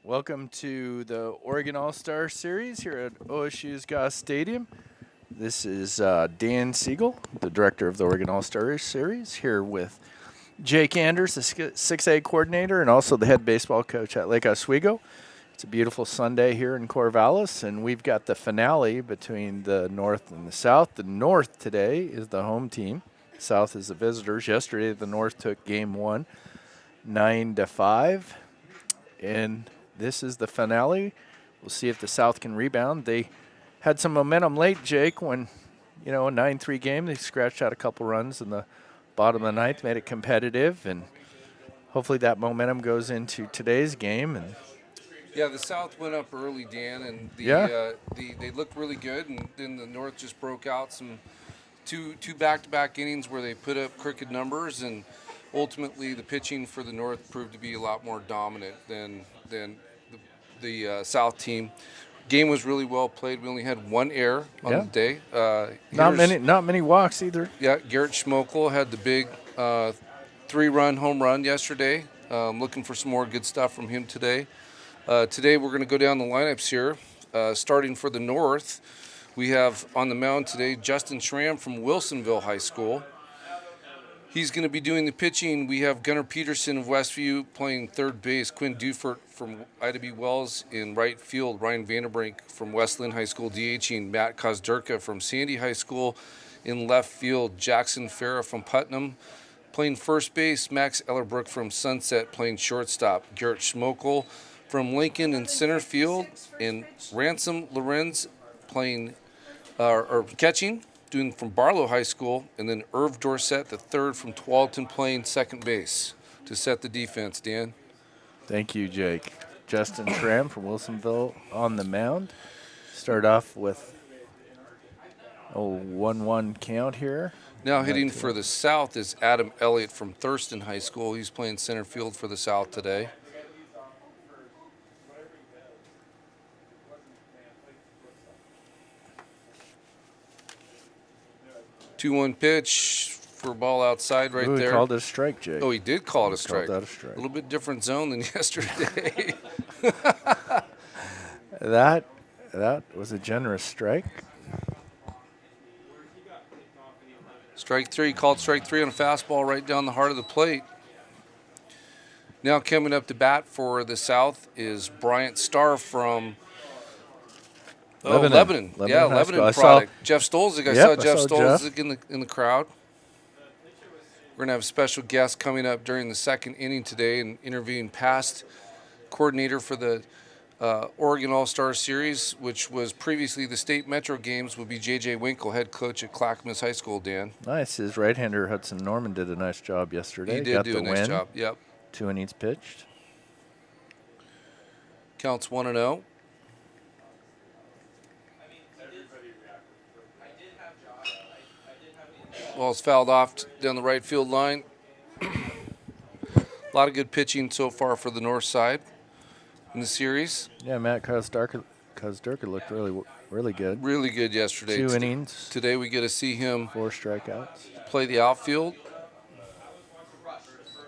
Welcome to the Oregon All-Star Series here at OSU's Goss Stadium. This is Dan Siegel, the director of the Oregon All-Star Series, here with Jake Anders, the 6A coordinator, and also the head baseball coach at Lake Oswego. It's a beautiful Sunday here in Corvallis, and we've got the finale between the North and the South. The North today is the home team. South is the visitors. Yesterday, the North took game one, 9-5, and this is the finale. We'll see if the South can rebound. They had some momentum late, Jake, when, a 9-3 game. They scratched out a couple runs in the bottom of the ninth, made it competitive, and hopefully that momentum goes into today's game. And yeah, the South went up early, Dan, and they looked really good, and then the North just broke out some two back-to-back innings where they put up crooked numbers, and ultimately the pitching for the North proved to be a lot more dominant than the South team. Game was really well played. We only had one error on the day. Not many walks either. Yeah, Garrett Schmokel had the big 3-run home run yesterday. Looking for some more good stuff from him today. Today we're going to go down the lineups here. Starting for the North, we have on the mound today Justin Schramm from Wilsonville High School. He's going to be doing the pitching. We have Gunnar Peterson of Westview playing third base, Quinn Dufert from Ida B. Wells in right field, Ryan Vanderbrink from Westland High School DHing, Matt Kozdurka from Sandy High School in left field, Jackson Farah from Putnam playing first base, Max Ellerbrook from Sunset playing shortstop, Garrett Schmokel from Lincoln in center field, and Ransom Lorenz playing or catching, doing from Barlow High School, and then Irv Dorsett, the third from Tualatin, playing second base to set the defense, Dan. Thank you, Jake. Justin Schramm from Wilsonville on the mound. Start off with a 1-1 count here. Now hitting for the South is Adam Elliott from Thurston High School. He's playing center field for the South today. 2-1 pitch for a ball outside right there. He called it a strike, Jake. Oh, he did call it a strike. Called that a strike. A little bit different zone than yesterday. That was a generous strike. Strike three, called strike three on a fastball right down the heart of the plate. Now coming up to bat for the South is Bryant Starr from Lebanon. Lebanon product. Jeff Stolzik. I saw Jeff Stolzik in the crowd. We're going to have a special guest coming up during the second inning today and interviewing past coordinator for the Oregon All-Star Series, which was previously the state metro games, will be J.J. Winkle, head coach at Clackamas High School, Dan. Nice. His right-hander, Hudson Norman, did a nice job yesterday. He did do a nice job, yep. 2 innings pitched. Counts 1-0. Ball's fouled off down the right field line. A lot of good pitching so far for the north side in the series. Yeah, Matt Kozdurka looked really good. Really good yesterday. 2 innings. Today we get to see him 4 strikeouts. Play the outfield.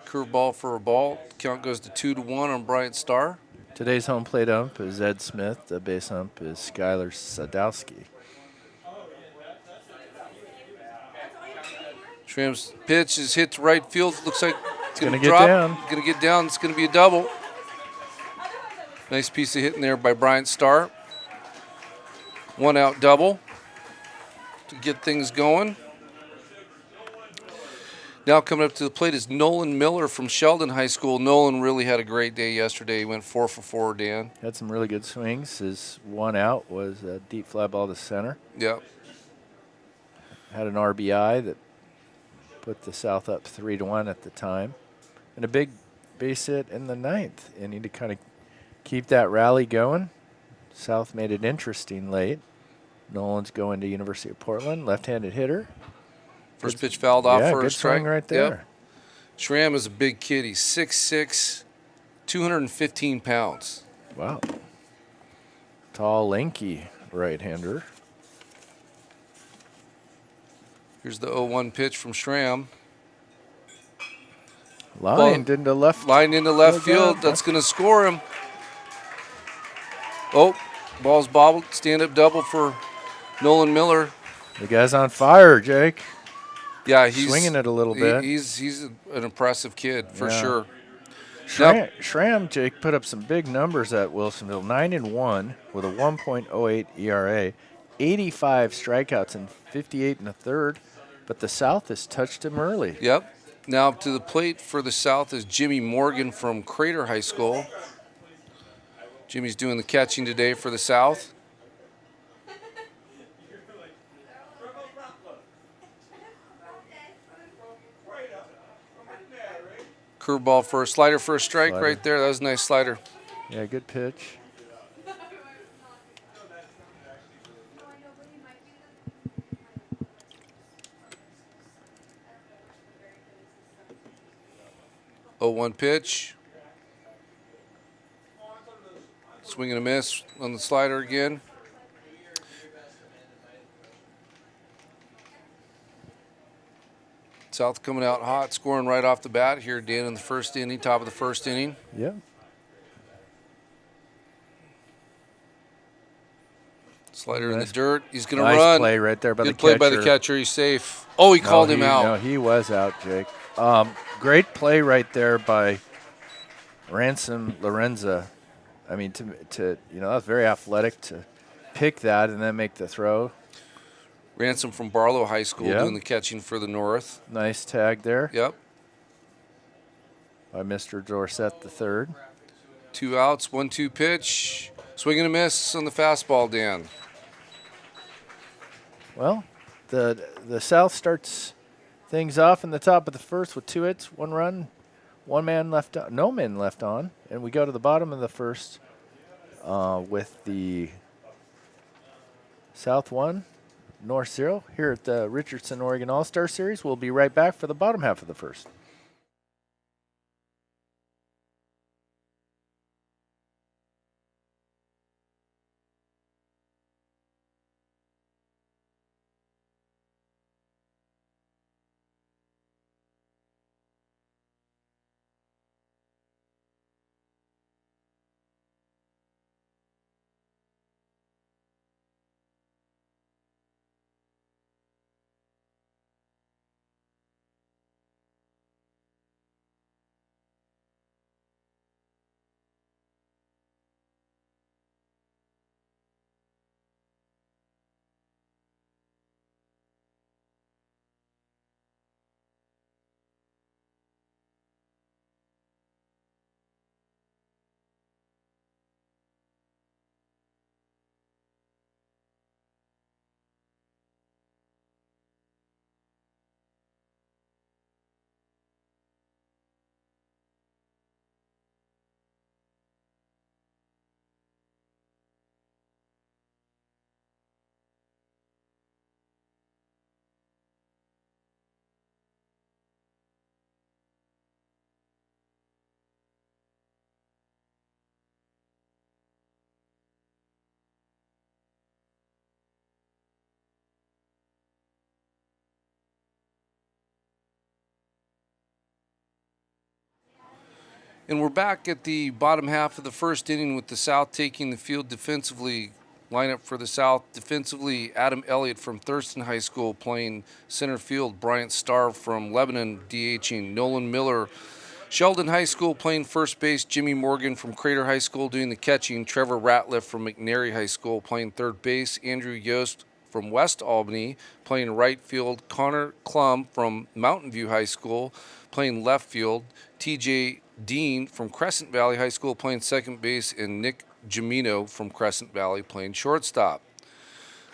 Curveball for a ball. Count goes to 2-1 on Bryant Starr. Today's home plate ump is Ed Smith. The base ump is Skylar Sadowski. Schramm's pitch is hit to right field. Looks like it's going to drop. Going to get down. It's going to be a double. Nice piece of hitting there by Bryant Starr. 1-out double to get things going. Now coming up to the plate is Nolan Miller from Sheldon High School. Nolan really had a great day yesterday. He went 4 for 4, Dan. Had some really good swings. His 1-out was a deep fly ball to center. Yep. Had an RBI that put the South up 3-1 at the time. And a big base hit in the ninth. And need to kind of keep that rally going. South made it interesting late. Nolan's going to University of Portland, left-handed hitter. First pitch fouled off for a strike. Swing right there. Yep. Schramm is a big kid. He's 6'6", 215 pounds. Wow. Tall, lanky right-hander. Here's the 0-1 pitch from Schramm. Lined into left. Lined into left field. That's going to score him. Oh, ball's bobbled. Stand-up double for Nolan Miller. The guy's on fire, Jake. Yeah, he's Swinging it a little bit. He's an impressive kid for Yeah. sure. Now, Schramm, Jake, put up some big numbers at Wilsonville. 9-1 with a 1.08 ERA, 85 strikeouts and 58 in the third. But the South has touched him early. yep. Now to the plate for the South is Jimmy Morgan from Crater High School. Jimmy's doing the catching today for the South. Curveball for a slider for a strike right there. That was a nice slider. Yeah, good pitch. Oh, 1 pitch. Swing and a miss on the slider again. South coming out hot, scoring right off the bat here, Dan, in the first inning, top of the first inning. Yeah. Slider in the dirt. He's going to run. Nice play right there by the catcher. Good play by the catcher. He's safe. Oh, he called him out. No, he was out, Jake. Great play right there by Ransom Lorenza. I mean, to that was very athletic to pick that and then make the throw. Ransom from Barlow High School doing the catching for the North. Nice tag there. Yep. By Mr. Dorset the third. 2 outs, 1-2 pitch. Swing and a miss on the fastball, Dan. Well, the South starts things off in the top of the first with 2 hits, 1 run, 1 man left on, no men left on, and we go to the bottom of the first with the South 1, North 0 here at the Richardson Oregon All-Star Series. We'll be right back for the bottom half of the first. And we're back at the bottom half of the first inning with the South taking the field defensively. Lineup for the South defensively, Adam Elliott from Thurston High School playing center field. Bryant Starr from Lebanon DHing. Nolan Miller, Sheldon High School playing first base. Jimmy Morgan from Crater High School doing the catching. Trevor Ratliff from McNary High School playing third base. Andrew Yost from West Albany playing right field. Connor Klum from Mountain View High School playing left field. TJ Dean from Crescent Valley High School playing second base, and Nick Gimino from Crescent Valley playing shortstop.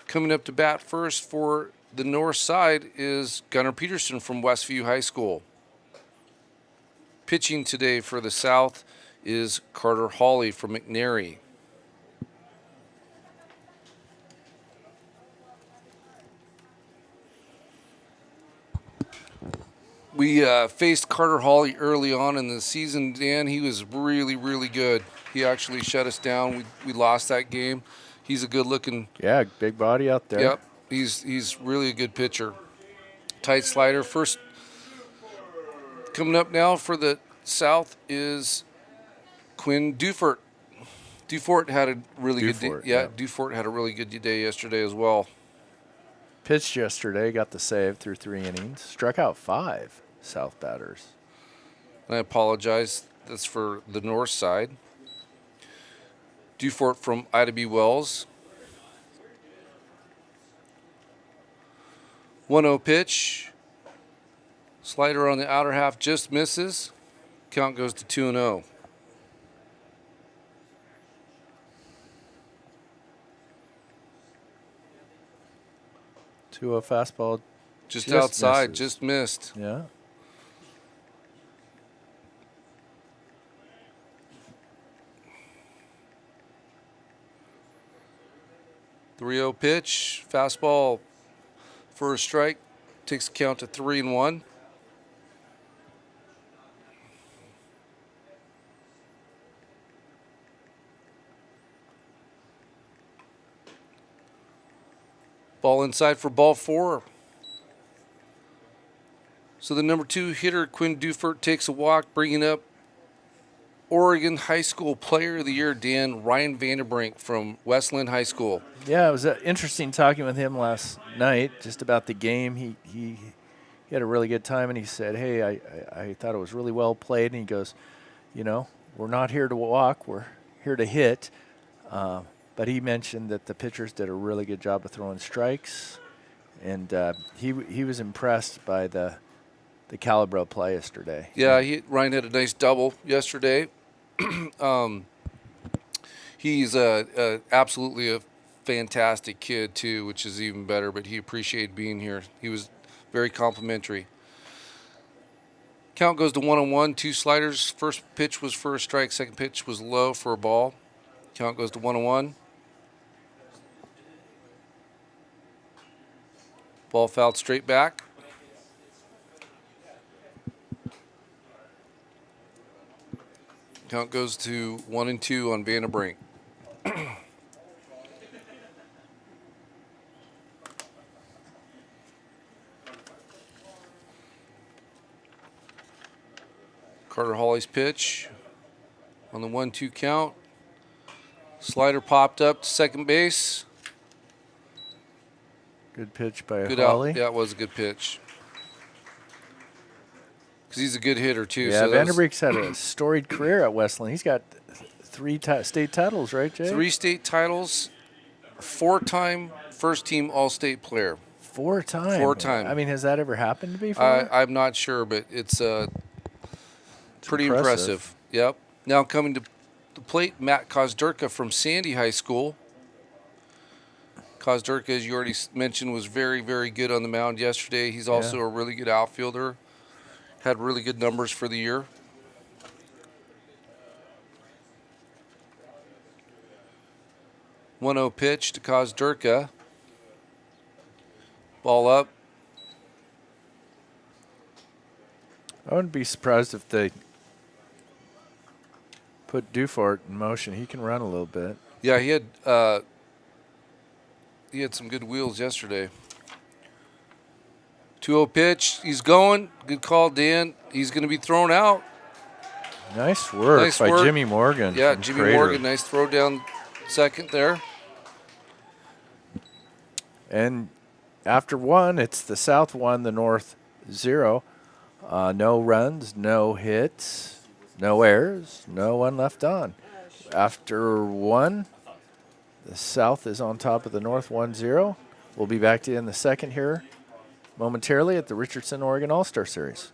Coming up to bat first for the north side is Gunnar Peterson from Westview High School. Pitching today for the South is Carter Hawley from McNary. We faced Carter Hawley early on in the season, Dan. He was really, really good. He actually shut us down. We lost that game. He's a good-looking. Yeah, big body out there. Yep, he's really a good pitcher. Tight slider. First, coming up now for the South is Quinn Dufert. Dufort had a really good day. Dufort, Yeah, yeah. Dufort had a really good day yesterday as well. Pitched yesterday, got the save through 3 innings, struck out 5 South batters. And I apologize. That's for the north side. Dufort from Ida B. Wells. 1-0 pitch. Slider on the outer half just misses. Count goes to 2-0. A fastball Just outside, misses. just missed. Yeah. Three-0 pitch, fastball for a strike, takes the count to 3-1. Ball inside for ball 4. So the number 2 hitter, Quinn Dufort, takes a walk, bringing up Oregon High School Player of the Year, Dan Ryan Vanderbrink from Westland High School. Yeah, it was interesting talking with him last night just about the game. He had a really good time, and he said, hey, I thought it was really well played. And he goes, we're not here to walk. We're here to hit. But he mentioned that the pitchers did a really good job of throwing strikes, and he was impressed by the caliber of play yesterday. Yeah, Ryan had a nice double yesterday. He's absolutely a fantastic kid, too, which is even better, but he appreciated being here. He was very complimentary. Count goes to 1-1, 2 sliders. First pitch was for a strike, second pitch was low for a ball. Count goes to 1-1. Ball fouled straight back. Count goes to 1-2 on Vanderbrink. Carter Hawley's pitch on the 1-2 count. Slider popped up to second base. Good pitch by Good Hawley. Yeah, it was a good pitch. Because he's a good hitter, too. Yeah, so Vanderbrink's had a storied career at Westland. He's got 3 state titles, right, Jay? 3 state titles, 4-time first-team All-State player. 4 times. 4 times. I mean, has that ever happened before? I'm not sure, but it's pretty impressive. Yep. Now coming to the plate, Matt Kozdurka from Sandy High School. Kozdurka, as you already mentioned, was very, very good on the mound yesterday. He's also a really good outfielder. Had really good numbers for the year. One 0 pitch to Kozdurka. Ball up. I wouldn't be surprised if they put Dufort in motion. He can run a little bit. Yeah, he had some good wheels yesterday. 2-0 pitch. He's going. Good call, Dan. He's going to be thrown out. Nice work by Jimmy Morgan. Yeah, Jimmy Crater. Morgan. Nice throw down second there. And after 1, it's the South 1, the North 0. No runs, no hits, no errors, no one left on. After 1, the South is on top of the North 1-0. We'll be back to in the second here momentarily at the Richardson Oregon All-Star Series.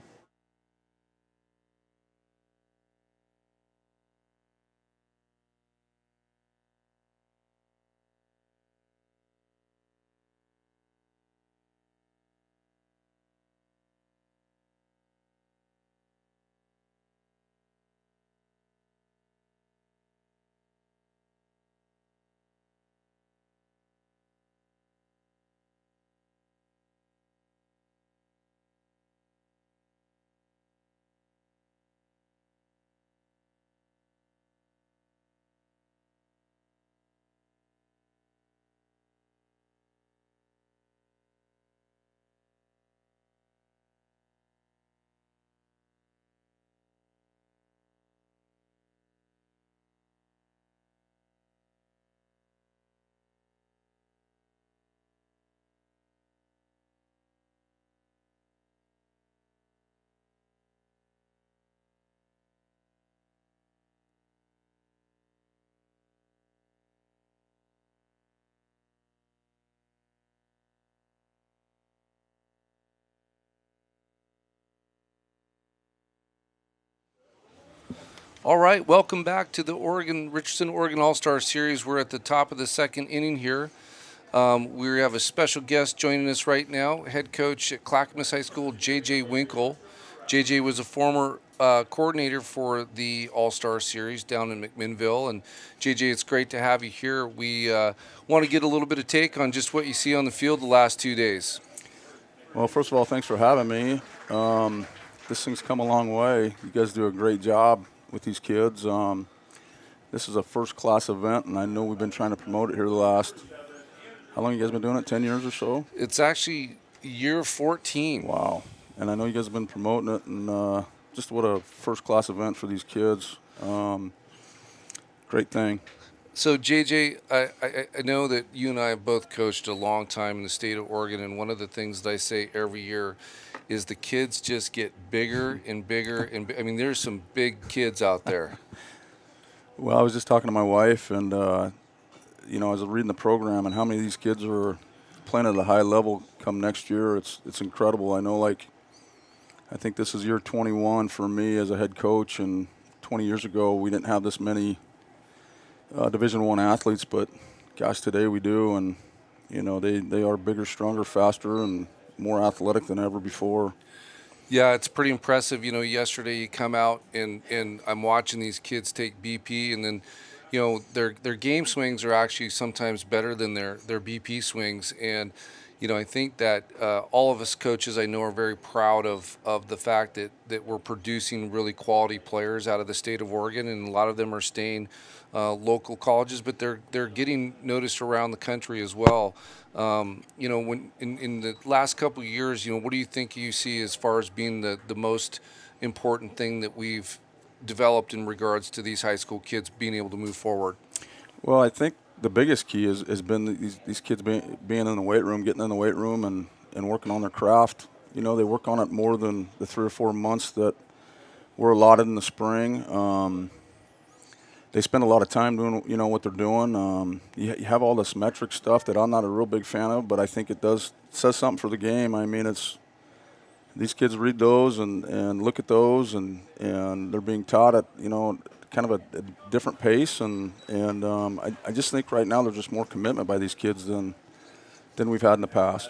All right, welcome back to the Richardson Oregon All-Star Series. We're at the top of the second inning here. We have a special guest joining us right now, head coach at Clackamas High School, J.J. Winkle. J.J. was a former coordinator for the All-Star Series down in McMinnville. And J.J., it's great to have you here. We want to get a little bit of take on just what you see on the field the last 2 days. Well, first of all, thanks for having me. This thing's come a long way. You guys do a great job with these kids. This is a first-class event, and I know we've been trying to promote it here the last – how long you guys been doing it, 10 years or so? It's actually year 14. Wow. And I know you guys have been promoting it, and just what a first-class event for these kids. Great thing. So, JJ, I know that you and I have both coached a long time in the state of Oregon, and one of the things that I say every year is the kids just get bigger and bigger. And I mean, there's some big kids out there. Well, I was just talking to my wife, and I was reading the program and how many of these kids are playing at a high level come next year. It's incredible. I know, I think this is year 21 for me as a head coach, and 20 years ago we didn't have this many Division I athletes, but gosh, today we do, and they are bigger, stronger, faster, and more athletic than ever before. Yeah, it's pretty impressive. Yesterday you come out and I'm watching these kids take BP, and then their game swings are actually sometimes better than their BP swings. And I think that all of us coaches I know are very proud of the fact that we're producing really quality players out of the state of Oregon, and a lot of them are staying local colleges, but they're getting noticed around the country as well. When in the last couple of years, what do you think you see as far as being the most important thing that we've developed in regards to these high school kids being able to move forward? Well, I think the biggest key has been these kids being in the weight room, getting in the weight room and working on their craft. They work on it more than the 3 or 4 months that were allotted in the spring. They spend a lot of time doing, what they're doing. You have all this metric stuff that I'm not a real big fan of, but I think it says something for the game. I mean, these kids read those and look at those, and they're being taught at, kind of a different pace. And I just think right now there's just more commitment by these kids than we've had in the past.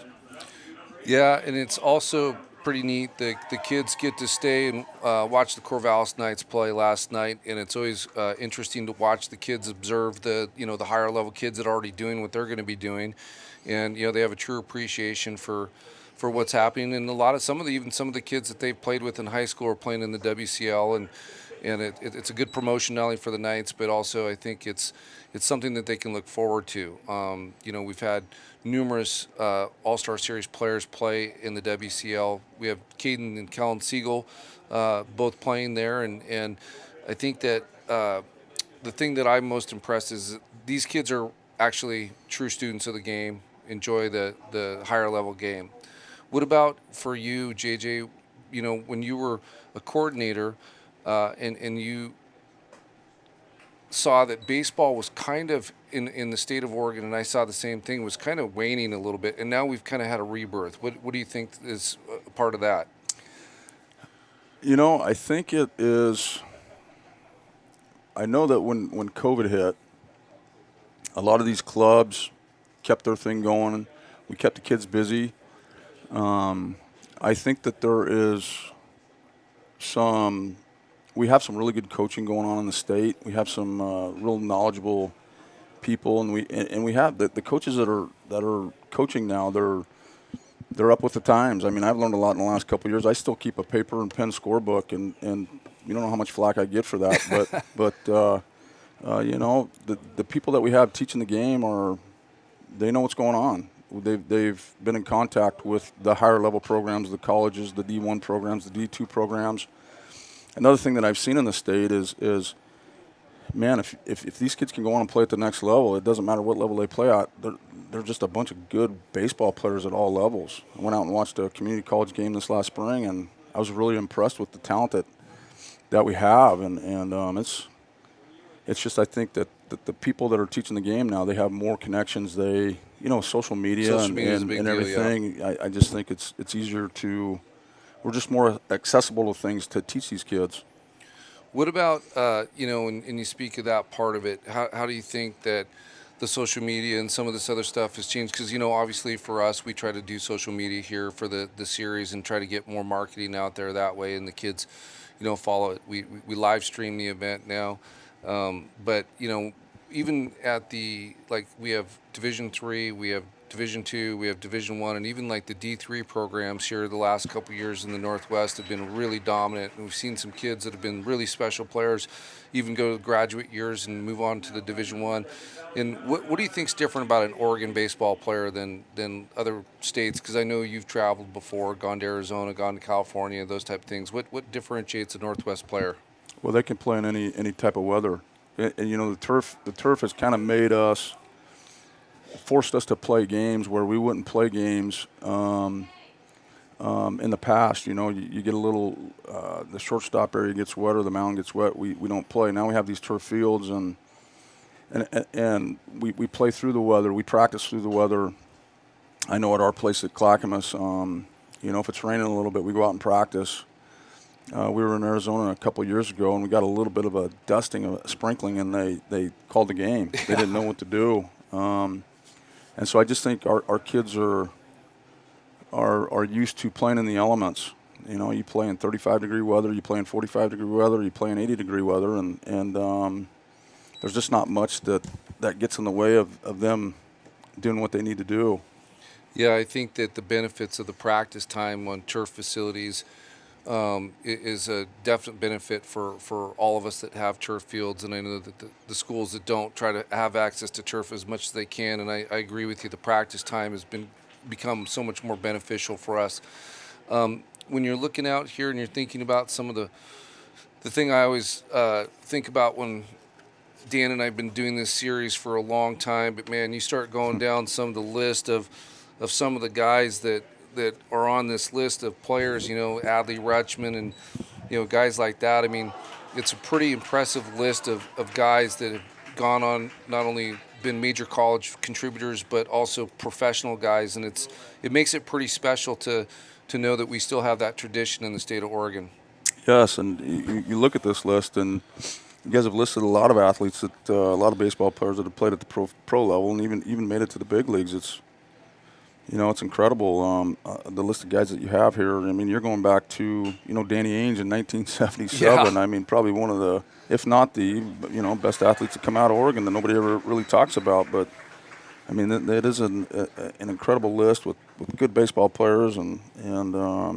Yeah, and it's also pretty neat. The kids get to stay and watch the Corvallis Knights play last night, and it's always interesting to watch the kids observe the higher level kids that are already doing what they're going to be doing, and they have a true appreciation for what's happening. And some of the kids that they've played with in high school are playing in the WCL, and it's a good promotion not only for the Knights, but also I think it's something that they can look forward to. We've had numerous All-Star Series players play in the WCL. We have Caden and Kellen Siegel both playing there, and I think that the thing that I'm most impressed is that these kids are actually true students of the game, enjoy the higher level game. What about for you, JJ, when you were a coordinator and you saw that baseball was kind of in the state of Oregon, and I saw the same thing, was kind of waning a little bit, and now we've kind of had a rebirth. What do you think is a part of that? I think it is. I know that when COVID hit, a lot of these clubs kept their thing going. We kept the kids busy. I think that there is we have some really good coaching going on in the state. We have some real knowledgeable people, and we have the coaches that are coaching now. They're up with the times. I mean, I've learned a lot in the last couple of years. I still keep a paper and pen scorebook, and you don't know how much flack I get for that. but the people that we have teaching the game they know what's going on. They've been in contact with the higher level programs, the colleges, the D1 programs, the D2 programs. Another thing that I've seen in the state is man, if these kids can go on and play at the next level, it doesn't matter what level they play at. They're just a bunch of good baseball players at all levels. I went out and watched a community college game this last spring, and I was really impressed with the talent that we have. And it's just, I think that the people that are teaching the game now, they have more connections. Social media and everything. Yeah. I just think it's easier we're just more accessible to things to teach these kids. What about, and you speak of that part of it, how do you think that the social media and some of this other stuff has changed? Because, obviously for us, we try to do social media here for the series and try to get more marketing out there that way, and the kids, follow it. We live stream the event now. But, even at we have Division 3, we have Division 2, we have Division 1, and even like the D3 programs here the last couple years in the Northwest have been really dominant. And we've seen some kids that have been really special players, even go to graduate years and move on to the Division 1. And what do you think's different about an Oregon baseball player than other states? Because I know you've traveled before, gone to Arizona, gone to California, those type of things. What differentiates a Northwest player? Well, they can play in any type of weather. And the turf has kind of forced us to play games where we wouldn't play games in the past. You get a little, the shortstop area gets wet or the mound gets wet. We don't play. Now we have these turf fields and we play through the weather. We practice through the weather. I know at our place at Clackamas, if it's raining a little bit, we go out and practice. We were in Arizona a couple of years ago, and we got a little bit of a dusting, a sprinkling, and they called the game. They didn't know what to do. And so I just think our kids are used to playing in the elements. You play in 35-degree weather, you play in 45-degree weather, you play in 80-degree weather, and there's just not much that gets in the way of them doing what they need to do. Yeah, I think that the benefits of the practice time on turf facilities is a definite benefit for all of us that have turf fields, and I know that the schools that don't try to have access to turf as much as they can, and I agree with you, the practice time has become so much more beneficial for us. When you're looking out here and you're thinking about some of the thing I always think about when Dan and I have been doing this series for a long time, but man, you start going down some of the list of some of the guys that are on this list of players, Adley Rutschman and, guys like that. I mean, it's a pretty impressive list of guys that have gone on, not only been major college contributors, but also professional guys. And it makes it pretty special to know that we still have that tradition in the state of Oregon. Yes, and you look at this list, and you guys have listed a lot of athletes, a lot of baseball players that have played at the pro level and even made it to the big leagues. It's incredible, the list of guys that you have here. I mean, you're going back to, Danny Ainge in 1977. Yeah. I mean, probably one of the, if not the, best athletes to come out of Oregon that nobody ever really talks about. But, I mean, it is an incredible list with good baseball players and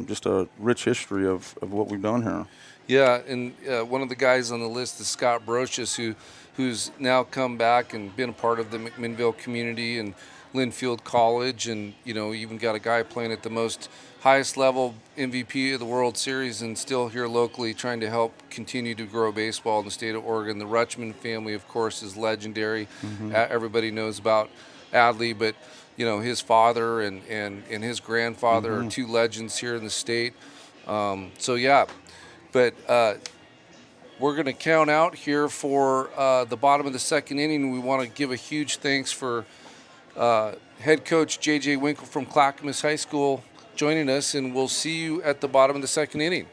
just a rich history of what we've done here. Yeah, and one of the guys on the list is Scott Brocious, who's now come back and been a part of the McMinnville community and Linfield College, and even got a guy playing at the highest level, MVP of the World Series, and still here locally trying to help continue to grow baseball in the state of Oregon. The Rutschman family, of course, is legendary. Mm-hmm. Everybody knows about Adley, but his father and his grandfather mm-hmm. are two legends here in the state. So yeah, but we're going to count out here for the bottom of the second inning. We want to give a huge thanks for head coach J.J. Winkle from Clackamas High School joining us, and we'll see you at the bottom of the second inning.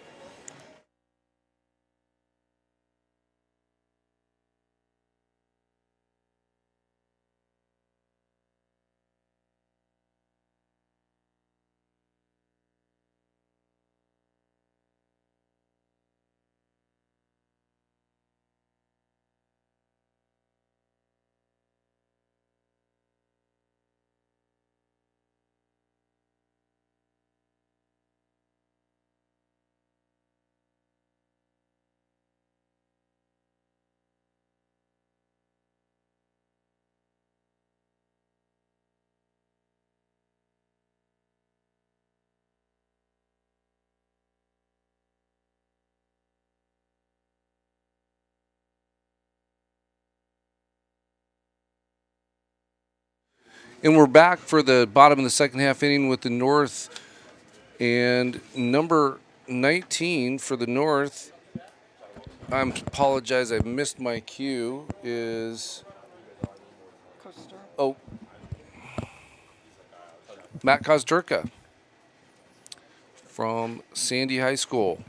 And we're back for the bottom of the second half inning with the North, and number 19 for the North, I apologize, I missed my cue, is Matt Kozderka from Sandy High School.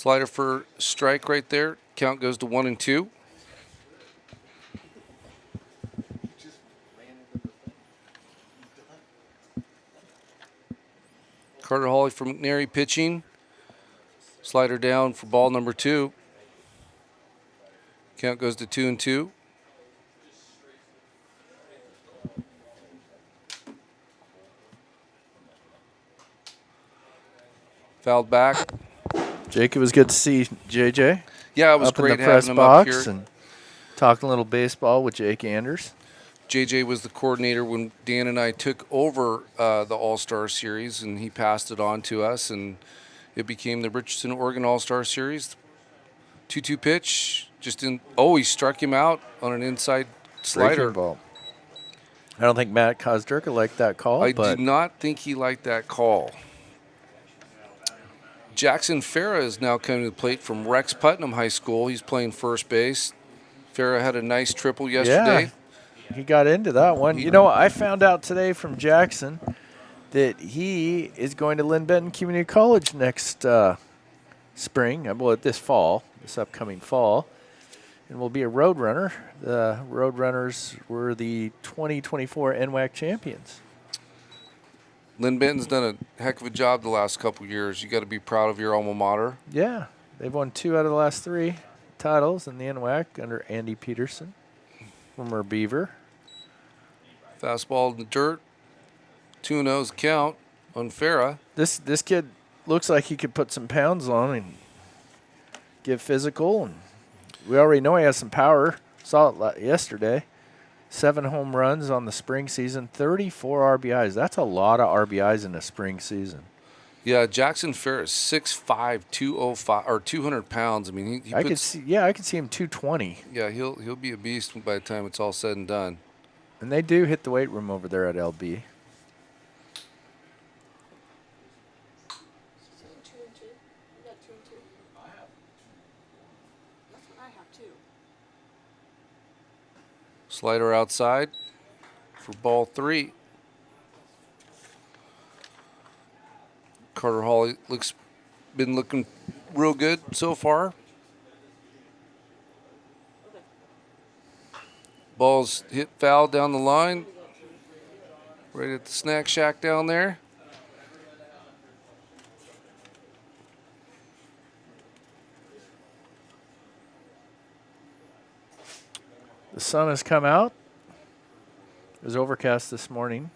Slider for strike right there. Count goes to 1-2. Carter Hawley from McNary pitching. Slider down for ball number 2. Count goes to 2-2. Fouled back. Jake, it was good to see JJ. Yeah, it was up great in the press having him up box here. and talking a little baseball with Jake Anders. JJ was the coordinator when Dan and I took over the All-Star Series, and he passed it on to us, and it became the Richardson Oregon All-Star Series. 2-2 pitch, he struck him out on an inside slider. Breaking ball. I don't think Matt Kozdurka liked that call. I but do not think he liked that call. Jackson Farah is now coming to the plate from Rex Putnam High School. He's playing first base. Farah had a nice triple yesterday. Yeah, he got into that one. I found out today from Jackson that he is going to Lynn Benton Community College next spring, this upcoming fall, and will be a road runner. The road runners were the 2024 NWAC champions. Lynn Benton's done a heck of a job the last couple of years. You got to be proud of your alma mater. Yeah, they've won 2 out of the last 3 titles in the NWAC under Andy Peterson, former Beaver. Fastball in the dirt. 2-0's count on Farah. This kid looks like he could put some pounds on and get physical. And we already know he has some power. Saw it yesterday. 7 home runs on the spring season, 34 RBIs. That's a lot of RBIs in a spring season. Yeah, Jackson Farah is 6'5", 205 or 200 pounds. I mean, I could see him 220. Yeah, he'll be a beast by the time it's all said and done. And they do hit the weight room over there at LB. Slider outside for ball 3. Carter Hawley been looking real good so far. Ball's hit foul down the line, right at the snack shack down there. The sun has come out. It was overcast this morning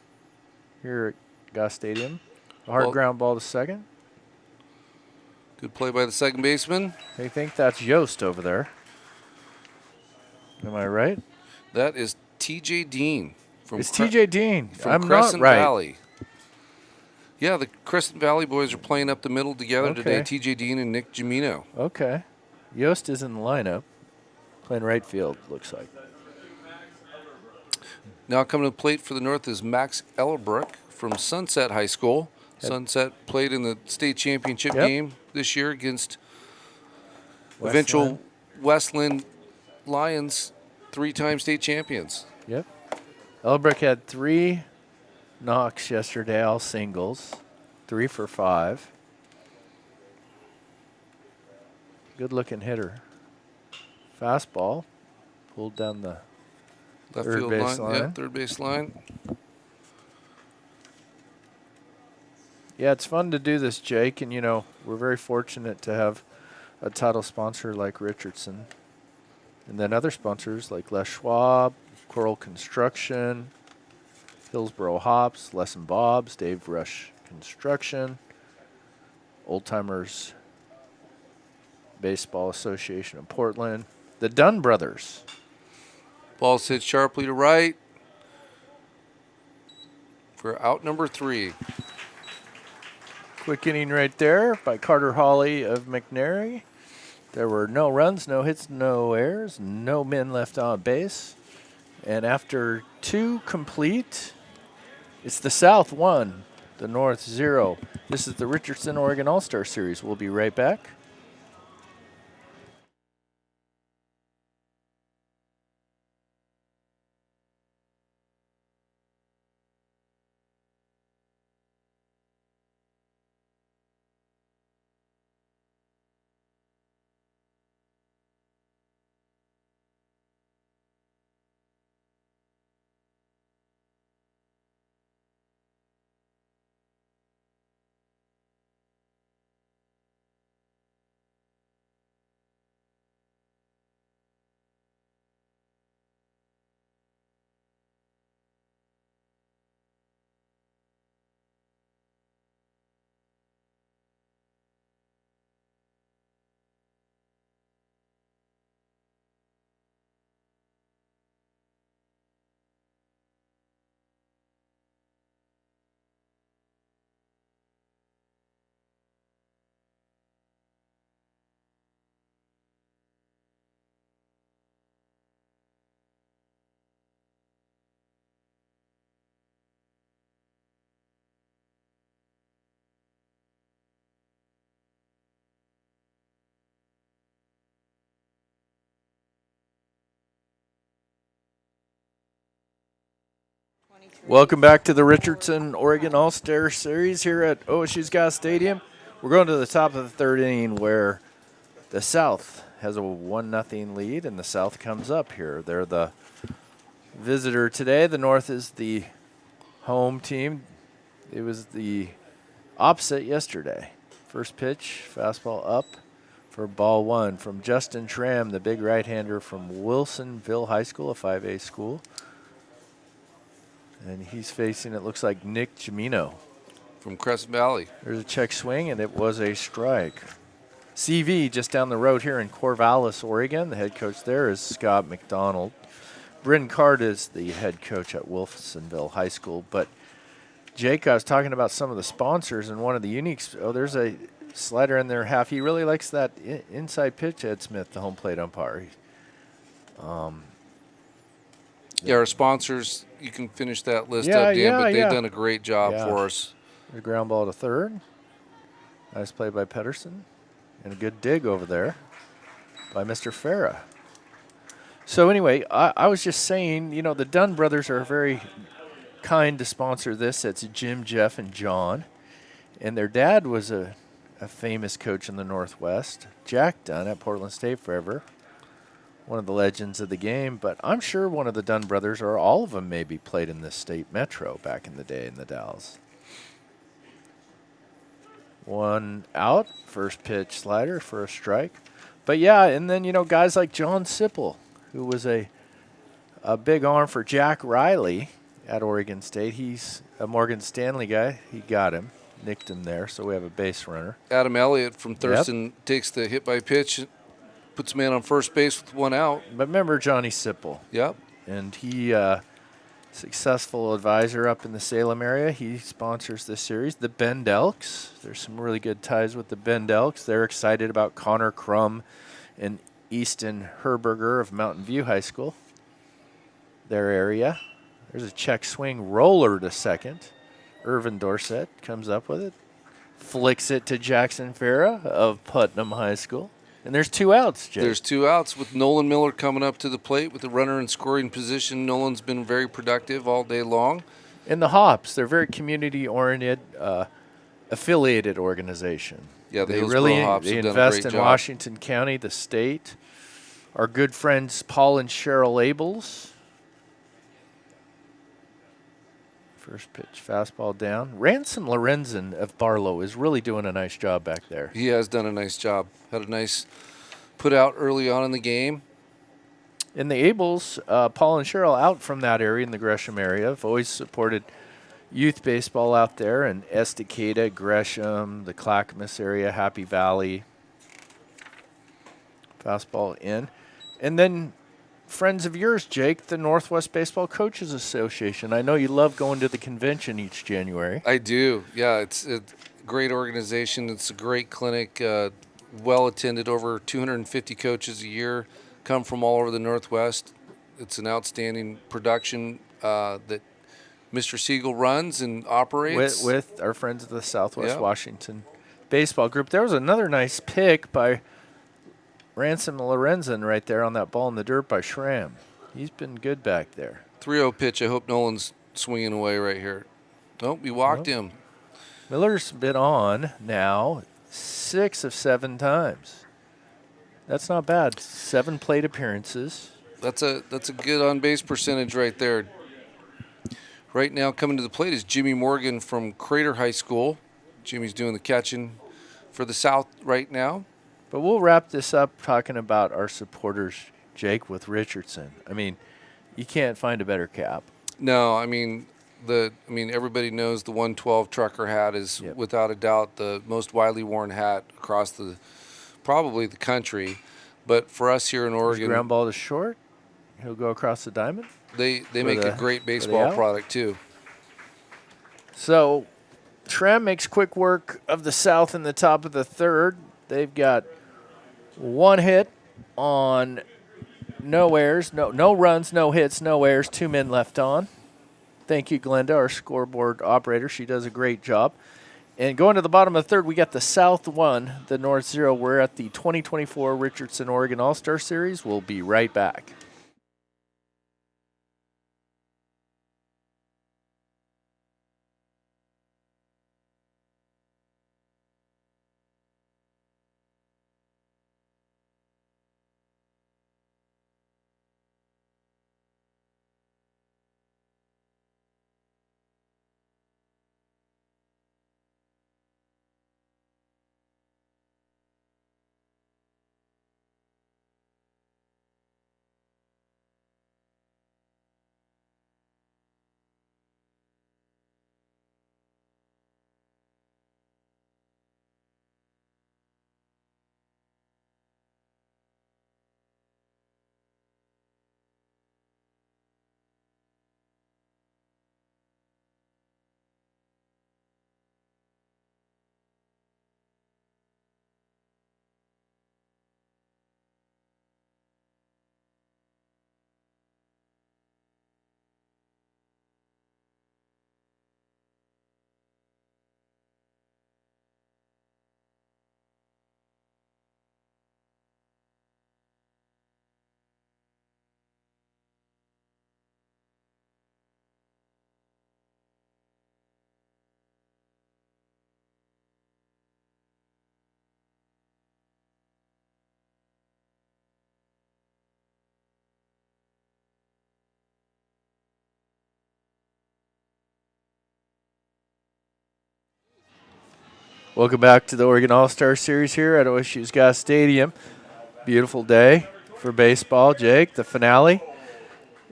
here at Goss Stadium. A hard ground ball to second. Good play by the second baseman. They think that's Yost over there. Am I right? That is T.J. Dean. It's T.J. Dean. From Crescent Valley. Yeah, the Crescent Valley boys are playing up the middle together today. T.J. Dean and Nick Gimino. Okay. Yost is in the lineup. Playing right field, looks like. Now coming to the plate for the North is Max Ellerbrook from Sunset High School. Sunset played in the state championship game this year against eventual Westland Lions, 3-time state champions. Yep. Ellerbrook had 3 knocks yesterday, all singles. 3 for 5. Good-looking hitter. Fastball pulled down the left third field base line. line. Yeah, third base line. Yeah, it's fun to do this, Jake, and we're very fortunate to have a title sponsor like Richardson, and then other sponsors like Les Schwab, Coral Construction, Hillsboro Hops, Les and Bob's, Dave Rush Construction, Old Timers Baseball Association of Portland, the Dunn Brothers. Ball's hit sharply to right for out number 3. Quick inning right there by Carter Hawley of McNary. There were no runs, no hits, no errors, no men left on base. And after 2 complete, it's the South 1, the North 0. This is the Richardson Oregon All-Star Series. We'll be right back. Welcome back to the Richardson Oregon All-Star Series here at OSU's Gas Stadium. We're going to the top of the third inning where the South has a 1-0 lead, and the South comes up here. They're the visitor today. The North is the home team. It was the opposite yesterday. First pitch, fastball up for ball one from Justin Tram, the big right-hander from Wilsonville High School, a 5A school. And he's facing, it looks like, Nick Gimino. From Crest Valley. There's a check swing, and it was a strike. CV just down the road here in Corvallis, Oregon. The head coach there is Scott McDonald. Bryn Card is the head coach at Wilsonville High School. But, Jake, I was talking about some of the sponsors, and one of the uniques, there's a slider in there half. He really likes that inside pitch, Ed Smith, the home plate umpire. Yeah, our sponsors, you can finish that list up, Dan, but they've done a great job for us. The ground ball to third. Nice play by Pedersen. And a good dig over there by Mr. Farah. So anyway, I was just saying, you know, the Dunn brothers are very kind to sponsor this. It's Jim, Jeff, and John. And their dad was a famous coach in the Northwest, Jack Dunn at Portland State forever. One of the legends of the game, but I'm sure one of the Dunn brothers, or all of them maybe, played in the state metro back in the day in the Dalles. One out, first pitch slider for a strike. But yeah, and then, you know, guys like John Sipple, who was a big arm for Jack Riley at Oregon State. He's a Morgan Stanley guy. He got him, nicked him there, so we have a base runner. Adam Elliott from Thurston takes the hit by pitch, puts a man on first base with one out. But remember Johnny Sipple. Yep. And he, successful advisor up in the Salem area. He sponsors this series. The Bend Elks. There's some really good ties with the Bend Elks. They're excited about Connor Crum and Easton Herberger of Mountain View High School. Their area. There's a check swing roller to second. Irvin Dorsett comes up with it. Flicks it to Jackson Farah of Putnam High School. And there's two outs, Jay. There's two outs with Nolan Miller coming up to the plate with the runner in scoring position. Nolan's been very productive all day long. And the Hops, they're very community-oriented, affiliated organization. Yeah, the they Hillsborough really Hops they have done a invest great in job. Washington County, the state. Our good friends Paul and Cheryl Abels. First pitch, fastball down. Ransom Lorenzen of Barlow is really doing a nice job back there. He has done a nice job. Had a nice put out early on in the game. In the Abels, Paul and Cheryl out from that area in the Gresham area have always supported youth baseball out there in Estacada, Gresham, the Clackamas area, Happy Valley. Fastball in. And then friends of yours, Jake, the Northwest Baseball Coaches Association. I know you love going to the convention each January. I do. Yeah, it's a great organization. It's a great clinic, well attended. Over 250 coaches a year come from all over the Northwest. It's an outstanding production that Mr. Siegel runs and operates. With our friends of the Southwest Washington Baseball Group. There was another nice pick by Ransom Lorenzen right there on that ball in the dirt by Schramm. He's been good back there. 3-0 pitch. I hope Nolan's swinging away right here. Nope, he walked him. Miller's been on now 6 of 7 times. That's not bad. 7 plate appearances. That's a good on-base percentage right there. Right now coming to the plate is Jimmy Morgan from Crater High School. Jimmy's doing the catching for the South right now. But we'll wrap this up talking about our supporters, Jake, with Richardson. I mean, you can't find a better cap. No, I mean everybody knows the 112 trucker hat is without a doubt the most widely worn hat across probably the country. But for us here in Oregon, ground ball to short, he'll go across the diamond. They make a great baseball product too. So, Trem makes quick work of the South in the top of the third. They've got 1 hit on no errors, no runs, no hits, no errors, 2 men left on. Thank you, Glenda, our scoreboard operator. She does a great job. And going to the bottom of the third, we got the South 1, the North 0. We're at the 2024 Richardson Oregon All-Star Series. We'll be right back. Welcome back to the Oregon All-Star Series here at OSU's Gas Stadium. Beautiful day for baseball. Jake, the finale.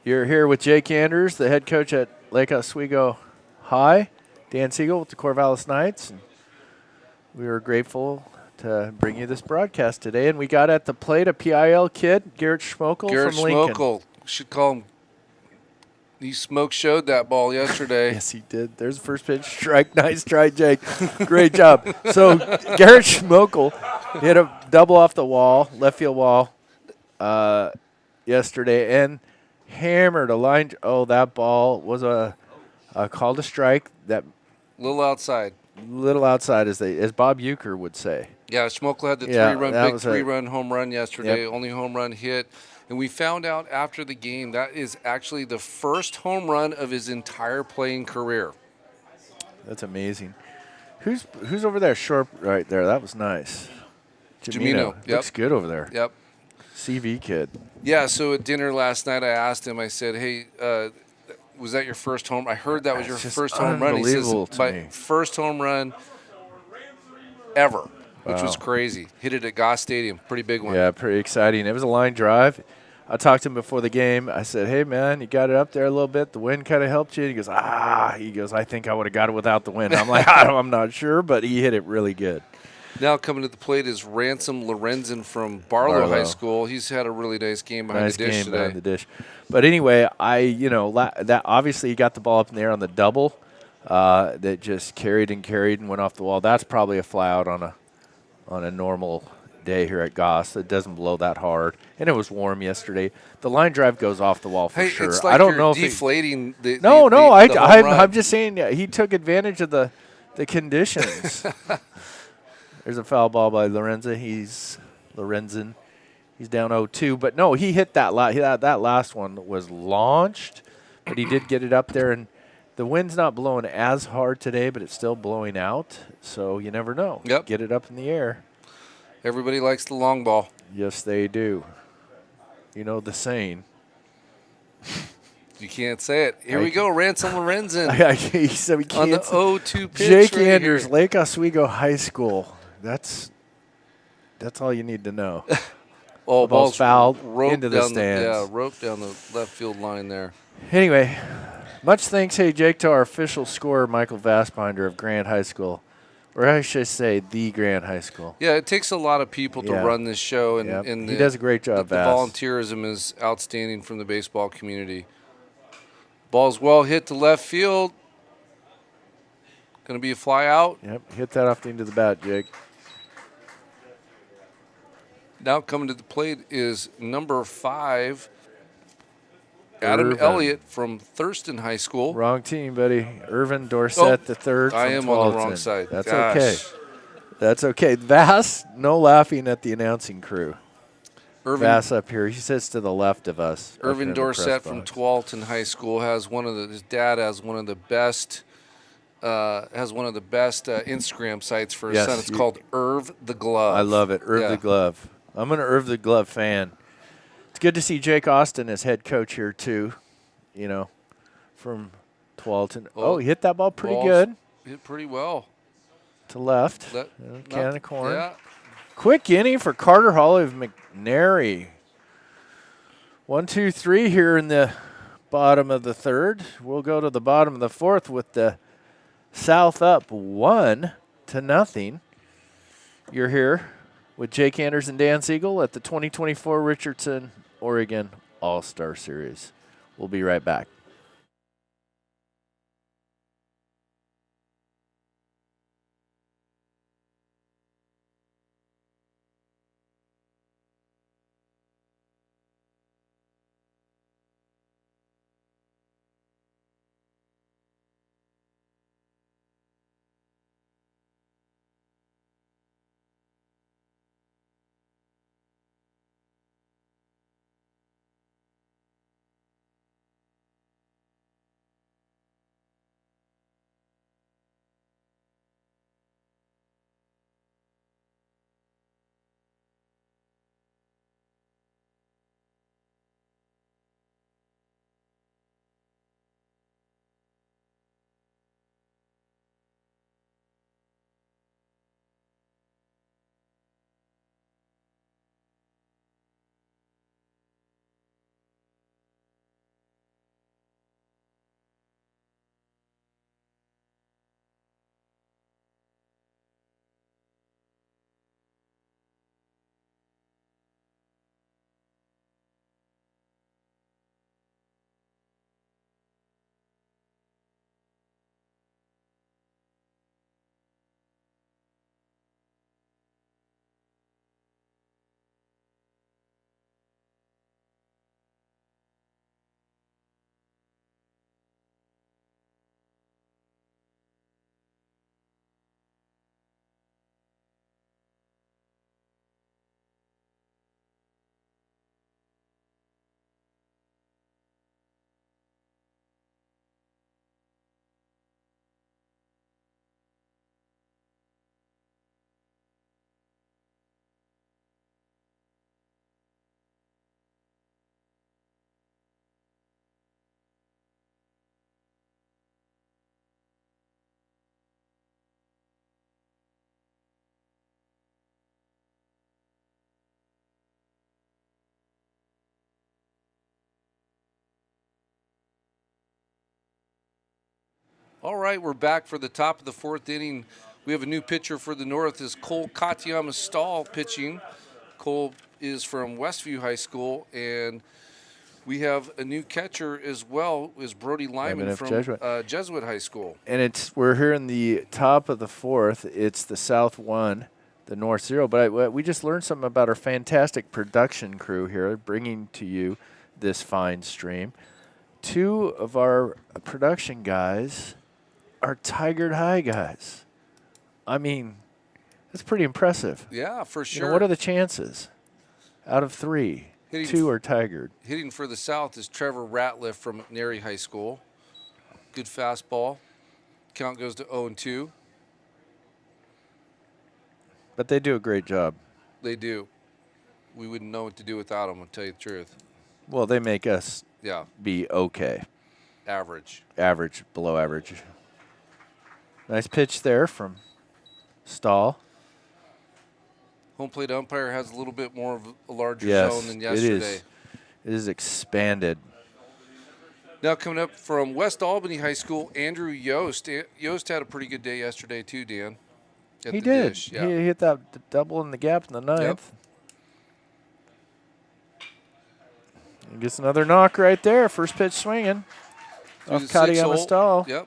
You're here with Jake Anders, the head coach at Lake Oswego High. Dan Siegel with the Corvallis Knights. And we are grateful to bring you this broadcast today. And we got at the plate a PIL kid, Garrett Schmokel from Lincoln. Schmokel. Should call him. He smoke showed that ball yesterday. Yes, he did. There's the first pitch. Strike. Nice try, Jake. Great job. So Garrett Schmokel hit a double off the wall, left field wall, yesterday, and hammered a line. Oh, that ball was a call to strike. That Little outside, as Bob Euchre would say. Yeah, Schmokel had the three-run home run yesterday. Yep. Only home run hit. And we found out after the game that is actually the first home run of his entire playing career. That's amazing. Who's over there? Short right there. That was nice. Jamino. Yep. Looks good over there. Yep. CV kid. Yeah, so at dinner last night I asked him, I said, hey, was that your first home? I heard that was your first home run. He says, my first home run ever, which was crazy. Hit it at Goss Stadium. Pretty big one. Yeah, pretty exciting. It was a line drive. I talked to him before the game. I said, hey, man, you got it up there a little bit. The wind kind of helped you. He goes, I think I would have got it without the wind. I'm like, I'm not sure, but he hit it really good. Now coming to the plate is Ransom Lorenzen from Barlow High School. He's had a really nice game behind the dish today. Behind the dish. But anyway, that obviously he got the ball up in the air on the double that just carried and went off the wall. That's probably a fly out on a normal day here at Goss. It doesn't blow that hard, and it was warm yesterday. The line drive goes off the wall for sure. It's like I don't know deflating if the home run. I'm just saying he took advantage of the conditions. There's a foul ball by Lorenzen. He's down 0-2, but no, he hit that that last one was launched, but he did get it up there, and the wind's not blowing as hard today, but it's still blowing out, so you never know. Yep. Get it up in the air. Everybody likes the long ball. Yes, they do. You know the saying. You can't say it. Here we go, Ransom Lorenzen. He said we can't. On the 0-2 pitch. Jake right Anders, here. Lake Oswego High School. That's all you need to know. Oh, ball's fouled roped into the down stands. Roped down the left field line there. Anyway, much thanks, hey, Jake, to our official scorer, Michael Vassbinder of Grant High School. Or I should say the Grant High School. Yeah, it takes a lot of people to run this show. And he does a great job, The volunteerism is outstanding from the baseball community. Ball's well hit to left field. Going to be a fly out. Yep, hit that off the end of the bat, Jake. Now coming to the plate is number 5, Adam Elliott from Thurston High School. Wrong team, buddy. Irvin Dorsett the third. I am on the wrong side. That's okay. That's okay. Vass, no laughing at the announcing crew. Vass up here. He sits to the left of us. Irvin Dorsett from Tualatin High School his dad has one of the best Instagram sites for his son. It's called Irv the Glove. I love it. Irv the Glove. I'm an Irv the Glove fan. It's good to see Jake Austin as head coach here, too, from Tualatin. Oh, he hit that ball pretty good. Hit pretty well. To left. Can of corn. Yeah. Quick inning for Carter Hawley of McNary. 1, 2, 3 here in the bottom of the third. We'll go to the bottom of the fourth with the South up 1-0. You're here with Jake Anders and Dan Siegel at the 2024 Richardson, Oregon All-Star Series. We'll be right back. All right, we're back for the top of the 4th inning. We have a new pitcher for the North. Is Cole Katayama Stahl pitching. Cole is from Westview High School, and we have a new catcher as well. Is Brody Lyman from Jesuit High School. And we're here in the top of the 4th. It's the South 1, the North 0. But we just learned something about our fantastic production crew here, bringing to you this fine stream. 2 of our production guys are Tigard High guys. I mean, that's pretty impressive. Yeah, for sure. You know, what are the chances? Out of 3, 2 are Tigard. Hitting for the South is Trevor Ratliff from McNary High School. Good fastball. Count goes to 0-2. But they do a great job. They do. We wouldn't know what to do without them, I'll tell you the truth. Well, they make us be okay. Average. Average, below average. Nice pitch there from Stahl. Home plate umpire has a little bit more of a larger zone than it yesterday. is. It is expanded. Now coming up from West Albany High School, Andrew Yost. Yost had a pretty good day yesterday too, Dan. He did. Yeah. He hit that double in the gap in the 9th. Yep. He gets another knock right there. First pitch swinging. Off Katayama Stahl. Yep.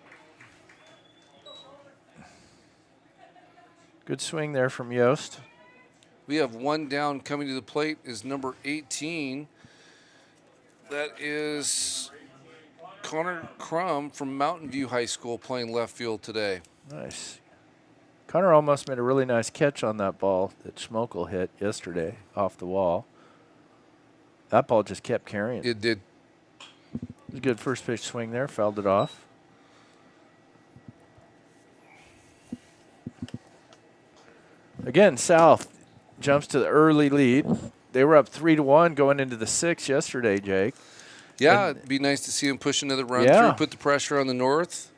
Good swing there from Yost. We have one down. Coming to the plate is number 18. That is Connor Crum from Mountain View High School playing left field today. Nice. Connor almost made a really nice catch on that ball that Schmokel hit yesterday off the wall. That ball just kept carrying. It did. It was a good first pitch swing there. Fouled it off. Again, South jumps to the early lead. They were up 3-1 going into the 6th yesterday, Jake. Yeah, it'd be nice to see them push another run through, put the pressure on the North.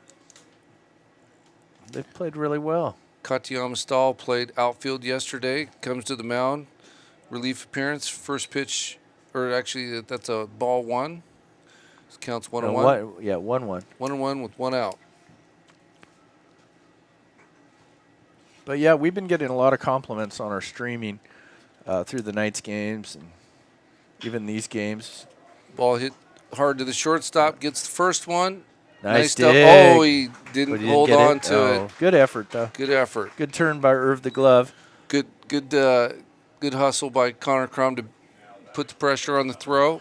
They've played really well. Katayama Stahl played outfield yesterday, comes to the mound. Relief appearance, first pitch, or actually that's a ball 1. This counts 1-1. Yeah, 1-1. 1-1 with 1 out. But, yeah, we've been getting a lot of compliments on our streaming through the night's games and even these games. Ball hit hard to the shortstop, gets the first one. Nice dig. Oh, he didn't hold on to it. Good effort, though. Good effort. Good turn by Irv the Glove. Good hustle by Connor Crum to put the pressure on the throw.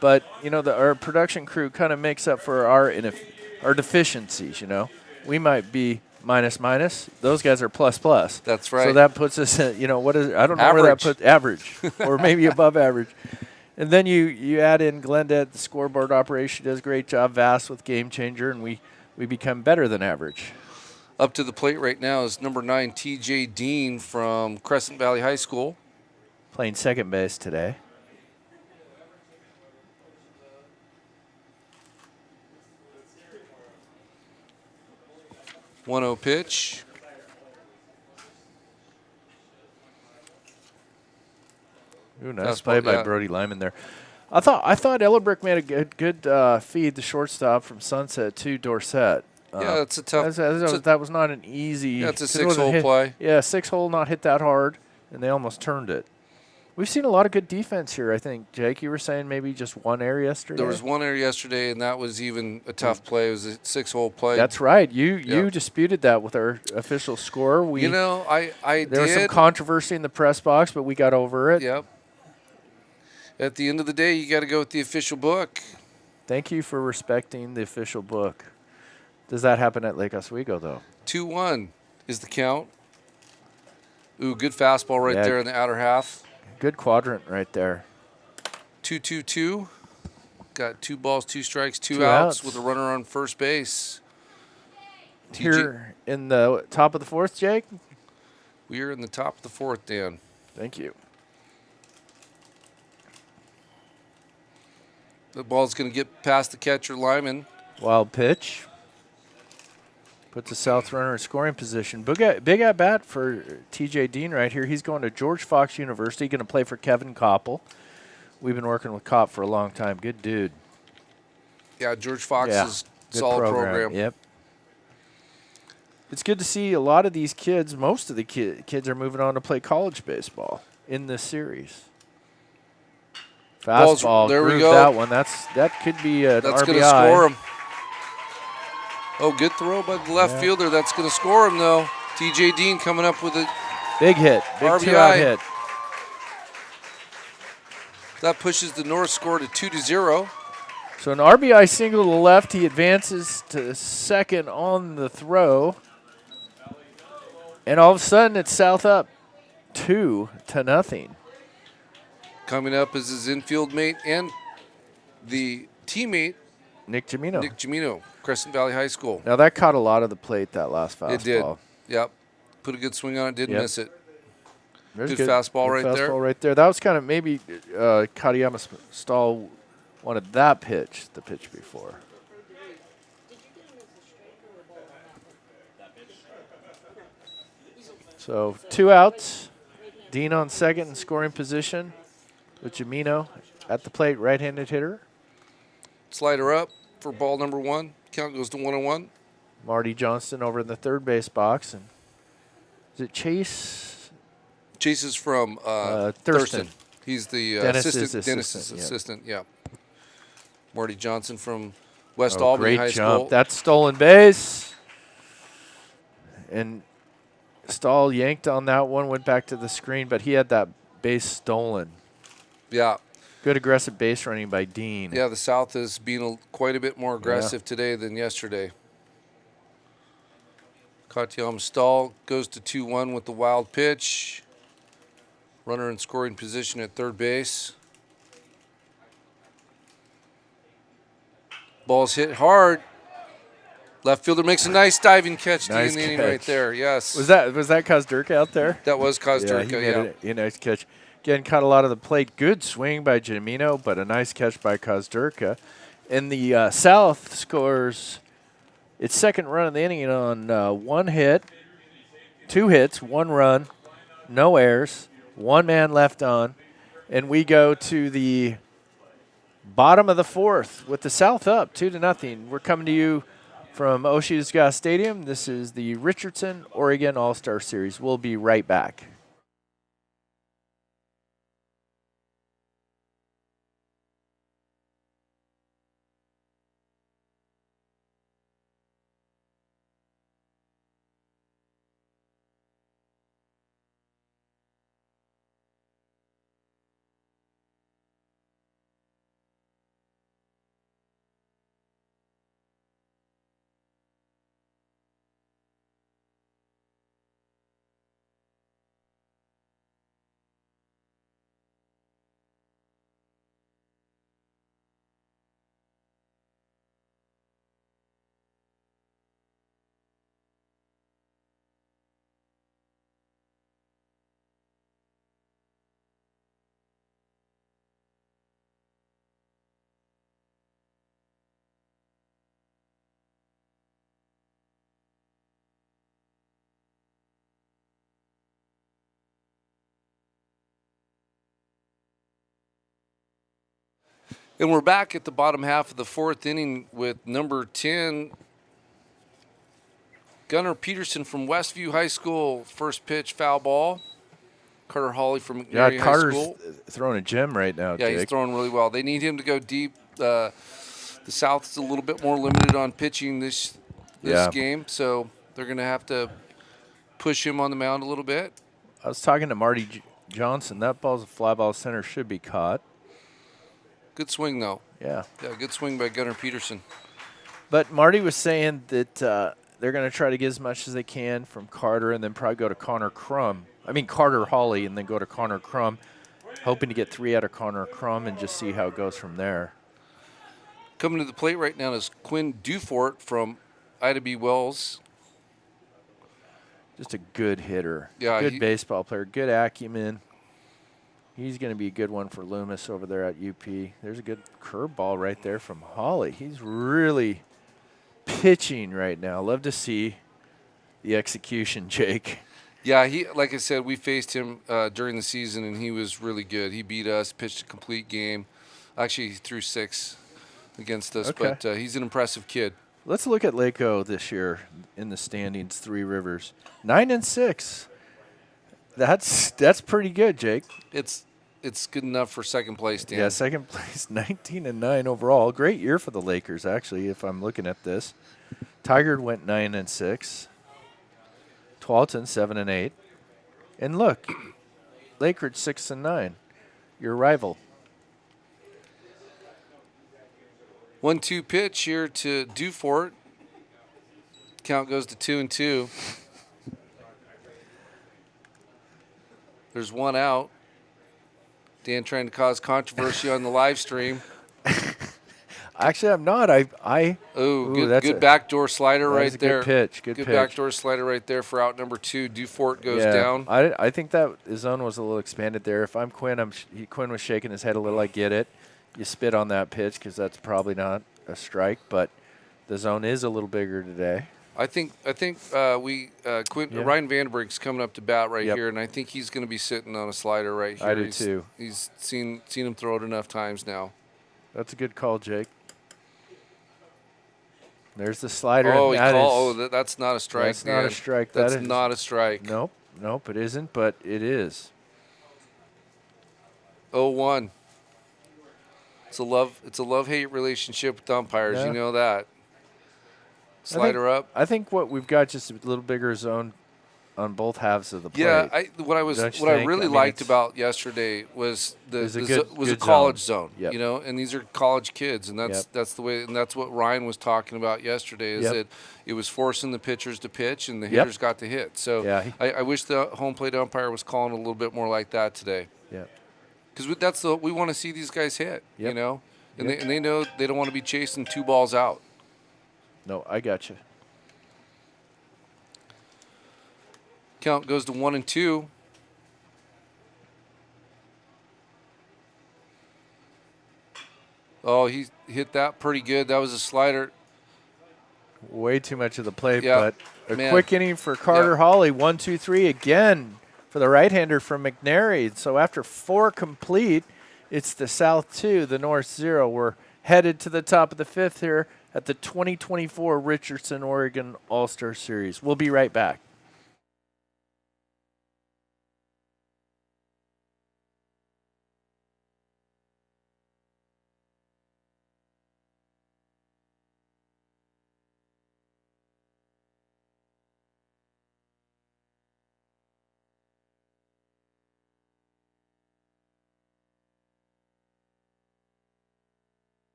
But, you know, our production crew kind of makes up for our deficiencies, you know. We might be minus. Those guys are plus. That's right. So that puts us at, you know, what is I don't know average. where that puts average or maybe above average. And then you add in Glenda, the scoreboard operation does a great job, Vass with Game Changer, and we become better than average. Up to the plate right now is number 9, T.J. Dean from Crescent Valley High School. Playing second base today. One-0 pitch. Ooh, nice play by Brody Lyman there. I thought Ellerbrick made a good feed, the shortstop from Sunset to Dorset. Yeah, that's a tough. That was not an easy. That's a 6-hole play. Yeah, 6-hole, not hit that hard, and they almost turned it. We've seen a lot of good defense here, I think. Jake, you were saying maybe just one error yesterday? There was one error yesterday, and that was even a tough play. It was a 6-hole play. That's right. You disputed that with our official score. I did. There was some controversy in the press box, but we got over it. Yep. At the end of the day, you got to go with the official book. Thank you for respecting the official book. Does that happen at Lake Oswego, though? 2-1 is the count. Ooh, good fastball right there in the outer half. Good quadrant right there. 2-2-2. Got 2 balls, 2 strikes, 2 outs with a runner on first base. Here in the top of the 4th, Jake? We are in the top of the 4th, Dan. Thank you. The ball's going to get past the catcher, Lyman. Wild pitch. Puts the South runner in scoring position. Big at bat for T.J. Dean right here. He's going to George Fox University, going to play for Kevin Koppel. We've been working with Kopp for a long time. Good dude. Yeah, George Fox is a solid program. Yep. it's good to see a lot of these kids, most of the kids are moving on to play college baseball in this series. Fastball, there we groove go. that one. That could be an That's RBI. going to score him. Oh, good throw by the left fielder. That's going to score him, though. TJ Dean coming up with a big hit, big RBI. 2-out hit. That pushes the North score to 2-0. So an RBI single to the left. He advances to second on the throw. And all of a sudden, it's South up 2-0. Coming up is his infield mate and the teammate, Nick Gimino. Crescent Valley High School. Now, that caught a lot of the plate, that last fastball. It did. Yep. Put a good swing on it. Didn't miss it. There's good fastball good right there. Fastball right there. That was kind of maybe Katayama Stahl wanted that pitch, the pitch before. So 2 outs. Dean on second in scoring position with Gimino at the plate, right-handed hitter. Slider up for ball number 1. Count goes to 1-1. Marty Johnston over in the third base box. And is it Chase? Chase is from Thurston. He's the Dennis's assistant. Yeah. Marty Johnson from West Albany great High jump. School. That's stolen base. And Stahl yanked on that one, went back to the screen, but he had that base stolen. Yeah. Good aggressive base running by Dean. Yeah, the South is being quite a bit more aggressive today than yesterday. Katayama Stahl goes to 2-1 with the wild pitch. Runner in scoring position at third base. Ball's hit hard. Left fielder makes a nice diving catch to end the inning right there. Yes. Was that Kozdurka out there? That was Kozdurka, he made a nice catch. Again, caught a lot of the plate. Good swing by Gimino, but a nice catch by Kozdurka. And the South scores its second run of the inning on 1 hit, 2 hits, 1 run, no errors, 1 man left on. And we go to the bottom of the 4th with the South up 2-0. We're coming to you from Oshio's Stadium. This is the Richardson Oregon All-Star Series. We'll be right back. And we're back at the bottom half of the 4th inning with number 10, Gunnar Peterson from Westview High School. First pitch, foul ball. Carter Hawley from McNary High Carter's School. throwing a gem right now, Yeah, Jake. he's throwing really well. They need him to go deep. The South is a little bit more limited on pitching this game, so they're going to have to push him on the mound a little bit. I was talking to Marty Johnson. That ball's a fly ball center, should be caught. Good swing, though. Yeah, good swing by Gunnar Peterson. But Marty was saying that they're going to try to get as much as they can from Carter and then probably go to Carter Hawley and then go to Connor Crum, hoping to get 3 out of Connor Crum and just see how it goes from there. Coming to the plate right now is Quinn Dufort from Ida B. Wells. Just a good hitter. Yeah, good baseball player, good acumen. He's going to be a good one for Loomis over there at UP. There's a good curveball right there from Hawley. He's really pitching right now. Love to see the execution, Jake. Yeah, like I said, we faced him during the season, and he was really good. He beat us, pitched a complete game. Actually, he threw 6 against us, but he's an impressive kid. Let's look at Laco this year in the standings. Three Rivers, 9-6. That's pretty good, Jake. It's good enough for second place, Dan. Yeah, second place, 19-9 overall. Great year for the Lakers, actually. If I'm looking at this, Tigard went 9-6. Tualatin 7-8, and look, Lakeridge 6-9. Your rival. 1-2 pitch here to Dufort. Count goes to 2-2. There's one out. Dan trying to cause controversy on the live stream. Actually, I'm not. Good backdoor slider right there. Good pitch. Good pitch. Backdoor slider right there for out number 2. Dufort goes down. I think that his zone was a little expanded there. If I'm Quinn, Quinn was shaking his head a little. I get it. You spit on that pitch because that's probably not a strike, but the zone is a little bigger today. I think Ryan Vandenberg's coming up to bat right here, and I think he's going to be sitting on a slider right here. I do too. He's seen him throw it enough times now. That's a good call, Jake. There's the slider. Oh, that's not a strike. That's not a strike. That's not a strike. Nope, it isn't, but it is. 0-1. It's a love-hate relationship with umpires. Yeah. You know that. Slider up. I think what we've got just a little bigger zone on both halves of the plate. Yeah, what I really liked about yesterday was a college zone. Yep. You know, and these are college kids, and that's the way, and that's what Ryan was talking about yesterday. Is that it was forcing the pitchers to pitch, and the hitters got to hit. So I wish the home plate umpire was calling a little bit more like that today. Yeah. Because we want to see these guys hit. You know, and they know they don't want to be chasing 2 balls out. No, I got you. Count goes to 1-2. Oh, he hit that pretty good. That was a slider. Way too much of the plate, but a quick inning for Carter Yeah. Hawley. 1-2-3 again for the right-hander from McNary. So after 4 complete, it's the South 2, the North 0. We're headed to the top of the 5th here at the 2024 Richardson, Oregon All-Star Series. We'll be right back.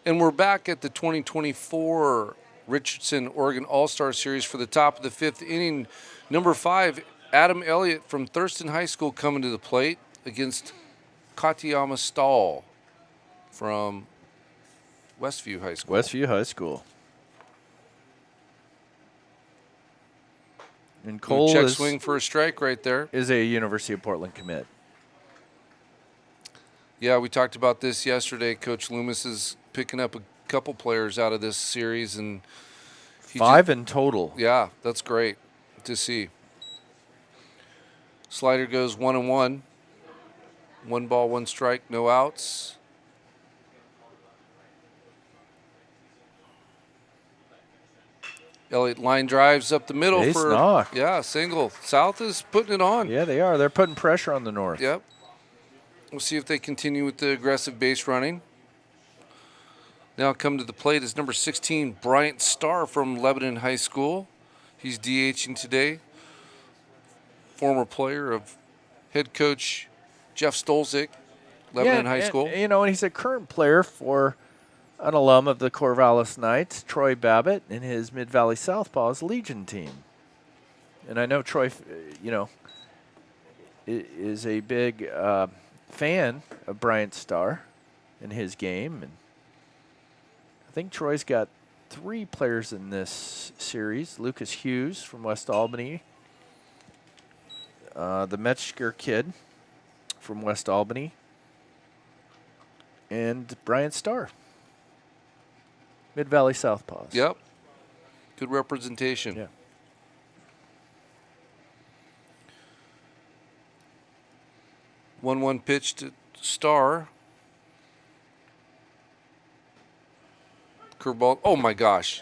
And we're back at the 2024 Richardson, Oregon All-Star Series for the top of the 5th inning. Number 5, Adam Elliott from Thurston High School coming to the plate against Katayama Stahl from Westview High School. Westview High School. And Cole check swing for a strike right there. Is a University of Portland commit. Yeah, we talked about this yesterday. Coach Loomis is picking up a couple players out of this series, and 5 in total. Yeah, that's great to see. Slider goes 1-1. 1 ball, 1 strike, no outs. Elliott line drives up the middle Base for knock. Single. South is putting it on. Yeah, they are. They're putting pressure on the North. Yep. We'll see if they continue with the aggressive base running. Now come to the plate is number 16, Bryant Starr from Lebanon High School. He's DHing today. Former player of head coach Jeff Stolzik Lebanon High School. You know, and he's a current player for an alum of the Corvallis Knights, Troy Babbitt, and his Mid-Valley Southpaws Legion team. And I know Troy, you know, is a big fan of Bryant Starr and his game. And I think Troy's got 3 players in this series. Lucas Hughes from West Albany, the Metzger kid from West Albany, and Bryant Starr. Mid-Valley Southpaws. Yep. Good representation. Yeah. 1-1 pitch to Starr. Curveball. Oh, my gosh.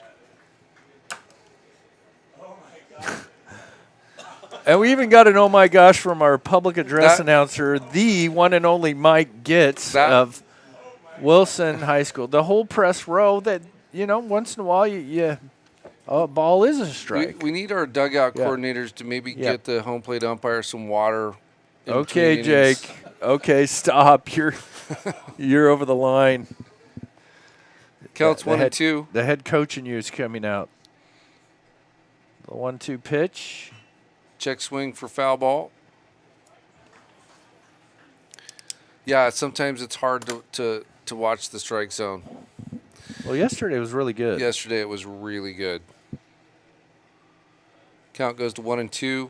And we even got an oh my gosh from our public address announcer, the one and only Mike Gitz of Wilson High School. The whole press row that, you know, once in a while a ball is a strike. We need our dugout coordinators to maybe get the home plate umpire some water. Okay, Jake. Okay, stop. You're over the line. Counts 1-2. The head coach in you is coming out. The 1-2 pitch. Check swing for foul ball. Yeah, sometimes it's hard to watch the strike zone. Well, yesterday was really good. Yesterday it was really good. Count goes to 1-2.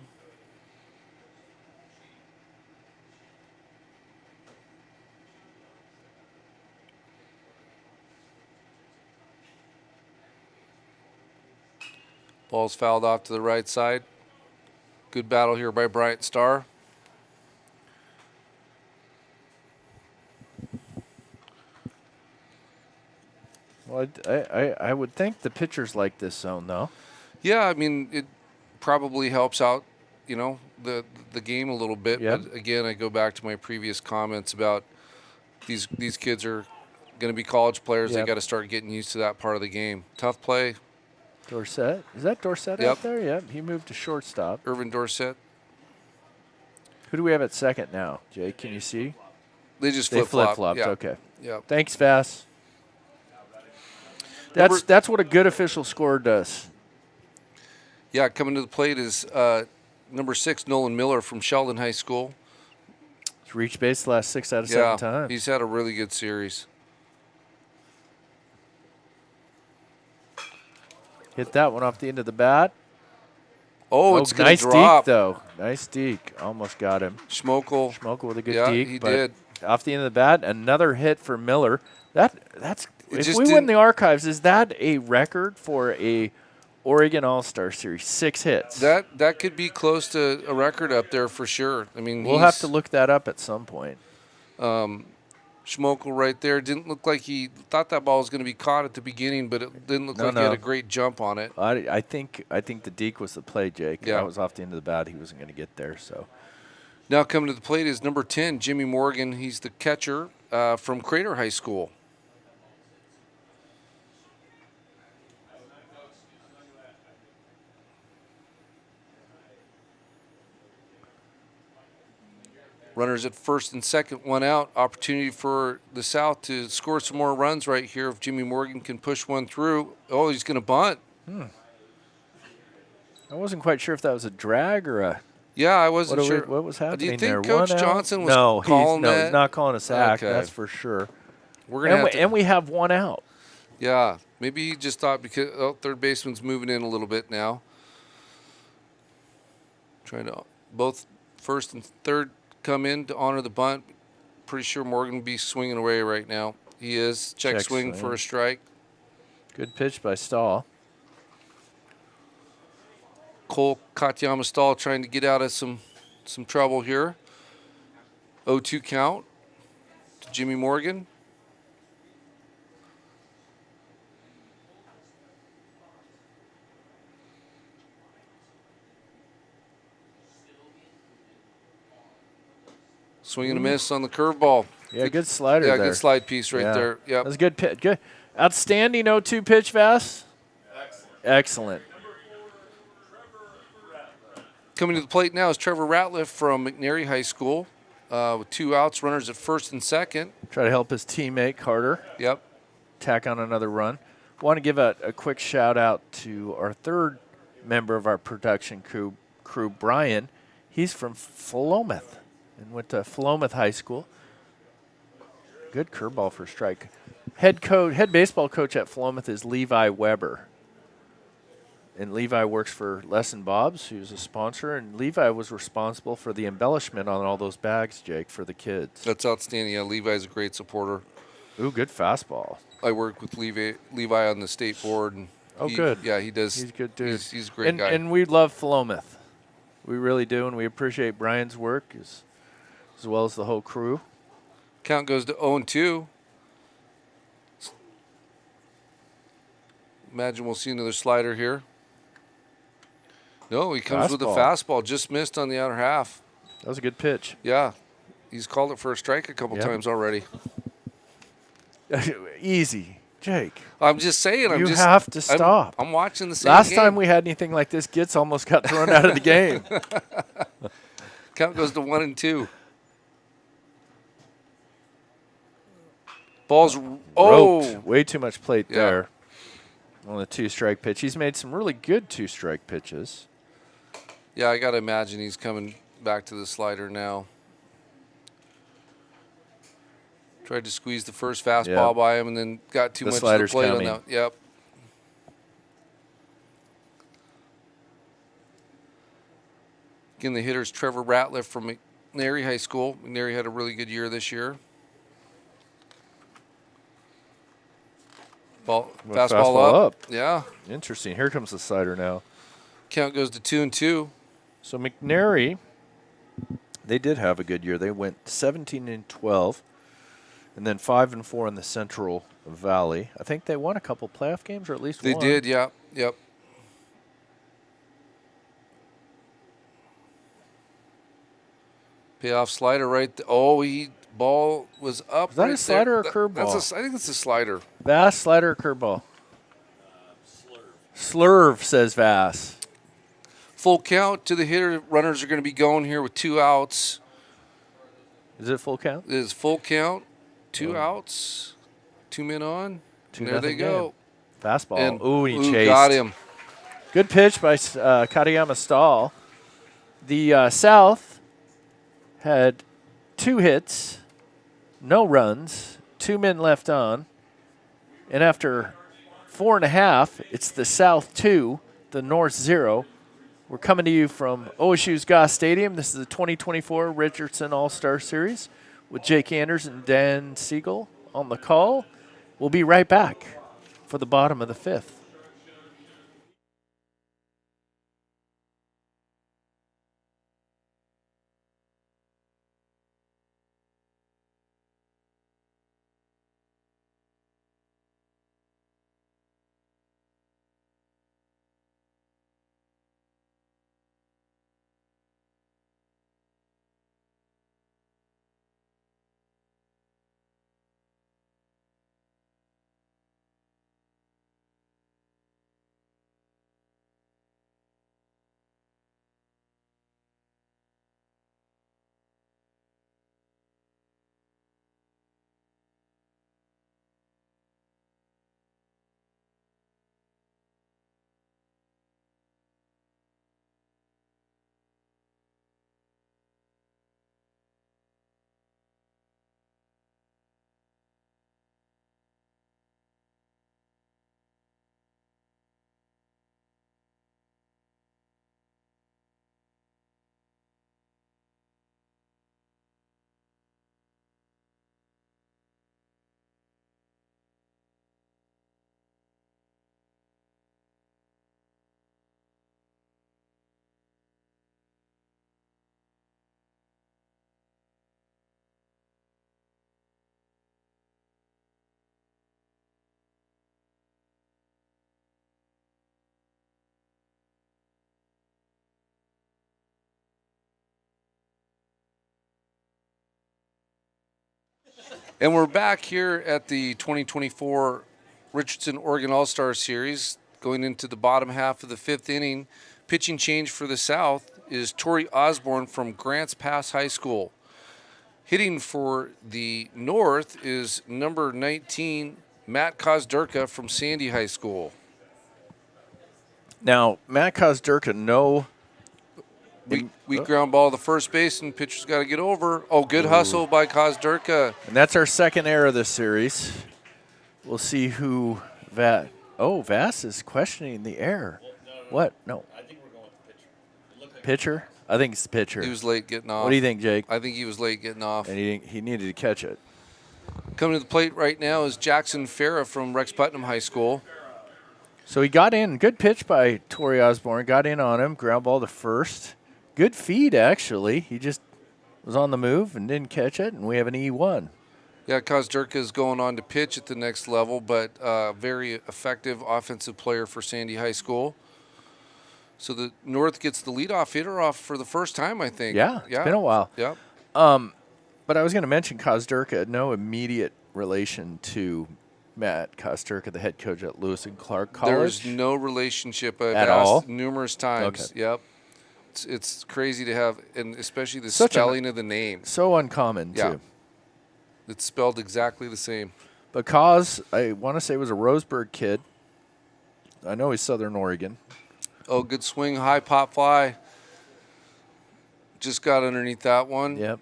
Ball's fouled off to the right side. Good battle here by Bryant Starr. Well, I would think the pitchers like this zone, though. Yeah, I mean, it probably helps out, you know, the game a little bit. Yep. But again, I go back to my previous comments about these kids are going to be college players. Yep. They got to start getting used to that part of the game. Tough play. Dorsett. Is that Dorsett Yep. out there? Yep. He moved to shortstop. Irvin Dorsett. Who do we have at second now, Jake? Can you see? They just They flip-flopped. flip-flopped. Yeah. Okay. Yep. Thanks, Vass. That's what a good official scorer does. Yeah, coming to the plate is number 6, Nolan Miller from Sheldon High School. He's reached base the last 6 out of 7 times. He's had a really good series. Hit that one off the end of the bat. Oh, it's going nice to drop. deke, though. Nice deke. Almost got him. Schmokel. With a good Yeah, deke. he but did. Off the end of the bat, another hit for Miller. That's if just we win didn't- the archives, is that a record for a Oregon All-Star Series? 6 hits. That could be close to a record up there for sure. I mean, we'll have to look that up at some point. Schmokel right there. Didn't look like he thought that ball was going to be caught at the beginning, but it didn't look like he had a great jump on it. I think the deke was the play, Jake. Yeah. That was off the end of the bat. He wasn't going to get there. So Now coming to the plate is number 10, Jimmy Morgan. He's the catcher from Crater High School. Runners at first and second, 1 out. Opportunity for the South to score some more runs right here if Jimmy Morgan can push one through. Oh, he's going to bunt. I wasn't quite sure if that was a drag or a. Yeah, I wasn't sure. What was happening Do you there? think Coach 1 out? Johnson was no, calling that? he's not calling a sack. Okay. That's for sure. We're gonna have to, And we have 1 out. yeah, maybe he just thought because third baseman's moving in a little bit now. Trying to both first and third come in to honor the bunt. Pretty sure Morgan will be swinging away right now. He is. Check swing for a strike. Good pitch by Stahl. Cole Katayama Stahl trying to get out of some trouble here. 0-2 count to Jimmy Morgan. Swing and a miss on the curveball. Yeah, good slider Yeah, there. good slide piece right there. Yep. That was a good pitch. Good. Outstanding 0-2 pitch, Vass. Excellent. Coming to the plate now is Trevor Ratliff from McNary High School. with 2 outs, runners at first and second. Try to help his teammate, Carter, Yep. tack on another run. Want to give a quick shout out to our third member of our production crew, Brian. He's from Philomath and went to Philomath High School. Good curveball for strike. Head baseball coach at Philomath is Levi Weber. And Levi works for Les and Bob's, who's a sponsor. And Levi was responsible for the embellishment on all those bags, Jake, for the kids. That's outstanding. Yeah, Levi's a great supporter. Ooh, good fastball. I work with Levi on the state board. And good. Yeah, he does. He's a good dude. He's a great guy. And we love Philomath. We really do, and we appreciate Brian's work as well as the whole crew. Count goes to 0-2. Imagine we'll see another slider here. No, he comes with a fastball. Just missed on the outer half. That was a good pitch. Yeah. He's called it for a strike a couple times already. Easy, Jake. I'm just saying. You have to stop. I'm watching the same Last game. time we had anything like this, Gitz almost got thrown out of the game. Count goes to 1-2. Ball's roped. Way too much plate there on the 2-strike pitch. He's made some really good 2-strike pitches. Yeah, I got to imagine he's coming back to the slider now. Tried to squeeze the first fastball by him and then got too much to the plate on that. Yep. Again, the hitter's Trevor Ratliff from McNary High School. McNary had a really good year this year. Fastball up. Yeah. Interesting. Here comes the slider now. Count goes to 2-2. So McNary, they did have a good year. They went 17-12, and then 5-4 in the Central Valley. I think they won a couple playoff games, or at least one. They did, yeah. Yep. Payoff slider right there. Oh, ball was up. Is that a slider or curveball? I think it's a slider. Vass, slider, or curveball? Slurve, says Vass. Full count to the hitter. Runners are going to be going here with 2 outs. Is it full count? It is full count. 2 outs. 2 men on. There they go. Fastball. And he chased. Got him. Good pitch by Katayama Stahl. The South had 2 hits, no runs, 2 men left on. And after 4.5, it's the South 2, the North 0. We're coming to you from OSU's Goss Stadium. This is the 2024 Richardson All-Star Series with Jake Anders and Dan Siegel on the call. We'll be right back for the bottom of the 5th. And we're back here at the 2024 Richardson Oregon All-Star Series, going into the bottom half of the 5th inning. Pitching change for the South is Tori Osborne from Grants Pass High School. Hitting for the North is number 19, Matt Kozdurka from Sandy High School. Now, Matt Kozdurka, no. We ground ball to first base, and pitcher's got to get over. Oh, good hustle by Kozdurka. And that's our second error of this series. We'll see who Vass is questioning the error. What? No. I think we're going with the pitcher. Pitcher? I think it's the pitcher. He was late getting off. What do you think, Jake? I think he was late getting off. And he needed to catch it. Coming to the plate right now is Jackson Farah from Rex Putnam High School. So he got in. Good pitch by Torrey Osborne. Got in on him. Ground ball to first. Good feed, actually. He just was on the move and didn't catch it, and we have an E1. Yeah, Kozdurka is going on to pitch at the next level, but very effective offensive player for Sandy High School. So the North gets the leadoff hitter off for the first time, I think. Yeah, it's been a while. Yep. But I was going to mention Kozdurka had no immediate relation to Matt Kozdurka, the head coach at Lewis and Clark College. There's no relationship. I've At asked all? numerous times. Okay. Yep. It's crazy to have, and especially the Such spelling of the name. So uncommon, Yeah. too. It's spelled exactly the same. But Koz, I want to say, was a Roseburg kid. I know he's Southern Oregon. Oh, good swing, high pop fly. Just got underneath that one. Yep.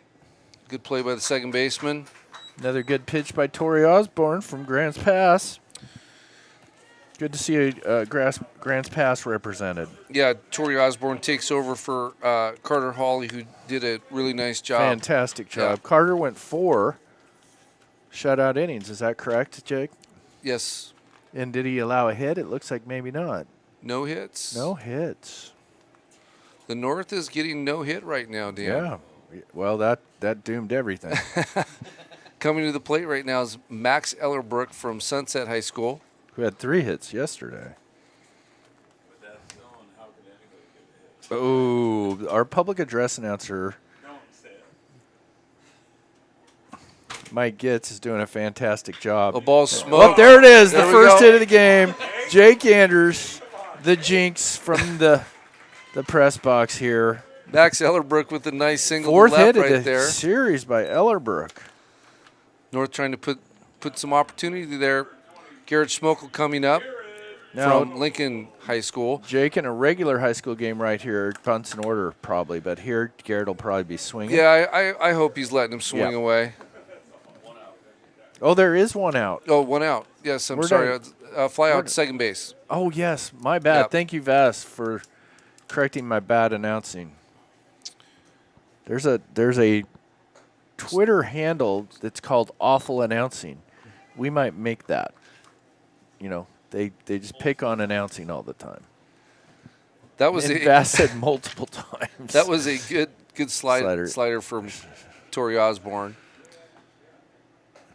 Good play by the second baseman. Another good pitch by Torrey Osborne from Grants Pass. Good to see Grants Pass represented. Yeah, Torrey Osborne takes over for Carter Hawley, who did a really nice job. Fantastic job. Yeah. Carter went 4 shutout innings. Is that correct, Jake? Yes. And did he allow a hit? It looks like maybe not. No hits. No hits. The North is getting no hit right now, Dan. Yeah. Well, that doomed everything. Coming to the plate right now is Max Ellerbrook from Sunset High School. Who had 3 hits yesterday. With that zone, how could anybody get a hit? Oh, our public address announcer, Don't say it. Mike Gitz, is doing a fantastic job. A ball smoked. Oh, there it is, There the we first go. hit of the game. Jake Anders, the jinx from the press box here. Max Ellerbrook with a nice single 4th to left hit of right the there. series by Ellerbrook. North trying to put some opportunity there. Garrett Schmokel coming up Now, from Lincoln High School. Jake, in a regular high school game right here, bunts in order probably, but here Garrett will probably be swinging. Yeah, I hope he's letting him swing Yeah. away. Oh, there is one out. Oh, 1 out. Yes, I'm Where'd sorry. Fly where'd out to second base. Oh, yes, my bad. Yep. Thank you, Vass, for correcting my bad announcing. There's a Twitter handle that's called Awful Announcing. We might make that. You know, they just pick on announcing all the time. That was And a Vass said multiple times. that was a good slider from Torrey Osborne.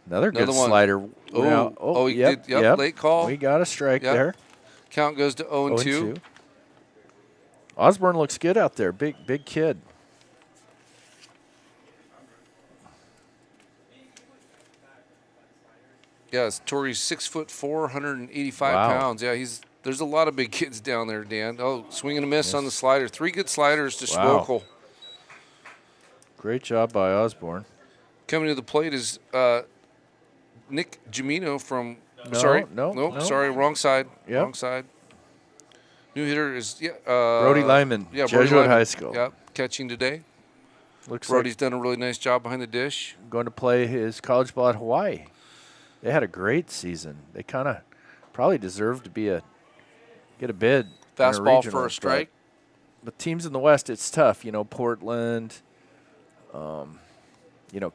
Another good one. slider. Oh, he yep, did. Yep, late call. We got a strike Yep. there. Count goes to 0-2. Osborne looks good out there. Big kid. Yes, Torrey's 6'4", 185 Wow. pounds. Yeah, there's a lot of big kids down there, Dan. Oh, swing and a miss on the slider. 3 good sliders to Wow. Schmokel. Great job by Osborne. Coming to the plate is Nick Gimino from. No. Sorry, wrong side. Yep. Wrong side. New hitter is Brody Lyman, Yeah, Brody Jesuit Lyman. High School. Yep, catching today. Looks Brody's done a really nice job behind the dish. like going to play his college ball at Hawaii. They had a great season. They kind of probably deserve to get a bid. in a Fastball regional, for a strike. But teams in the West, it's tough. You know, Portland,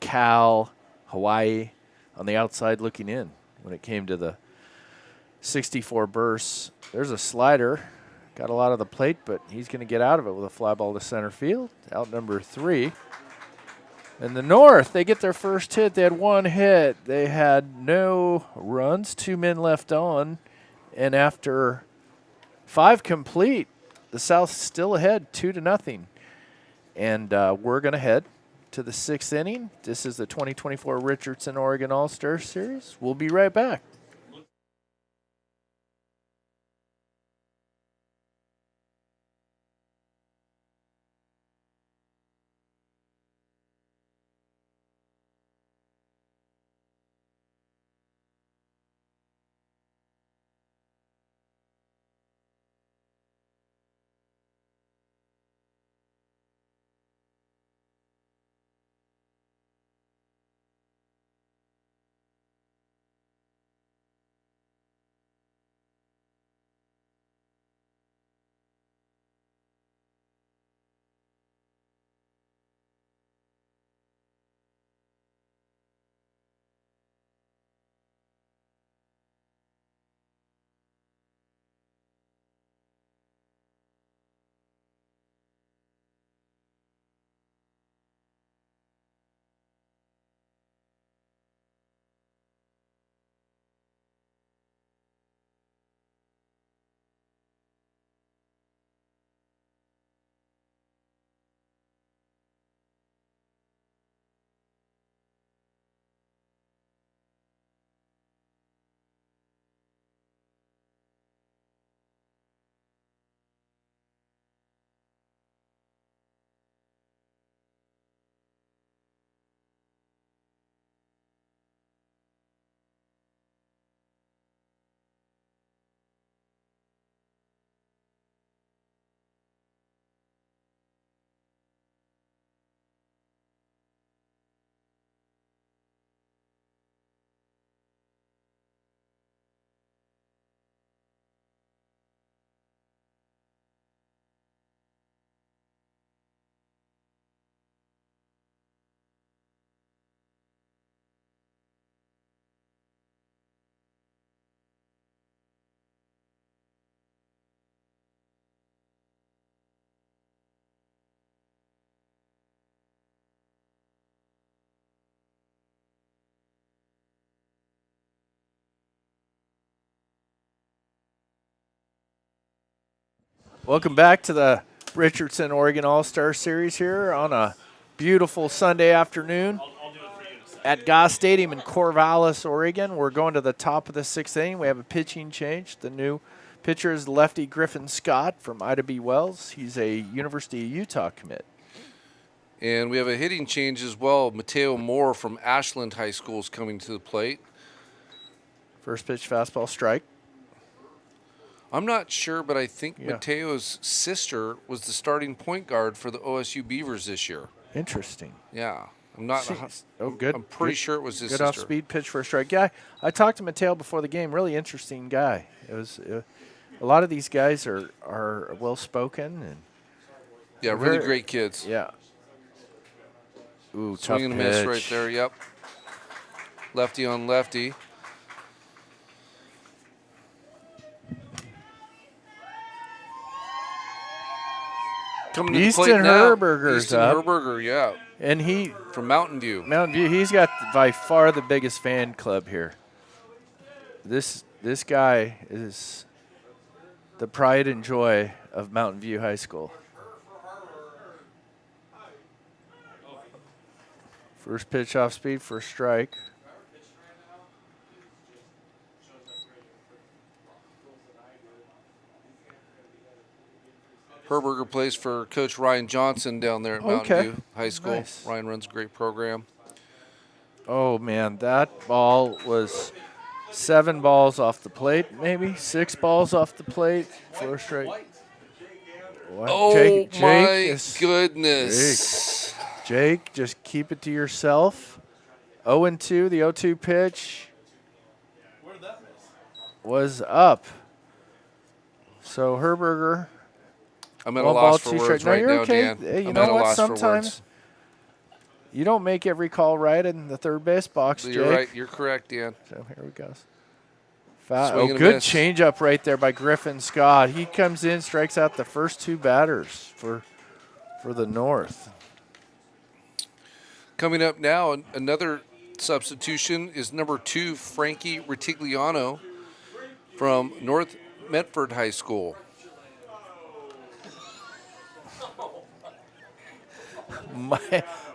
Cal, Hawaii, on the outside looking in when it came to the 64 bursts. There's a slider. Got a lot of the plate, but he's going to get out of it with a fly ball to center field. Out number 3. And the North, they get their first hit. They had 1 hit. They had no runs, 2 men left on. And after 5 complete, the South's still ahead 2-0. And we're going to head to the 6th inning. This is the 2024 Richardson Oregon All-Star Series. We'll be right back. Welcome back to the Richardson Oregon All-Star Series here on a beautiful Sunday afternoon at Goss Stadium in Corvallis, Oregon. We're going to the top of the 6th inning. We have a pitching change. The new pitcher is lefty Griffin Scott from Ida B. Wells. He's a University of Utah commit. And we have a hitting change as well. Mateo Moore from Ashland High School is coming to the plate. First pitch, fastball, strike. I'm not sure, but I think Yeah. Mateo's sister was the starting point guard for the OSU Beavers this year. Interesting. Yeah. I'm not. Good. I'm pretty good, sure it was his good sister. off-speed pitch for a strike. Yeah, I talked to Mateo before the game. Really interesting guy. It was a lot of these guys are well-spoken and Yeah, really great kids. yeah. Ooh, Swing tough and a miss pitch. right there. Yep. Lefty on lefty. Coming to the plate Easton now. Herberger's Easton up. Herberger, yeah, And he, from Mountain View. Mountain View, he's got by far the biggest fan club here. This guy is the pride and joy of Mountain View High School. First pitch off speed for a strike. Herberger plays for Coach Ryan Johnson down there at Mountain Okay. View High School. Nice. Ryan runs a great program. Oh, man, that ball was 7 balls off the plate, maybe 6 balls off the plate for a strike. What? Oh, Jake my is- goodness. Jake, just keep it to yourself. 0-2, the 0-2 pitch was up. So Herberger, I'm at a one ball, loss for 2 words strikes. No, right you're now, okay. Dan. Hey, you I'm know at a what? loss for words. Sometimes you don't make every call right in the third base box, Jake. You're right. You're correct, Dan. So here we go. Swing and a Good miss. changeup right there by Griffin Scott. He comes in, strikes out the first 2 batters for the North. Coming up now, another substitution is number 2, Frankie Ritigliano from North Medford High School.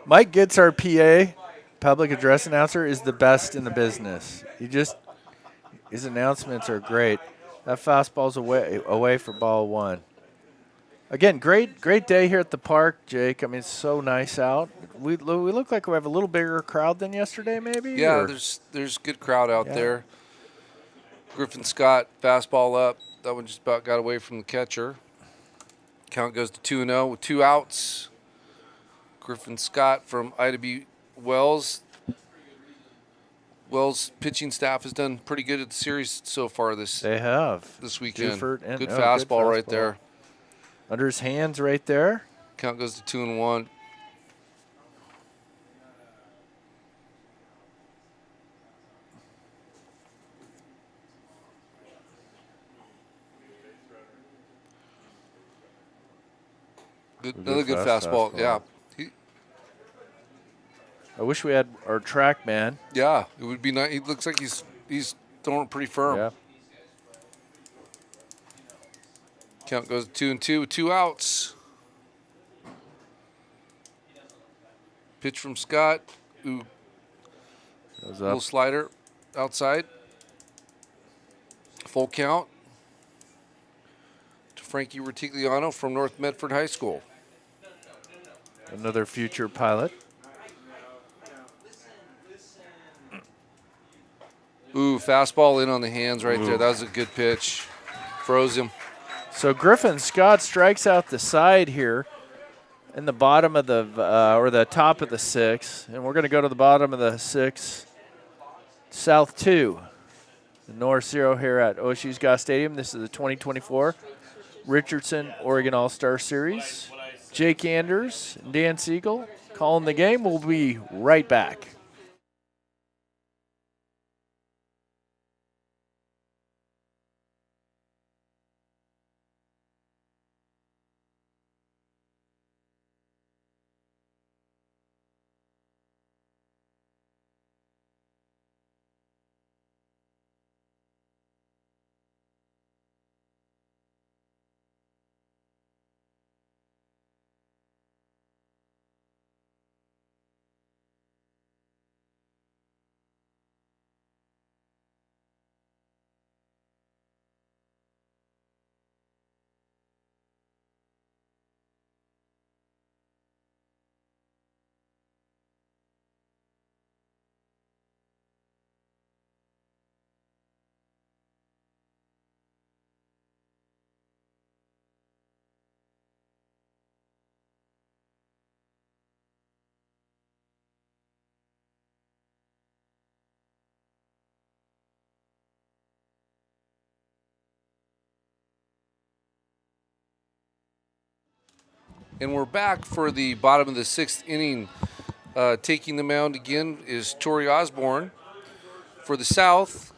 Mike Gitz, our PA, public address announcer, is the best in the business. His announcements are great. That fastball's away for ball 1. Again, great day here at the park, Jake. I mean, it's so nice out. We look like we have a little bigger crowd than yesterday, maybe? Yeah, or- there's good crowd out Yeah. there. Griffin Scott, fastball up. That one just about got away from the catcher. Count goes to 2-0 with 2 outs. Griffin Scott from Ida B. Wells. Wells' pitching staff has done pretty good at the series so far this They have. weekend. Dufert and- Good oh, good fastball right fastball. there. Under his hands right there. Count goes to 2-1. Another good fastball. Yeah. I wish we had our track man. Yeah, it would be nice. He looks like he's throwing it pretty firm. Yeah. Count goes 2-2 with 2 outs. Pitch from Scott. Ooh, Goes little up. slider outside. Full count to Frankie Ritigliano from North Medford High School. Another future pilot. Ooh, fastball in on the hands right there. That was a good pitch. Froze him. So Griffin Scott strikes out the side here in the bottom of the or the top of the 6th, and we're going to go to the bottom of the 6th, South 2, the North 0 here at OSU's Goss Stadium. This is the 2024 Richardson Oregon All-Star Series. Jake Anders and Dan Siegel calling the game. We'll be right back. And we're back for the bottom of the 6th inning. Taking the mound again is Torrey Osborne. For the South,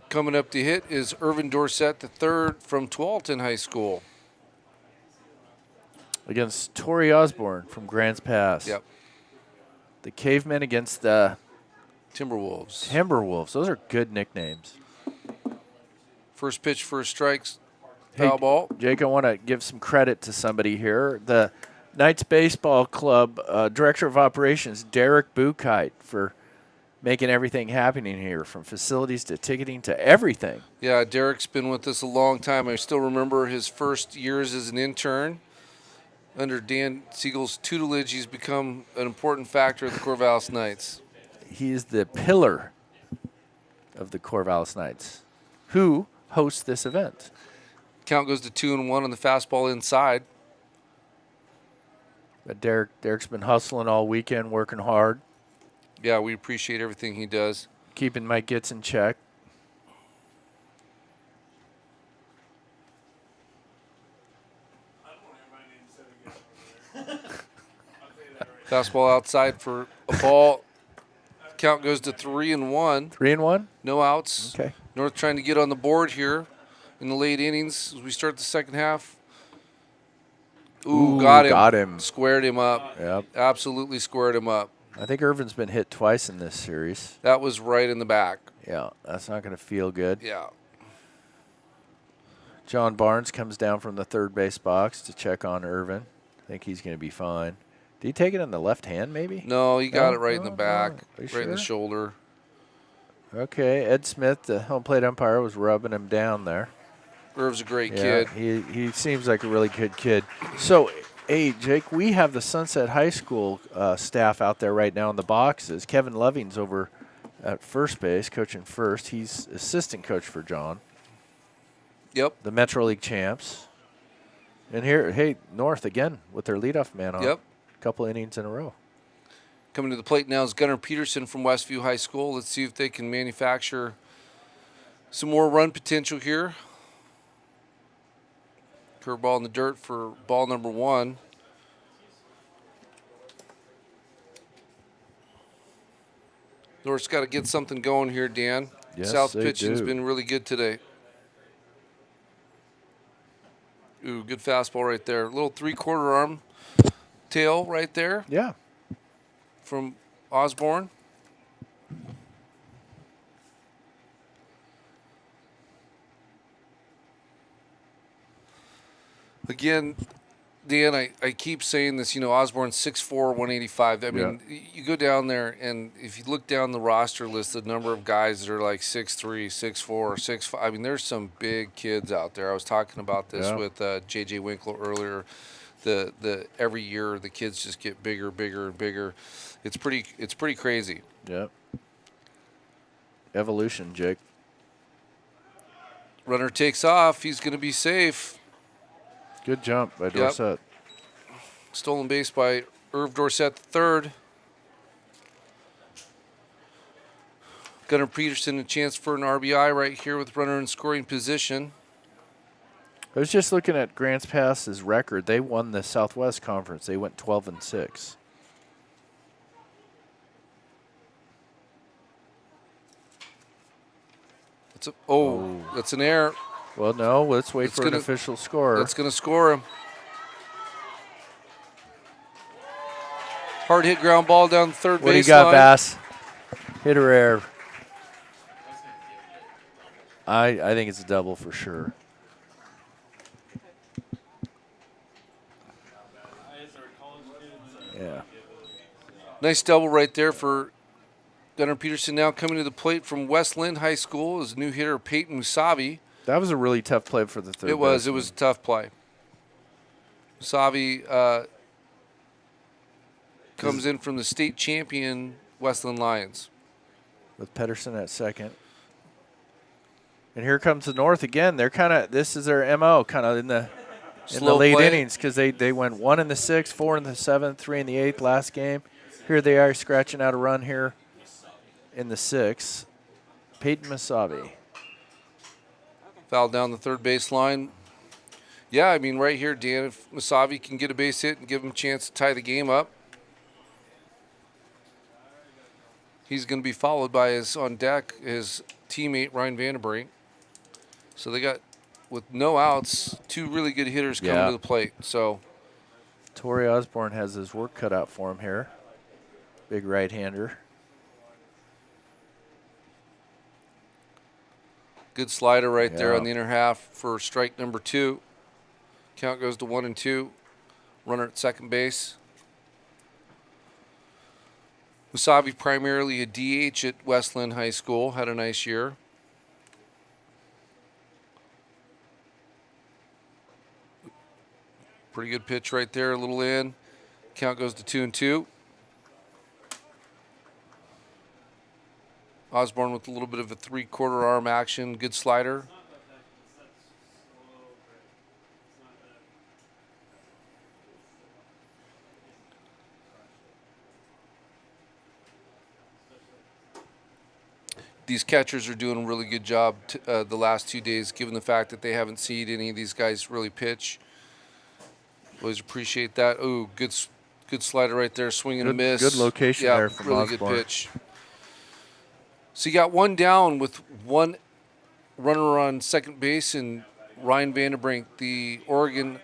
coming up to hit is Irvin Dorsett III from Tualatin High School. Against Torrey Osborne from Grants Pass. Yep. The Cavemen against the Timberwolves. Timberwolves. Those are good nicknames. First pitch, first strikes, foul ball. Jake, I want to give some credit to somebody here. The Knights Baseball Club Director of Operations, Derek Bukite, for making everything happening here, from facilities to ticketing to everything. Yeah, Derek's been with us a long time. I still remember his first years as an intern. Under Dan Siegel's tutelage, he's become an important factor of the Corvallis Knights. He is the pillar of the Corvallis Knights, who host this event. Count goes to 2-1 on the fastball inside. But Derek's been hustling all weekend, working hard, Yeah, we appreciate everything he does. keeping Mike Gitz in check. Fastball outside for a ball. Count goes to 3-1. 3-1? No outs. Okay. North trying to get on the board here in the late innings as we start the second half. Ooh, got him. got him. Squared him up. Yep. Absolutely squared him up. I think Irvin's been hit twice in this series. That was right in the back. Yeah, that's not going to feel good. Yeah. John Barnes comes down from the third base box to check on Irvin. I think he's going to be fine. Did he take it in the left hand, maybe? No, he got No? it right in the No, back, no. Are you right in the sure? shoulder. Okay, Ed Smith, the home plate umpire, was rubbing him down there. Irv's a great Yeah, kid. he seems like a really good kid. So, hey, Jake, we have the Sunset High School staff out there right now in the boxes. Kevin Loving's over at first base, coaching first. He's assistant coach for John, Yep. the Metro League champs. And here, hey, North again with their leadoff man on. Yep. Couple innings in a row. Coming to the plate now is Gunnar Peterson from Westview High School. Let's see if they can manufacture some more run potential here. Curveball in the dirt for ball number 1. North's got to get something going here, Dan. Yes, South they pitching's do. been really good today. Ooh, good fastball right there. Little 3/4 arm tail right there Yeah. from Osborne. Again, Dan, I keep saying this, Osborne's 6'4", 185. I mean, you go down there, and if you look down the roster list, the number of guys that are like 6'3", 6'4", 6'5", I mean, there's some big kids out there. I was talking about this with J.J. Winkler earlier. The every year the kids just get bigger, bigger, and bigger. It's pretty crazy. Yep. Evolution, Jake. Runner takes off. He's going to be safe. Good jump by Dorsett. Stolen base by Irv Dorsett III. Gunnar Peterson a chance for an RBI right here with runner in scoring position. I was just looking at Grants Pass's record. They won the Southwest Conference. They went 12-6. That's an error. Well, no, let's wait for an gonna- official score. That's going to score him. Hard hit ground ball down the third What do you baseline. got, Bass? Hit or error? I think it's a double for sure. Yeah. Nice double right there for Gunnar Peterson. Now coming to the plate from West Lynn High School is new hitter Peyton Musavi. That was a really tough play for the third It was baseman. a tough play. Musavi comes in from the state champion Westland Lions. With Pedersen at second. And here comes the North again. They're this is their MO, kind of in the Slow late play. innings, because they went 1 in the 6th, 4 in the 7th, 3 in the 8th last game. Here they are scratching out a run here in the 6th. Peyton Musavi. Foul down the third baseline. Yeah, I mean, right here, Dan, if Masavi can get a base hit and give him a chance to tie the game up, he's going to be followed by on deck, his teammate, Ryan Vandenbrink. So they got, with no outs, 2 really good hitters coming to the plate. So Torrey Osborne has his work cut out for him here. Big right-hander. good slider right there on the inner half for strike number 2. Count goes to 1-2. Runner at second base. Musavi primarily a DH at Westland High School. Had a nice year. Pretty good pitch right there, a little in. Count goes to 2-2. Osborne with a little bit of a 3/4 arm action. Good slider. These catchers are doing a really good job the last 2 days, given the fact that they haven't seen any of these guys really pitch. Always appreciate that. Oh, good slider right there, swing and a miss. Good location there from really Osborne. good pitch. So you got one down with one runner on second base, and Ryan Vandenbrink, the Oregon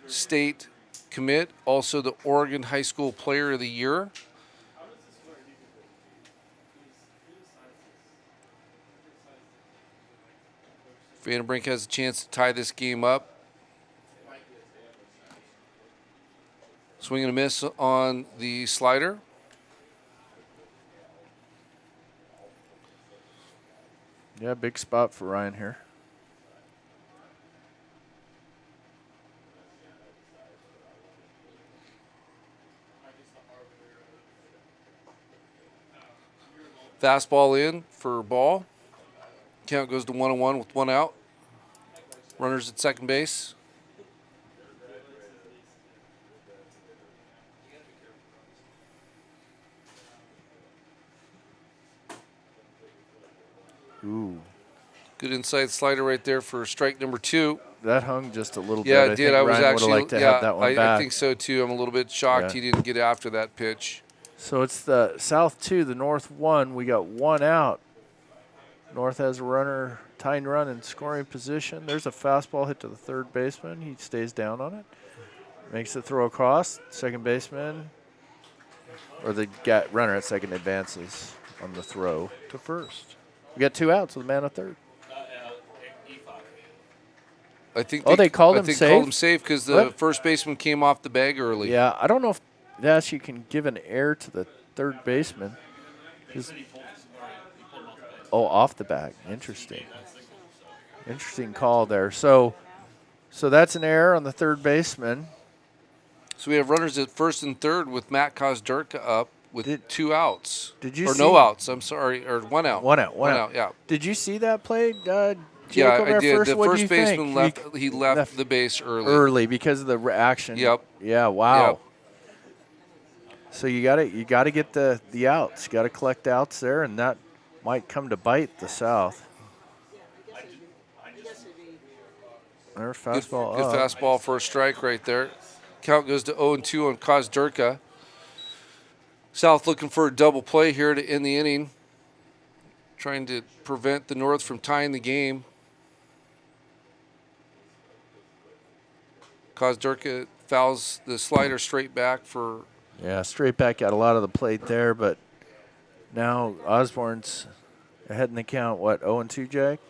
State commit, also the Oregon High School Player of the Year. Vandenbrink has a chance to tie this game up. Swing and a miss on the slider. Yeah, big spot for Ryan here. Fastball in for ball. Count goes to 1-1 with one out. Runners at second base. Ooh. Good inside slider right there for strike number 2. That hung just a little bit. Yeah, it did. I was Ryan actually, would like to have that one back. I think so too. I'm a little bit shocked he didn't get after that pitch. So it's the South 2, the North 1. We got one out. North has a runner, tying run in scoring position. There's a fastball hit to the third baseman. He stays down on it. Makes the throw across. Second baseman, or the runner at second advances on the throw to first. We got 2 outs with a man at third. I think they called him safe? safe? Called him safe because the first baseman came off the bag early. Yeah, I don't know if that's you can give an error to the third baseman. Off the bag. Interesting. Interesting call there. So that's an error on the third baseman. So we have runners at first and third with Matt Kozdurka up with 2 outs. Did you see? No outs, I'm sorry, or 1 out. One out, yeah. Did you see that play, Jacob? Yeah, I did. First? The What do first you baseman think? he left the base early. Early because of the reaction. Yep. Yeah, wow. Yep. So you gotta get the outs. You gotta collect outs there, and that might come to bite the South. There's fastball Good fastball for a strike right there. Count goes to 0-2 on Kozdurka. South looking for a double play here to end the inning. Trying to prevent the North from tying the game. Kozdurka fouls the slider straight back for... Yeah, straight back got a lot of the plate there, but now Osborne's ahead in the count. What, 0-2, Jack?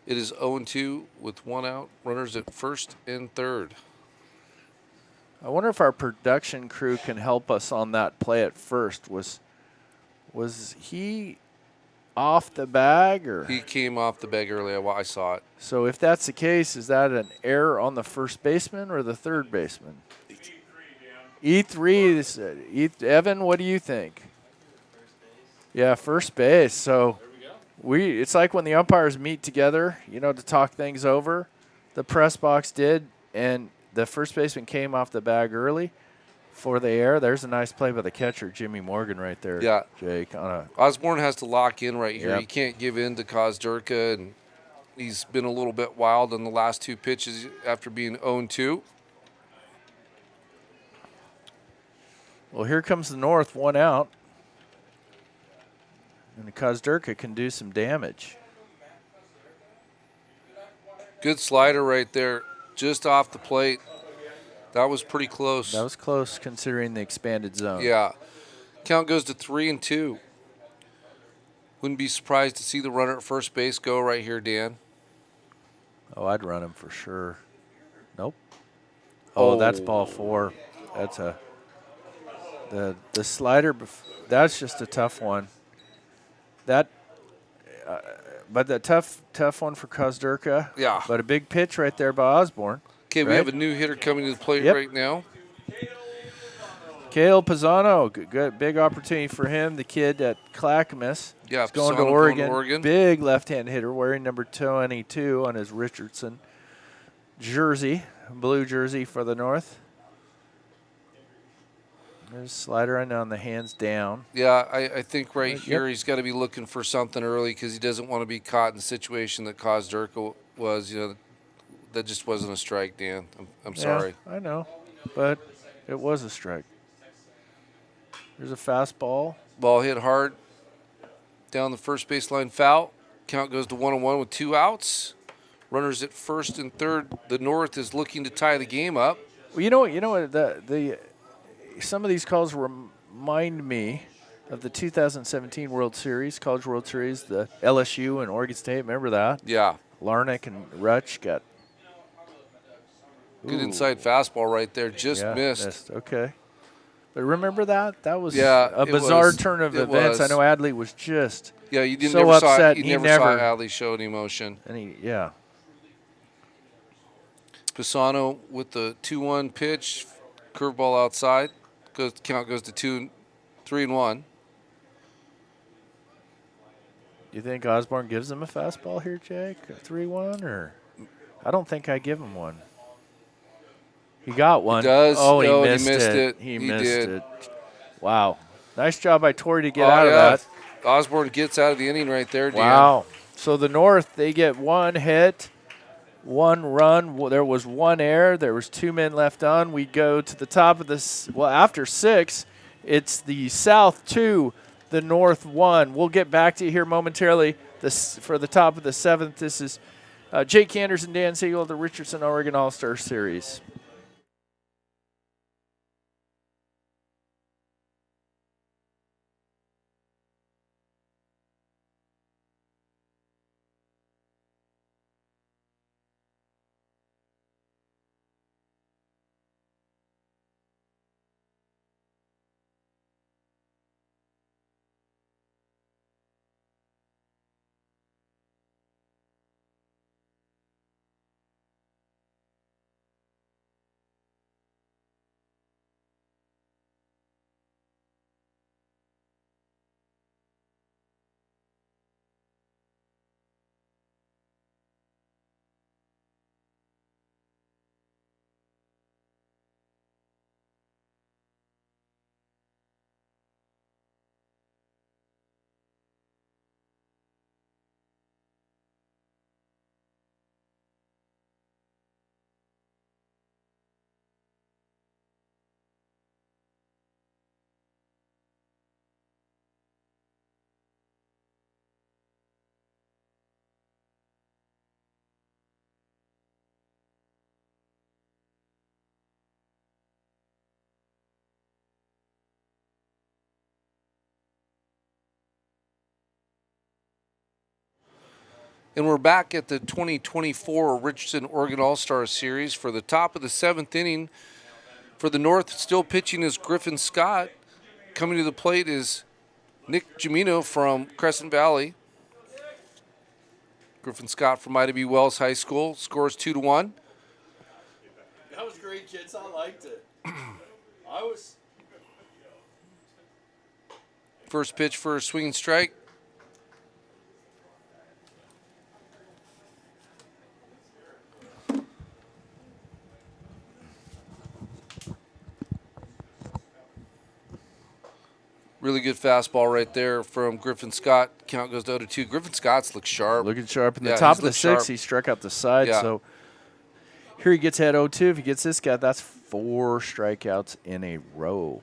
It is 0-2 with 1 out. Runners at first and third. I wonder if our production crew can help us on that play at first. Was he off the bag or? He came off the bag early. I saw it. So if that's the case, is that an error on the first baseman or the third baseman? E3. Evan, what do you think? Yeah, first base. So it's like when the umpires meet together, to talk things over. The press box did, and the first baseman came off the bag early for the error. There's a nice play by the catcher, Jimmy Morgan, right there. Yeah. Jake. Osborne has to lock in right here. Yep. He can't give in to Kozdurka, and He's been a little bit wild on the last 2 pitches after being 0-2. Well, here comes the North, 1 out. And the Kozdurka can do some damage. Good slider right there, just off the plate. That was pretty close. That was close considering the expanded zone. Yeah. Count goes to 3-2. Wouldn't be surprised to see the runner at first base go right here, Dan. Oh, I'd run him for sure. Nope. Oh, that's ball 4. That's the slider. That's just a tough one. But the tough one for Kozdurka. Yeah. But a big pitch right there by Osborne. Okay, we right? have a new hitter coming to the plate Yep. right now. Kale Pisano, good big opportunity for him. The kid at Clackamas. Yeah, He's going to Pisano Oregon. going to Oregon. Big left-hand hitter wearing number 22 on his Richardson jersey, blue jersey for the North. There's a slider right now on the hands down. Yeah, I think right Yep. here he's got to be looking for something early because he doesn't want to be caught in the situation that caused Durka was. You know, that just wasn't a strike, Dan. I'm sorry. Yeah, I know, but it was a strike. There's a fastball. Ball hit hard down the first baseline, foul. Count goes to 1-1 with 2 outs. Runners at first and third. The North is looking to tie the game up. Well, you know what? The some of these calls remind me of the 2017 World Series, College World Series, the LSU and Oregon State. Remember that? Yeah. Larnick and Rutsch got Good inside fastball right there. Just missed. Okay. But remember that? That was Yeah, a it bizarre was. turn of It events. I was. know Adley was just Yeah, you didn't so never saw upset. you He never never saw Adley show any emotion. and Pisano with the 2-1 pitch, curveball outside. Count goes to 3-1. You think Osborne gives him a fastball here, Jake? 3-1 or I don't think I give him one. He got one. He does. Oh, No, he missed it. He missed did. it. Wow. Nice job by Torrey to get out of that. Osborne gets out of the inning right there, Dan. Wow. So the North, they get 1 hit, 1 run. Well, there was 1 error. There was 2 men left on. We go to the top of this. Well, after 6, it's the South 2, the North 1. We'll get back to you here momentarily. For the top of the 7th, this is Jake Anders and Dan Siegel of the Richardson Oregon All-Star Series. And we're back at the 2024 Richardson Oregon All-Star Series for the top of the 7th inning. For the North, still pitching is Griffin Scott. Coming to the plate is Nick Gimino from Crescent Valley. Griffin Scott from Ida B. Wells High School scores 2-1. That was great, kids. I liked it. First pitch for a swinging strike. Really good fastball right there from Griffin Scott. Count goes to 0-2. Griffin Scott's looks sharp. Looking sharp. In the Yeah, top he's of the looked sixth, sharp. he struck out the side. Yeah. So here he gets at 0-2. If he gets this guy, that's 4 strikeouts in a row.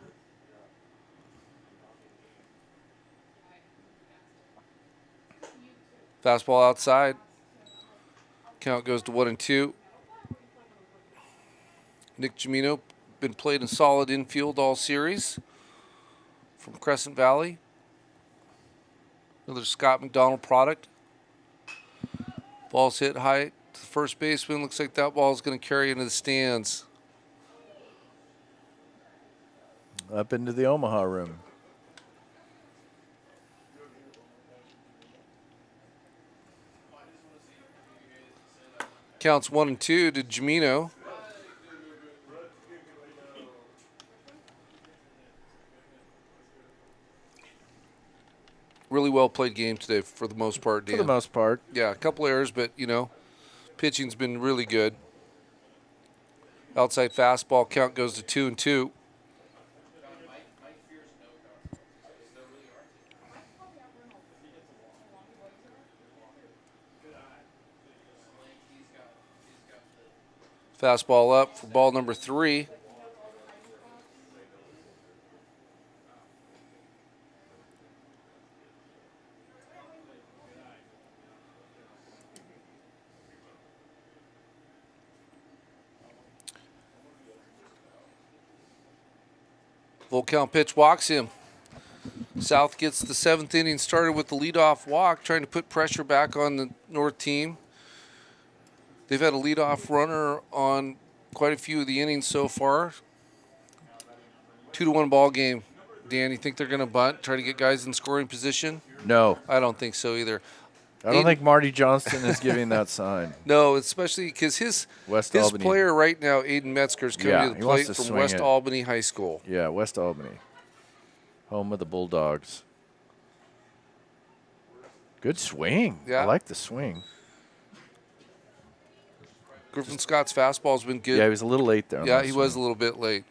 Fastball outside. Count goes to 1-2. Nick Gimino been played in solid infield all series from Crescent Valley. Another Scott McDonald product. Ball's hit high to the first baseman. Looks like that ball is going to carry into the stands. Up into the Omaha room. Counts 1-2 to Gimino. Really well played game today for the most part, Dan. For the most part. Yeah, a couple errors, but, pitching's been really good. Outside fastball, count goes to 2-2. Fastball up for ball number 3. Full count pitch, walks him. South gets the 7th inning started with the leadoff walk, trying to put pressure back on the North team. They've had a leadoff runner on quite a few of the innings so far. 2-1 ball game. Dan, you think they're going to bunt, try to get guys in scoring position? No. I don't think so either. I don't think Marty Johnston is giving that sign. No, especially because his Albany. player right now, Aiden Metzger, is coming to the plate from West Albany High School. Yeah, West Albany. Home of the Bulldogs. Good swing. Yeah. I like the swing. Griffin Scott's fastball's been good. Yeah, he was a little late there. Yeah, he was a little bit late.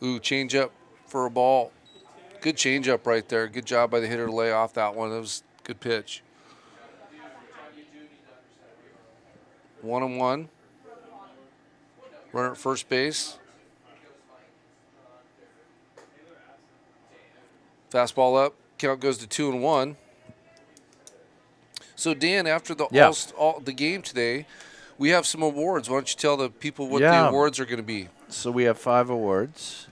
Ooh, change up for a ball. Good change up right there. Good job by the hitter to lay off that one. That was a good pitch. 1-1. Runner at first base. Fastball up. Count goes to 2-1. So, Dan, after the the game today, we have some awards. Why don't you tell the people what the awards are going to be? So we have 5 awards.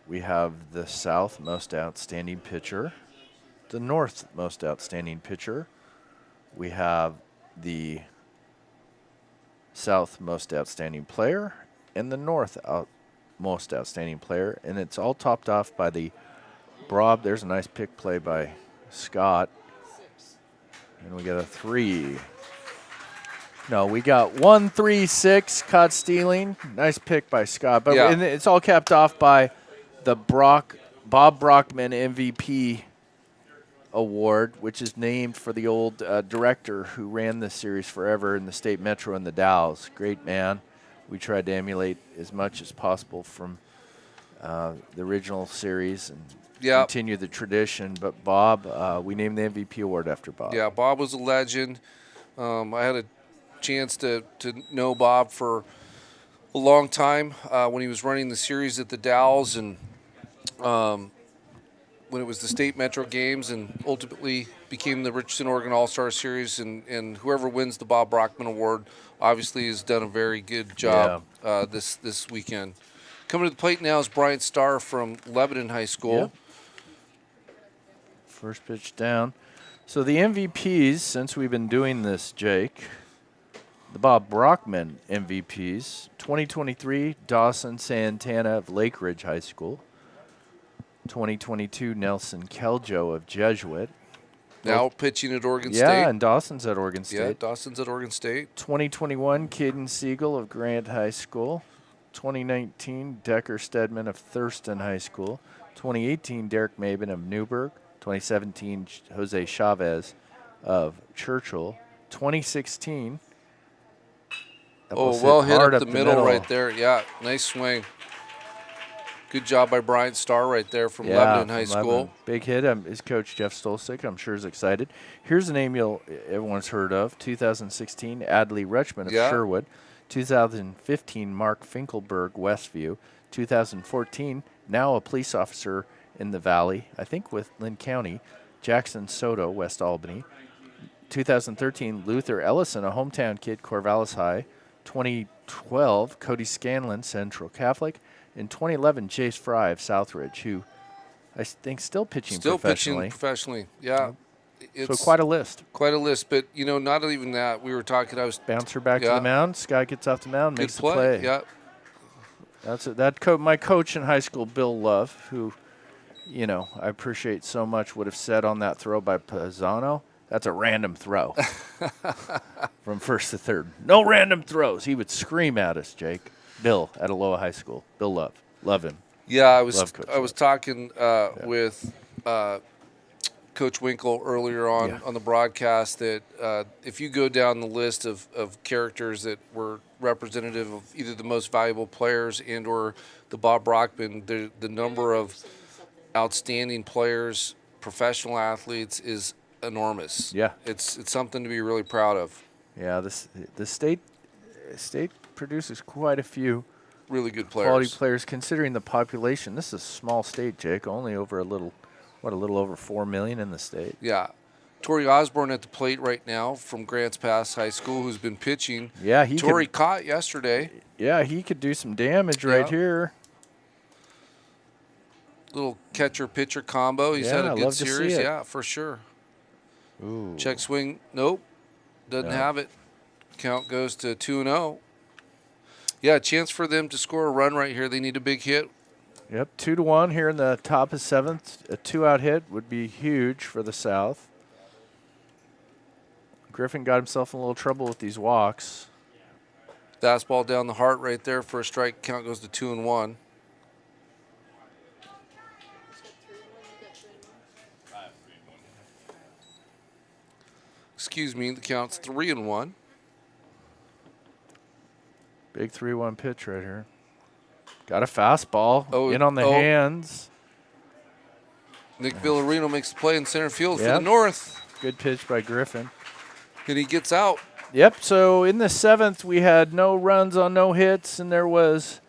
We have the South Most Outstanding Pitcher, the North Most Outstanding Pitcher. We have the South Most Outstanding Player and the North Most Outstanding Player. And it's all topped off by the Brob. There's a nice pick play by Scott. And we got a 3. No, we got 1, 3, 6, caught stealing. Nice pick by Scott. But Yeah. and it's all capped off by the Bob Brockman MVP Award, which is named for the old director who ran this series forever in the State Metro and the Dalles. Great man. We tried to emulate as much as possible from the original series and continue the tradition. But Bob, we named the MVP award after Bob. Yeah, Bob was a legend. I had a chance to know Bob for a long time when he was running the series at the Dalles and when it was the State Metro games and ultimately became the Richardson Oregon All-Star Series. And whoever wins the Bob Brockman Award obviously has done a very good job this weekend. Coming to the plate now is Bryant Starr from Lebanon High School. Yep. First pitch down. So the MVPs, since we've been doing this, Jake, the Bob Brockman MVPs, 2023, Dawson Santana of Lake Ridge High School. 2022, Nelson Keljo of Jesuit. Now pitching at Oregon State. Yeah, and Dawson's at Oregon State. Yeah, Dawson's at Oregon State. 2021, Caden Siegel of Grant High School. 2019, Decker Stedman of Thurston High School. 2018, Derek Mabin of Newburgh. 2017, Jose Chavez of Churchill. 2016. That Oh, ball's well hit hard up the middle right there. Yeah, nice swing. Good job by Bryant Starr right there from Lebanon High from School. Lebanon. Big hit. His coach, Jeff Stolsick, I'm sure is excited. Here's a name everyone's heard of. 2016, Adley Rutschman of Yeah. Sherwood. 2015, Mark Finkelberg, Westview. 2014, now a police officer in the Valley, I think with Lynn County. Jackson Soto, West Albany. 2013, Luther Ellison, a hometown kid, Corvallis High. 2012, Cody Scanlon, Central Catholic. In 2011, Jace Fry of Southridge, who I think still pitching professionally. Yeah. So quite a list. Quite a list, but not even that. We were talking. Bouncer back to the mound. Sky gets off the mound, makes the play. Yeah. That's it. My coach in high school, Bill Love, who, I appreciate so much, would have said on that throw by Pisano, that's a random throw from first to third. No random throws. He would scream at us, Jake. Bill at Aloha High School. Bill Love. Love him. Yeah, I was talking with Coach Winkle earlier on the broadcast that if you go down the list of characters that were representative of either the most valuable players and or the Bob Brockman, the number of outstanding players, professional athletes is enormous. Yeah. It's something to be really proud of. Yeah, the state produces quite a few really good players. Quality players considering the population. This is a small state, Jake, only over a little over 4 million in the state. Yeah. Tori Osborne at the plate right now from Grants Pass High School, who's been pitching. Yeah, Tori caught yesterday. Yeah, he could do some damage right here. Little catcher-pitcher combo. He's had a good series. Yeah, for sure. Ooh. Check swing. Nope. Doesn't have it. Count goes to 2-0. Yeah, a chance for them to score a run right here. They need a big hit. Yep, 2-1 here in the top of seventh. A 2-out hit would be huge for the South. Griffin got himself in a little trouble with these walks. Fastball down the heart right there for a strike. Count goes to 2-1. Excuse me, the count's 3-1. Big 3-1 pitch right here. Got a fastball in on the hands. Nick Villarino makes the play in center field for the North. Good pitch by Griffin. And he gets out. Yep, so in the seventh, we had no runs on no hits, and there was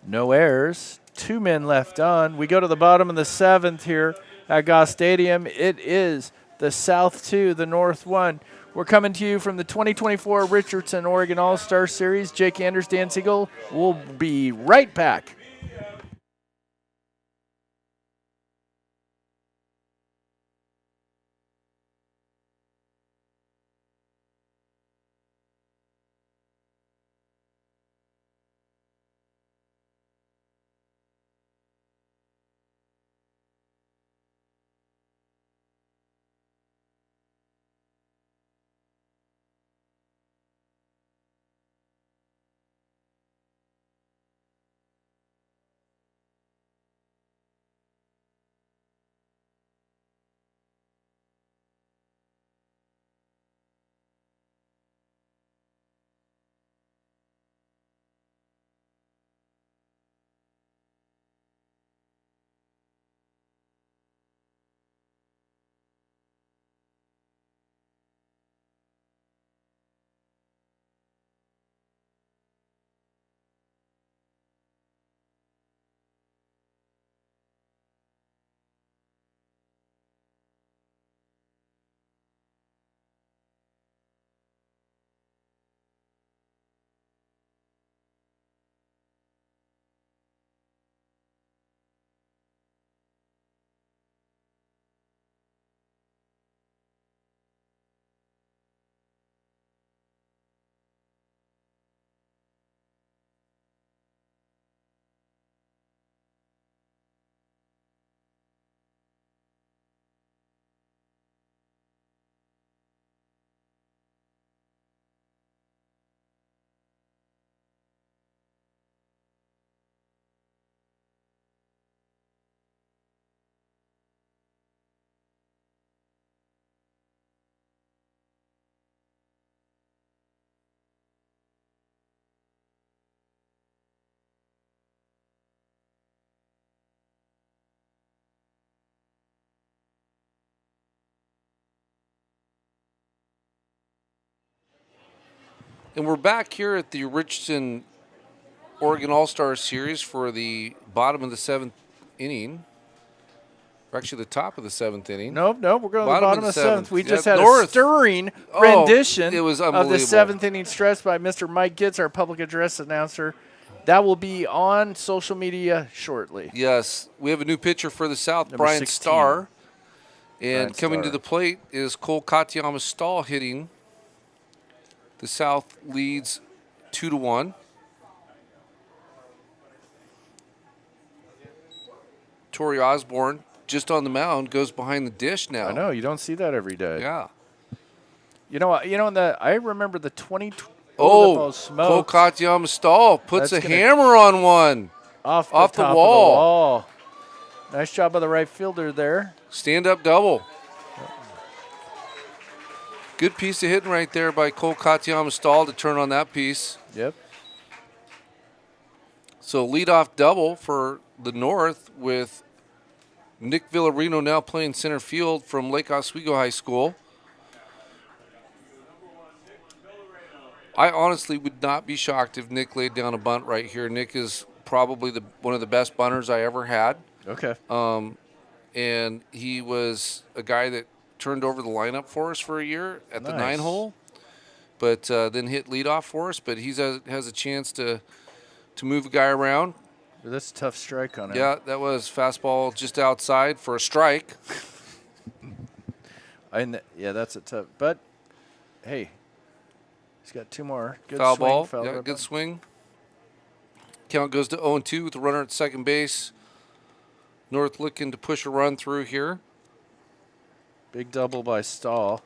no errors. 2 men left on. We go to the bottom of the seventh here at Goss Stadium. It is the South 2, the North 1. We're coming to you from the 2024 Richardson Oregon All-Star Series. Jake Anders, Dan Siegel. We'll be right back. And we're back here at the Richardson Oregon All-Star Series for the bottom of the 7th inning. Or actually, the top of the 7th inning. Nope, we're going to the bottom of the 7th. We Yeah, just had a North. stirring Oh, rendition it was of the unbelievable. 7th inning stretch by Mr. Mike Gitz, our public address announcer. That will be on social media shortly. Yes, we have a new pitcher for the South, Number Brian 16. Starr. And Brian coming to Starr. the plate is Cole Katayama Stahl hitting. The South leads 2-1. Torrey Osborne, just on the mound, goes behind the dish now. I know, you don't see that every day. Yeah. You know what? I remember the 20. Oh, that ball Cole smoked Katayama Stahl puts That's a gonna- hammer on one. off off the the top wall. Of the wall. Nice job by the right fielder there. Stand-up double. Good piece of hitting right there by Cole Katayama Stahl to turn on that piece. Yep. So leadoff double for the North with Nick Villarino now playing center field from Lake Oswego High School. I honestly would not be shocked if Nick laid down a bunt right here. Nick is probably one of the best bunters I ever had. Okay. And he was a guy that turned over the lineup for us for a year at the Nice. 9-hole, but then hit leadoff for us. But he has a chance to move a guy around. That's a tough strike on him. Yeah, that was fastball just outside for a strike. Yeah, that's a tough. But hey, he's got two more. Good Foul swing, ball. foul Yeah, ball. good swing. Count goes to 0-2 with the runner at second base. North looking to push a run through here. Big double by Stahl.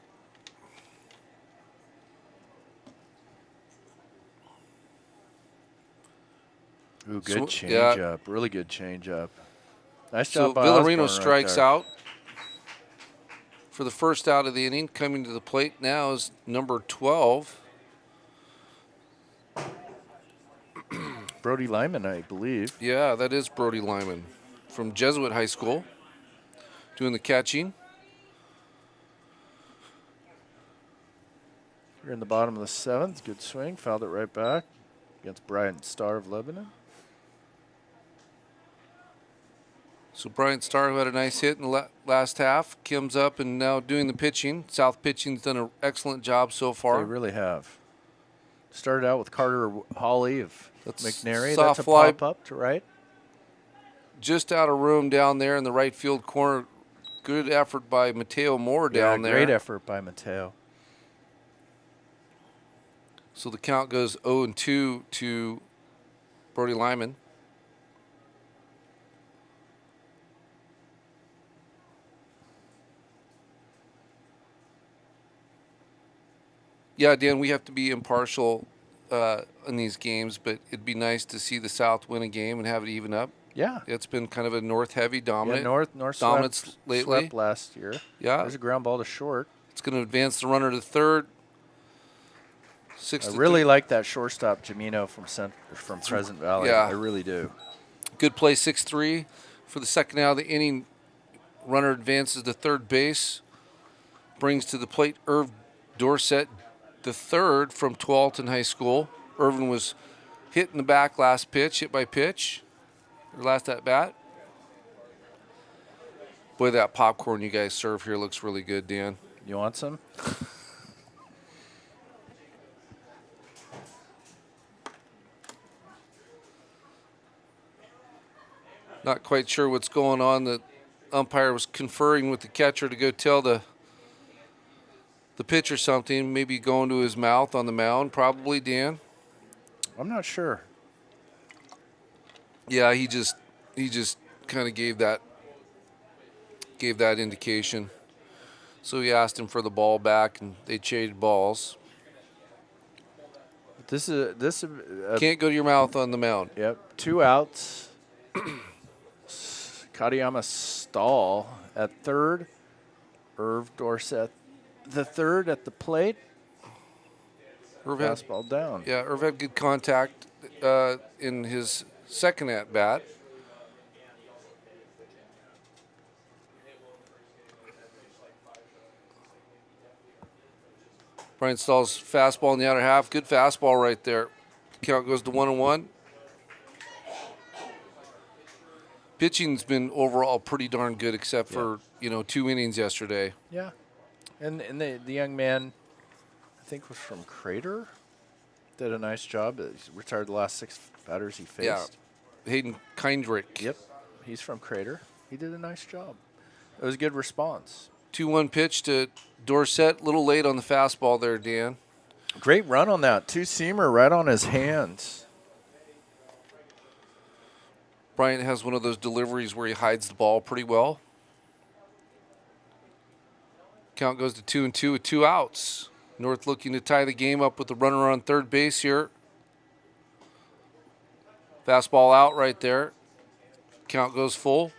Ooh, good So- change yeah. up. Really good change up. Nice So job by Villarino Osborne strikes right there. out for the first out of the inning. Coming to the plate now is number 12. Brody Lyman, I believe. Yeah, that is Brody Lyman from Jesuit High School doing the catching. We're in the bottom of the 7th. Good swing. Fouled it right back against Brian Starr of Lebanon. So Bryant Starr, who had a nice hit in the last half, comes up and now doing the pitching. South pitching's done an excellent job so far. They really have. Started out with Carter Hawley of That's McNary. soft That's a fly. pop-up to right. Just out of room down there in the right field corner. Good effort by Mateo Moore down there. Great effort by Mateo. So the count goes 0-2 to Brody Lyman. Yeah, Dan, we have to be impartial in these games, but it'd be nice to see the South win a game and have it even up. Yeah. It's been kind of a North-heavy dominant. North dominance swept, lately. swept last year. Yeah. There's a ground ball to short. It's going to advance the runner to third. I really like that shortstop, Jamino from Pleasant Valley. Yeah. I really do. Good play, 6-3 for the second out of the inning. Runner advances to third base. Brings to the plate Irv Dorsett, the third from Tualatin High School. Irvin was hit in the back last pitch, hit by pitch, or last at bat. Boy, that popcorn you guys serve here looks really good, Dan. You want some? Not quite sure what's going on. The umpire was conferring with the catcher to go tell the pitcher something, maybe going to his mouth on the mound, probably, Dan. I'm not sure. Yeah, he just kind of gave that indication. So he asked him for the ball back, and they traded balls. This is Can't go to your mouth on the mound. Yep, 2 outs. Katayama Stahl at third. Irv Dorsett the third at the plate. Irv had, Fastball down. yeah, Irv had good contact in his second at bat. Brian Stahl's fastball in the outer half. Good fastball right there. Count goes to 1-1. Pitching's been overall pretty darn good, except for 2 innings yesterday. Yeah. And the young man, I think, was from Crater. Did a nice job. He's retired the last 6 batters he faced. Yeah. Hayden Kindrick. Yep. He's from Crater. He did a nice job. It was a good response. 2-1 pitch to Dorsett. A little late on the fastball there, Dan. Great run on that. 2-seamer right on his hands. Bryant has one of those deliveries where he hides the ball pretty well. Count goes to 2-2 with 2 outs. North looking to tie the game up with the runner on third base here. Fastball out right there. Count goes full.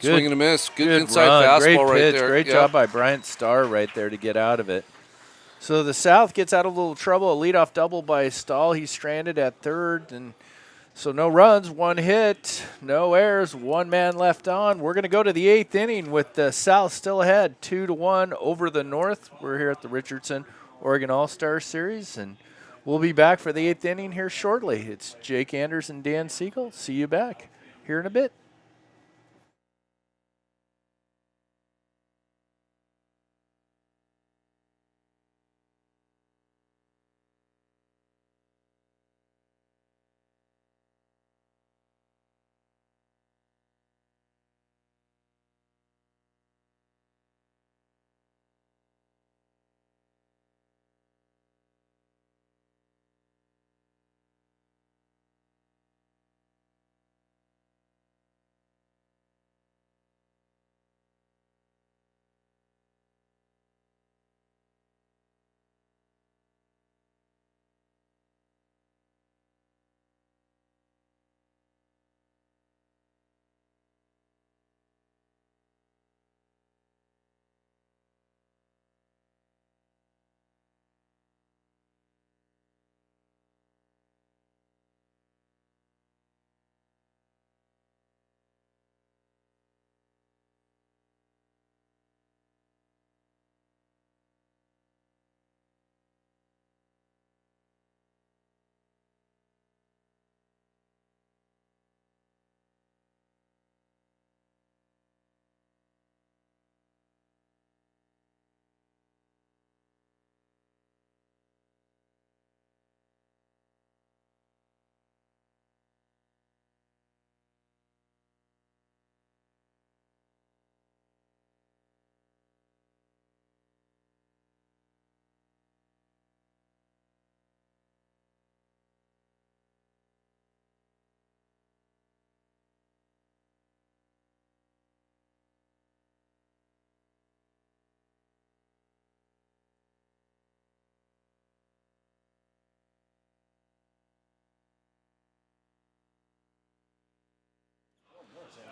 Good. Swing and a miss. Good inside run. fastball Great right pitch. there. Great job by Bryant Starr right there to get out of it. So the South gets out of a little trouble. A leadoff double by Stahl. He's stranded at third. And so no runs, 1 hit, no errors, 1 man left on. We're going to go to the 8th inning with the South still ahead, 2-1 over the North. We're here at the Richardson Oregon All-Star Series, and we'll be back for the 8th inning here shortly. It's Jake Anders and Dan Siegel. See you back here in a bit.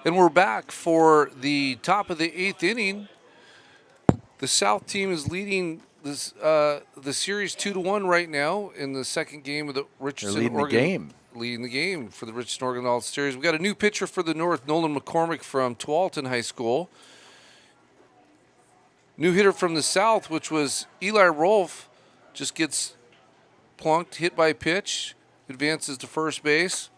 And we're back for the top of the 8th inning. The South team is leading this the series 2-1 right now in the second game of the Richardson They're leading Oregon. the game. Leading the game for the Richardson Oregon All Series. We got a new pitcher for the North, Nolan McCormick from Tualatin High School. New hitter from the South, which was Eli Rolfe, just gets plunked, hit by a pitch, advances to first base.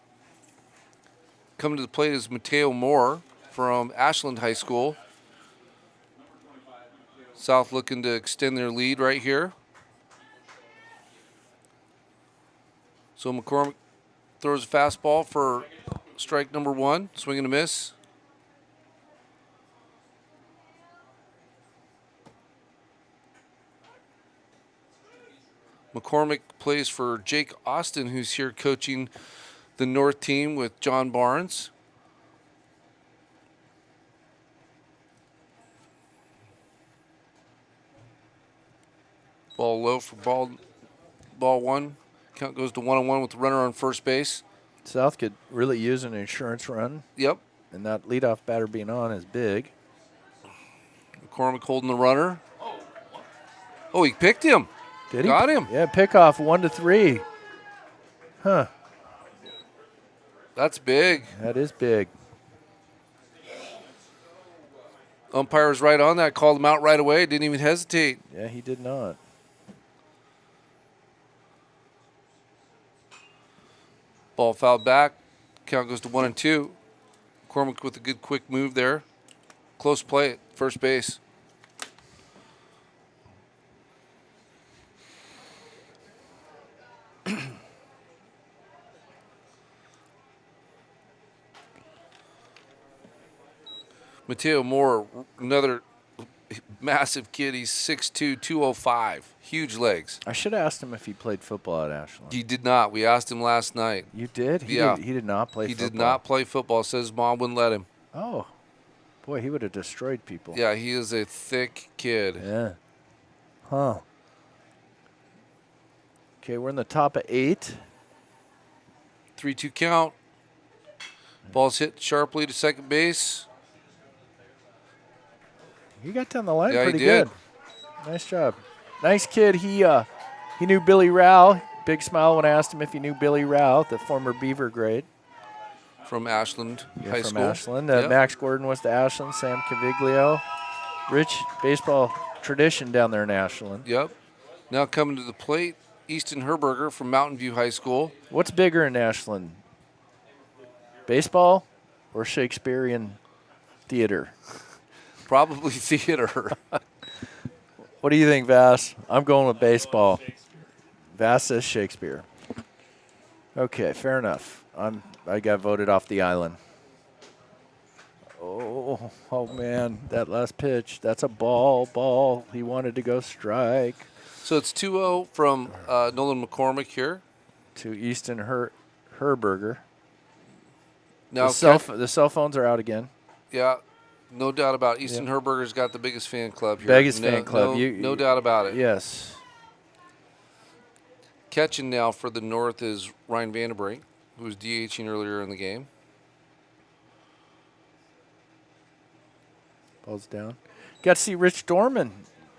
Coming to the plate is Mateo Moore from Ashland High School. South looking to extend their lead right here. So McCormick throws a fastball for strike number 1, swing and a miss. McCormick plays for Jake Austin, who's here coaching the North team with John Barnes. Ball low for ball 1. Count goes to 1-1 with the runner on first base. South could really use an insurance run. Yep. And that leadoff batter being on is big. McCormick holding the runner. Oh, he picked him. Did he? Got him. Yeah, pickoff 1-3. Huh. That's big. That is big. Umpire was right on that. Called him out right away. Didn't even hesitate. Yeah, he did not. Ball fouled back. Count goes to 1-2. McCormick with a good quick move there. Close play at first base. Mateo Moore, another massive kid. He's 6'2", 205. Huge legs. I should have asked him if he played football at Ashland. He did not. We asked him last night. You did? Yeah. He did not play He football. did not play football. Says his mom wouldn't let him. Oh. Boy, he would have destroyed people. Yeah, he is a thick kid. Yeah. Huh. Okay, we're in the top of 8. 3-2 count. Ball's hit sharply to second base. He got down the line Yeah, he pretty did. good. Nice job. Nice kid. He knew Billy Rao. Big smile when I asked him if he knew Billy Rao, the former Beaver grade. From Ashland High From School. Ashland. Yep. Max Gordon was to Ashland. Sam Caviglio. Rich baseball tradition down there in Ashland. Yep. Now coming to the plate, Easton Herberger from Mountain View High School. What's bigger in Ashland? Baseball or Shakespearean theater? Probably theater. What do you think, Vass? I'm going with baseball. Vass says Shakespeare. Okay, fair enough. I got voted off the island. Oh man, that last pitch. That's a ball. He wanted to go strike. So it's 2-0 from Nolan McCormick here. To Easton Herberger. Now The cell phones are out again. Yeah, no doubt about it. Easton Yep. Herberger's got the biggest fan club here. Biggest fan club. No doubt about it. Yes. Catching now for the North is Ryan Vanderbrink, who was DHing earlier in the game. Ball's down. Got to see Rich Dorman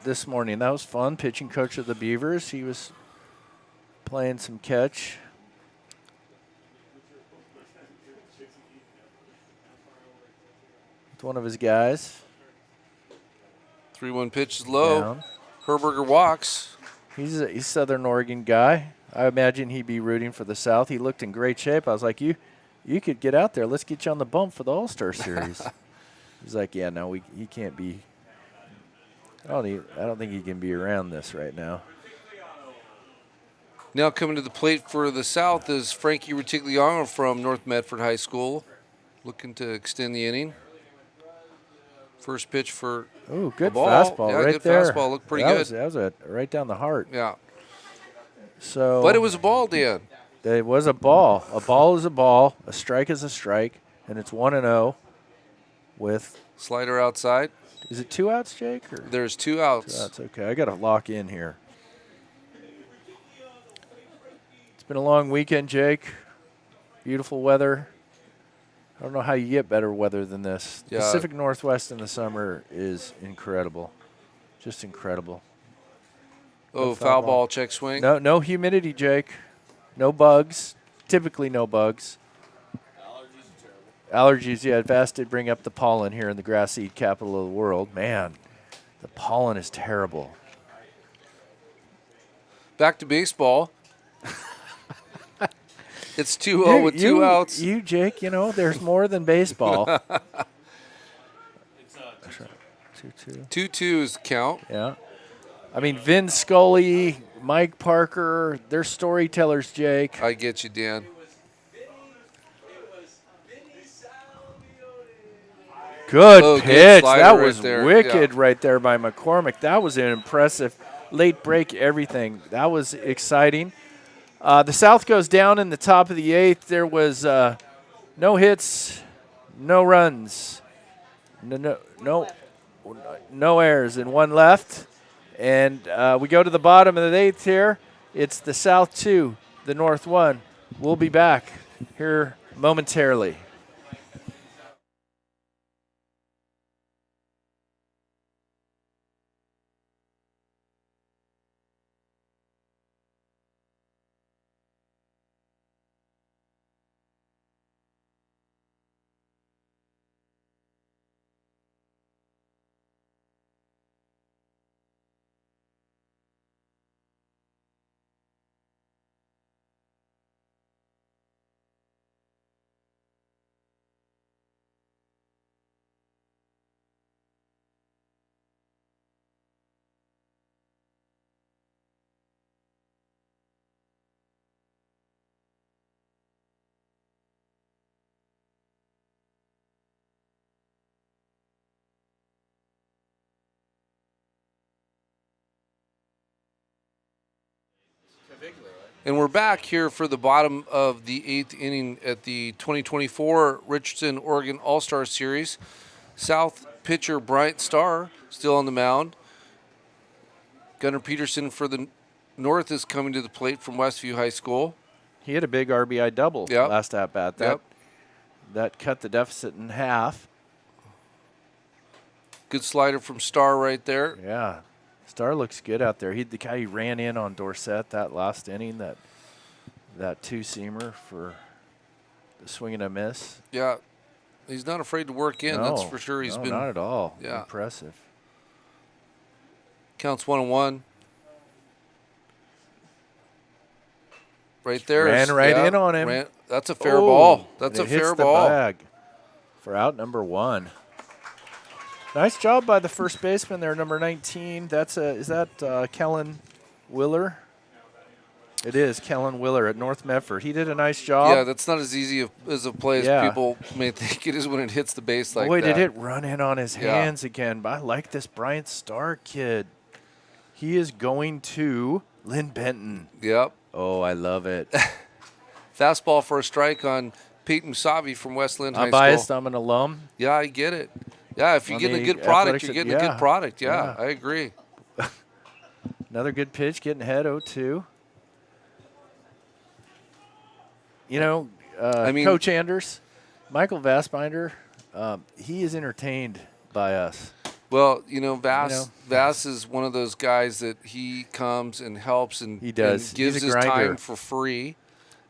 this morning. That was fun. Pitching coach of the Beavers. He was playing some catch. With one of his guys. 3-1 pitch is low. Down. Herberger walks. He's a Southern Oregon guy. I imagine he'd be rooting for the South. He looked in great shape. I was like, you could get out there. Let's get you on the bump for the All-Star Series. He's like, yeah, no, he can't be. I don't think he can be around this right now. Now coming to the plate for the South is Frankie Rutigliano from North Medford High School, looking to extend the inning. First pitch for Oh, good ball. fastball Yeah, right good there. fastball. Looked pretty That good. was a right down the heart. Yeah. So, But it was a ball, Dan. It was a ball. A ball is a ball. A strike is a strike, and it's 1-0 with. Slider outside. Is it 2 outs, Jake? Or There's 2 outs. 2 outs. Okay, I got to lock in here. It's been a long weekend, Jake. Beautiful weather. I don't know how you get better weather than this. Yeah. Pacific Northwest in the summer is incredible. Just incredible. Oh, foul ball, check swing. No humidity, Jake. No bugs. Typically no bugs. Allergies, yeah. Vass did bring up the pollen here in the grass seed capital of the world. Man, the pollen is terrible. Back to baseball. It's 2-0 with 2 outs. You, Jake, there's more than baseball. 2-2. 2-2 is the count. Yeah. I mean, Vin Scully, Mike Parker, they're storytellers, Jake. I get you, Dan. Good Oh, good pitch. slider That right was there. wicked right there by McCormick. That was an impressive late break, everything. That was exciting. The South goes down in the top of the 8th. There was no hits, no runs, no errors, and 1 left. And we go to the bottom of the 8th here. It's the South 2, the North 1. We'll be back here momentarily. And we're back here for the bottom of the 8th inning at the 2024 Richardson Oregon All-Star Series. South pitcher Bryant Starr still on the mound. Gunnar Peterson for the North is coming to the plate from Westview High School. He had a big RBI double last at bat. That cut the deficit in half. Good slider from Starr right there. Yeah. Starr looks good out there. The guy he ran in on Dorsett that last inning, that two-seamer for the swing and a miss. Yeah. He's not afraid to work in, that's for sure. He's been not at all. Yeah. Impressive. Counts 1-1. Right there. Ran in on him. That's a fair ball. That's a fair ball. Bag for out number 1. Nice job by the first baseman there, number 19. Is that Kellen Willer? It is Kellen Willer at North Medford. He did a nice job. Yeah, that's not as easy as a play as people may think it is when it hits the base like that. Boy, did it run in on his hands again. But I like this Bryant Starr kid. He is going to Lynn Benton. Yep. Oh, I love it. Fastball for a strike on Pete Musavi from West Lynn High School. I'm biased. I'm an alum. Yeah, I get it. Yeah, if you're getting a good product, you're getting a good product. Yeah, I agree. Another good pitch, getting ahead 0-2. You know, Coach Anders, Michael Vassbinder, he is entertained by us. Well, Vass is one of those guys that he comes and helps and, he does. And gives his time for free,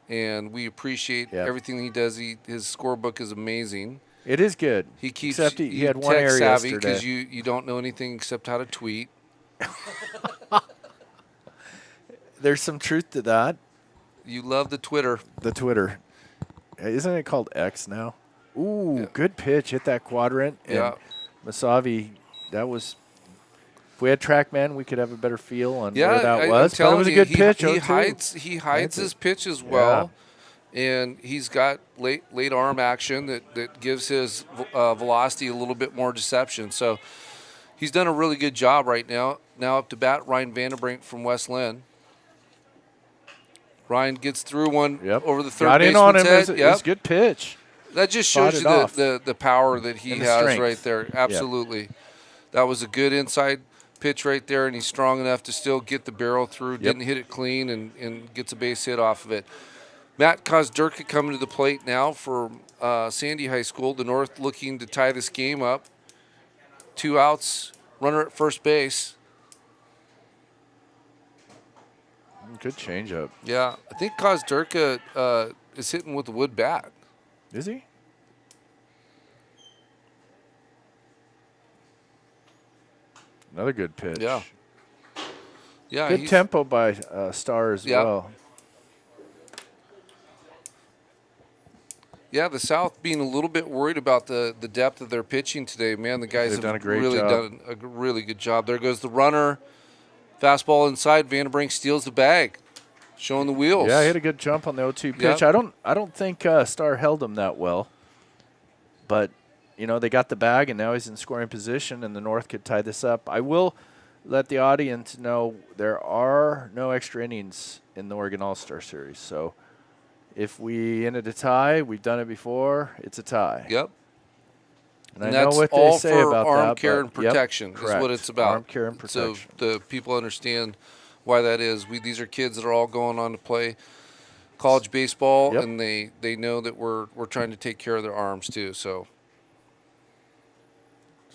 and we appreciate everything he does. His scorebook is amazing. It is good. He keeps except he had one area savvy yesterday. because you don't know anything except how to tweet. There's some truth to that. You love the Twitter. The Twitter. Isn't it called X now? Ooh, good pitch. Hit that quadrant. And Musavi, that was – if we had TrackMan, we could have a better feel on where that was. But it was a good pitch. He hides his pitch as well. And he's got late arm action that gives his velocity a little bit more deception. So he's done a really good job right now. Now up to bat, Ryan Vanderbrink from West Lynn. Ryan gets through one over the third baseman's on him. head. It was a good pitch. That just shows you the power that he has right there. Absolutely. Yep. That was a good inside pitch right there, and he's strong enough to still get the barrel through. Didn't hit it clean and gets a base hit off of it. Matt Kozdurka coming to the plate now for Sandy High School. The North looking to tie this game up. 2 outs, runner at first base. Good changeup. Yeah, I think Kozdurka is hitting with the wood bat. Is he? Another good pitch. Yeah. Yeah. Good tempo by Starr as well. Yeah, the South being a little bit worried about the depth of their pitching today. Man, the guys have really done a really good job. There goes the runner. Fastball inside. Vanderbrink steals the bag, showing the wheels. Yeah, he had a good jump on the 0-2 pitch. Yep. I don't think Starr held him that well. But, they got the bag, and now he's in scoring position, and the North could tie this up. I will let the audience know there are no extra innings in the Oregon All-Star Series. So if we ended a tie, we've done it before, it's a tie. Yep. And I know what they say about that. Arm care and protection is what it's about. Arm care and protection. So the people understand why that is. These are kids that are all going on to play college baseball, and they know that we're trying to take care of their arms too. So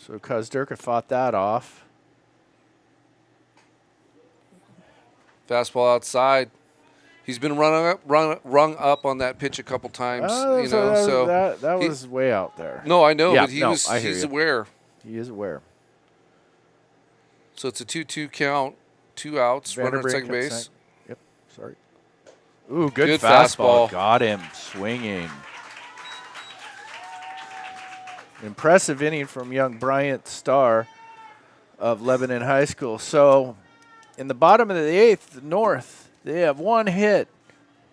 Kozdurka fought that off. Fastball outside. He's been rung up on that pitch a couple times. That was way out there. No, I know, but he's aware. He is aware. So it's a 2-2 count, 2 outs, runner at second base. Yep, sorry. Ooh, good fastball. Got him swinging. Impressive inning from young Bryant Starr of Lebanon High School. So in the bottom of the 8th, the North, they have 1 hit,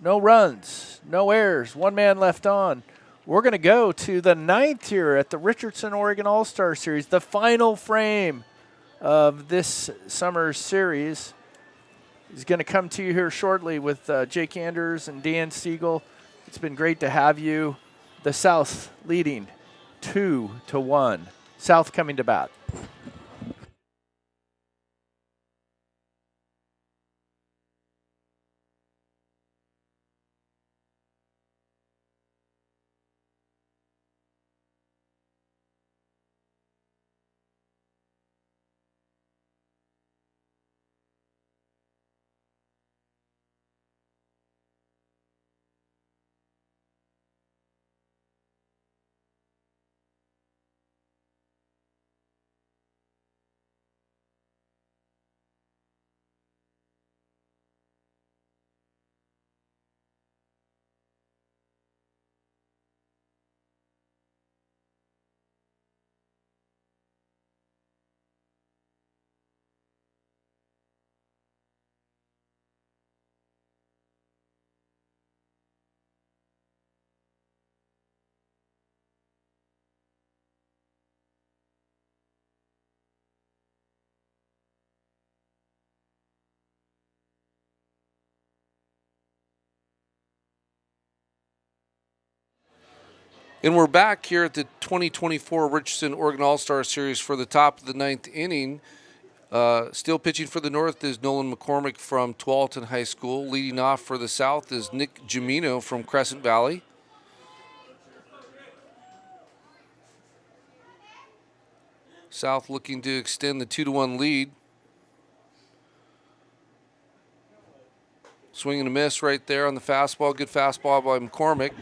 no runs, no errors, 1 man left on. We're going to go to the 9th here at the Richardson Oregon All-Star Series, the final frame of this summer's series. He's going to come to you here shortly with Jake Anders and Dan Siegel. It's been great to have you. The South leading 2-1. South coming to bat. And we're back here at the 2024 Richardson Oregon All-Star Series for the top of the 9th inning. Still pitching for the North is Nolan McCormick from Tualatin High School. Leading off for the South is Nick Gimino from Crescent Valley. South looking to extend the 2-1 lead. Swing and a miss right there on the fastball. Good fastball by McCormick.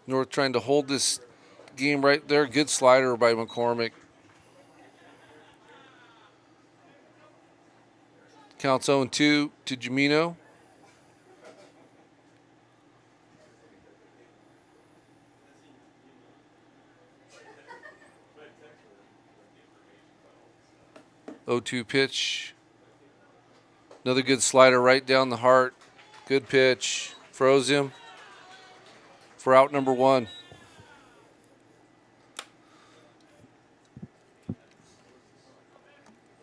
North trying to hold this game right there. Good slider by McCormick. Counts 0-2 to Gimino. (0-2) pitch. Another good slider right down the heart. Good pitch. Froze him for out number 1.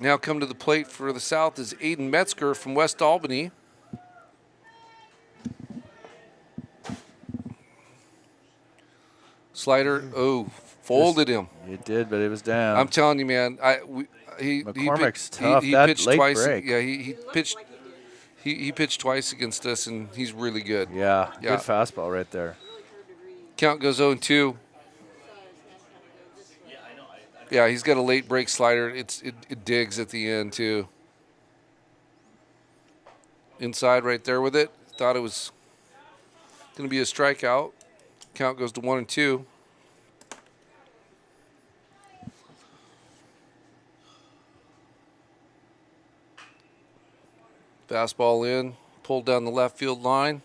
Now come to the plate for the South is Aiden Metzger from West Albany. Slider, folded him. It did, but it was down. I'm telling you, man. McCormick's tough. He That pitched late twice. break. Yeah, he pitched. He pitched twice against us, and he's really good. Yeah, Yeah. good fastball right there. Count goes 0-2. Yeah, he's got a late break slider. It digs at the end too. Inside right there with it. Thought it was going to be a strikeout. Count goes to 1-2. Fastball in, pulled down the left field line.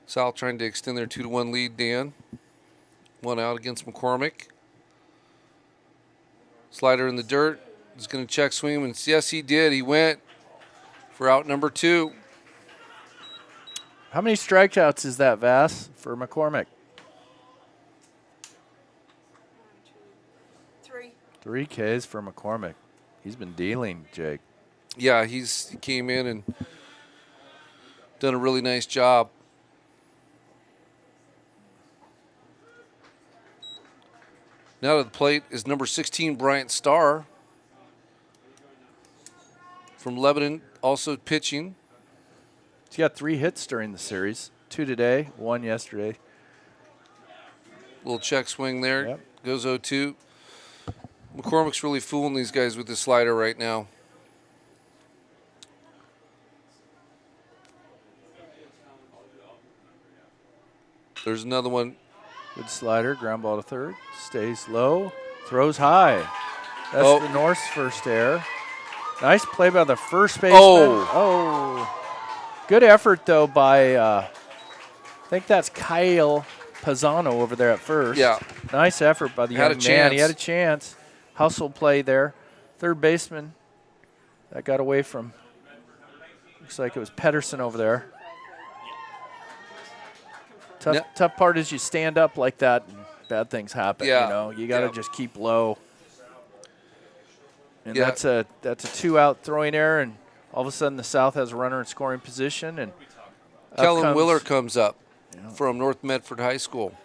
South trying to extend their 2-1 lead, Dan. 1 out against McCormick. Slider in the dirt. He's going to check swing him, and yes, he did. He went for out number 2. How many strikeouts is that, Vass, for McCormick? 3. 3 Ks for McCormick. He's been dealing, Jake. Yeah, he came in and done a really nice job. Now to the plate is number 16, Bryant Starr from Lebanon, also pitching. He's got 3 hits during the series. 2 today, 1 yesterday. Little check swing there. Yep. Goes 0-2. McCormick's really fooling these guys with the slider right now. There's another one. Good slider, ground ball to third. Stays low, throws high. That's the North's first error. Nice play by the first baseman. Good effort, though, by, I think that's Kyle Pisano over there at first. Yeah. Nice effort by the young man. He had a chance. Hustle play there. Third baseman that got away from Looks like it was Pedersen over there. Tough part is you stand up like that and bad things happen. Yeah. You know, you got to just keep low. And Yeah. that's a 2-out throwing error, and all of a sudden the South has a runner in scoring position. And Kellen Willer comes up from North Medford High School.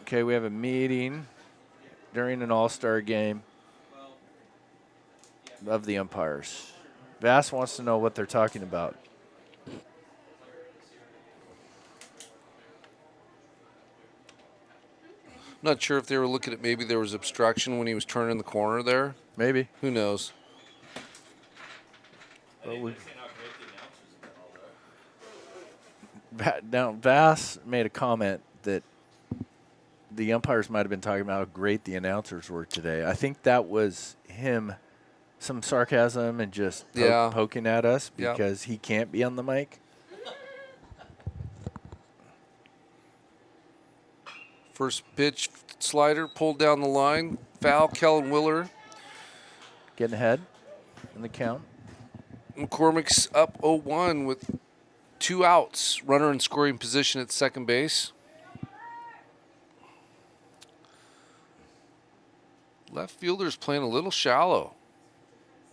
Okay, we have a meeting during an all-star game of the umpires. Vass wants to know what they're talking about. Not sure if they were looking at maybe there was obstruction when he was turning the corner there. Maybe. Who knows? Now, Vass made a comment that the umpires might have been talking about how great the announcers were today. I think that was him, some sarcasm and just poking at us because he can't be on the mic. First pitch, slider, pulled down the line. Foul, Kellen Willer. Getting ahead in the count. McCormick's up 0-1 with 2 outs. Runner in scoring position at second base. Left fielder's playing a little shallow.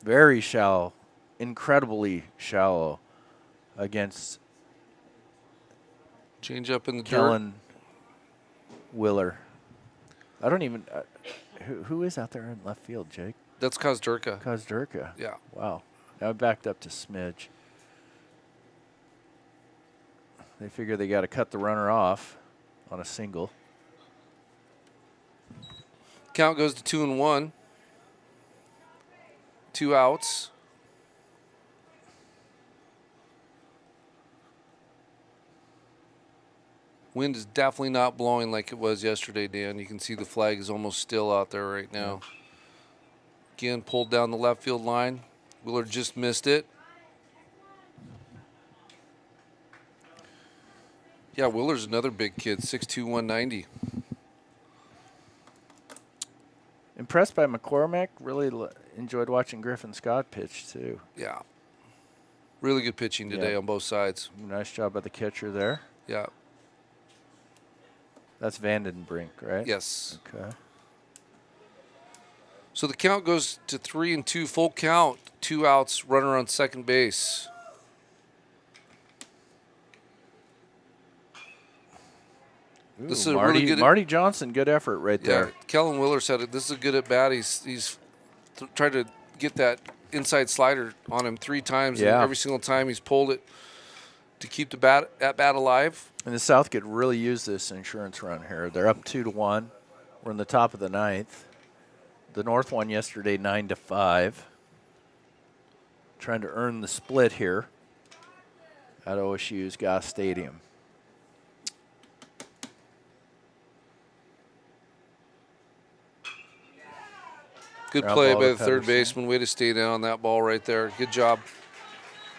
Very shallow. Incredibly shallow against Change up in the Kellen Willer. I don't even who is out there in left field, Jake? That's Kozdurka. Kozdurka. Yeah. Wow. Now I backed up to Smidge. They figure they got to cut the runner off on a single. Count goes to 2-1. 2 outs. Wind is definitely not blowing like it was yesterday, Dan. You can see the flag is almost still out there right now. Again, pulled down the left field line. Willer just missed it. Yeah, Willer's another big kid, 6'2", 190. Impressed by McCormick. Really enjoyed watching Griffin Scott pitch, too. Yeah. Really good pitching today on both sides. Nice job by the catcher there. Yeah. That's Vandenbrink, right? Yes. Okay. So the count goes to 3-2, full count, 2 outs, runner on second base. Ooh, This is Marty, a really good. Marty Johnson, good effort right there. Kellen Willer said it. This is a good at bat. He's tried to get that inside slider on him 3 times, and every single time he's pulled it to keep the bat alive. And the South could really use this insurance run here. They're up 2-1. We're in the top of the 9th. The North won yesterday 9-5. Trying to earn the split here at OSU's Goss Stadium. Good play by the third baseman. Way to stay down on that ball right there. Good job.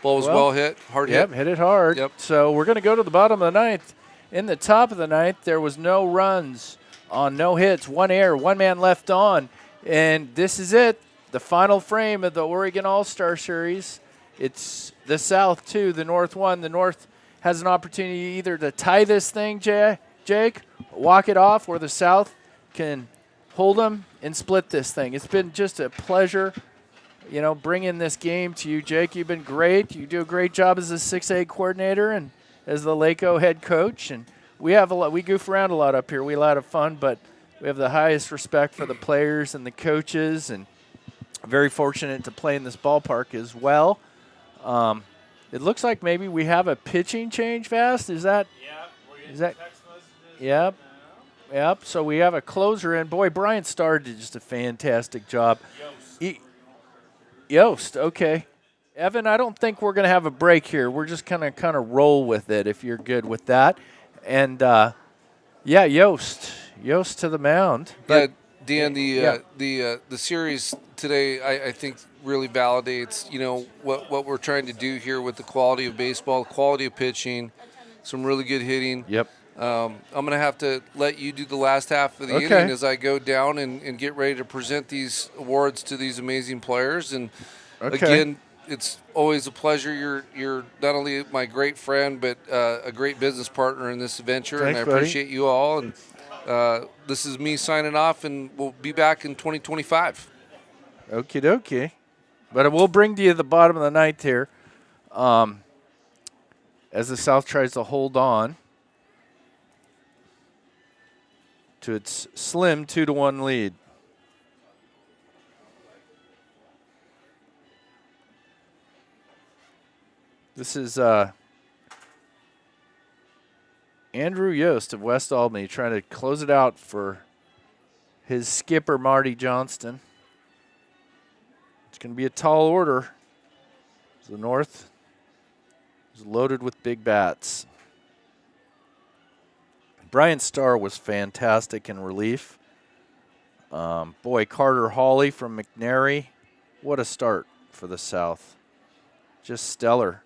Ball was well hit, hard hit. Yep, hit it hard. Yep. So we're going to go to the bottom of the 9th. In the top of the 9th, there was no runs on no hits, 1 error, 1 man left on. And this is it, the final frame of the Oregon All-Star Series. It's the South 2, the North 1. The North has an opportunity either to tie this thing, Jake, walk it off, or the South can hold them and split this thing. It's been just a pleasure, you know, bringing this game to you, Jake. You've been great. You do a great job as a 6A coordinator and as the LACO head coach. And we have a lot. We goof around a lot up here. We have a lot of fun, but we have the highest respect for the players and the coaches, and very fortunate to play in this ballpark as well. It looks like maybe we have a pitching change, Fast. Is that? Yeah, we're getting Is that? text messages. Yep. Yep. So we have a closer in. Boy, Brian Starr did just a fantastic job. Yost. Okay. Evan, I don't think we're going to have a break here. We're just kind of roll with it if you're good with that. And Yost to the mound. But, Dan, the series today, I think, really validates, you know, what we're trying to do here with the quality of baseball, quality of pitching, some really good hitting. Yep. I'm going to have to let you do the last half of the inning as I go down and get ready to present these awards to these amazing players. And again, it's always a pleasure. You're not only my great friend, but a great business partner in this adventure, Thanks, and I buddy. appreciate you all. And this is me signing off, and we'll be back in 2025. Okie dokie. But we'll bring to you the bottom of the ninth here as the South tries to hold on to its slim 2-1 lead. This is Andrew Yost of West Albany trying to close it out for his skipper, Marty Johnston. It's going to be a tall order. The North is loaded with big bats. Brian Starr was fantastic in relief. Boy, Carter Hawley from McNary. What a start for the South. Just stellar.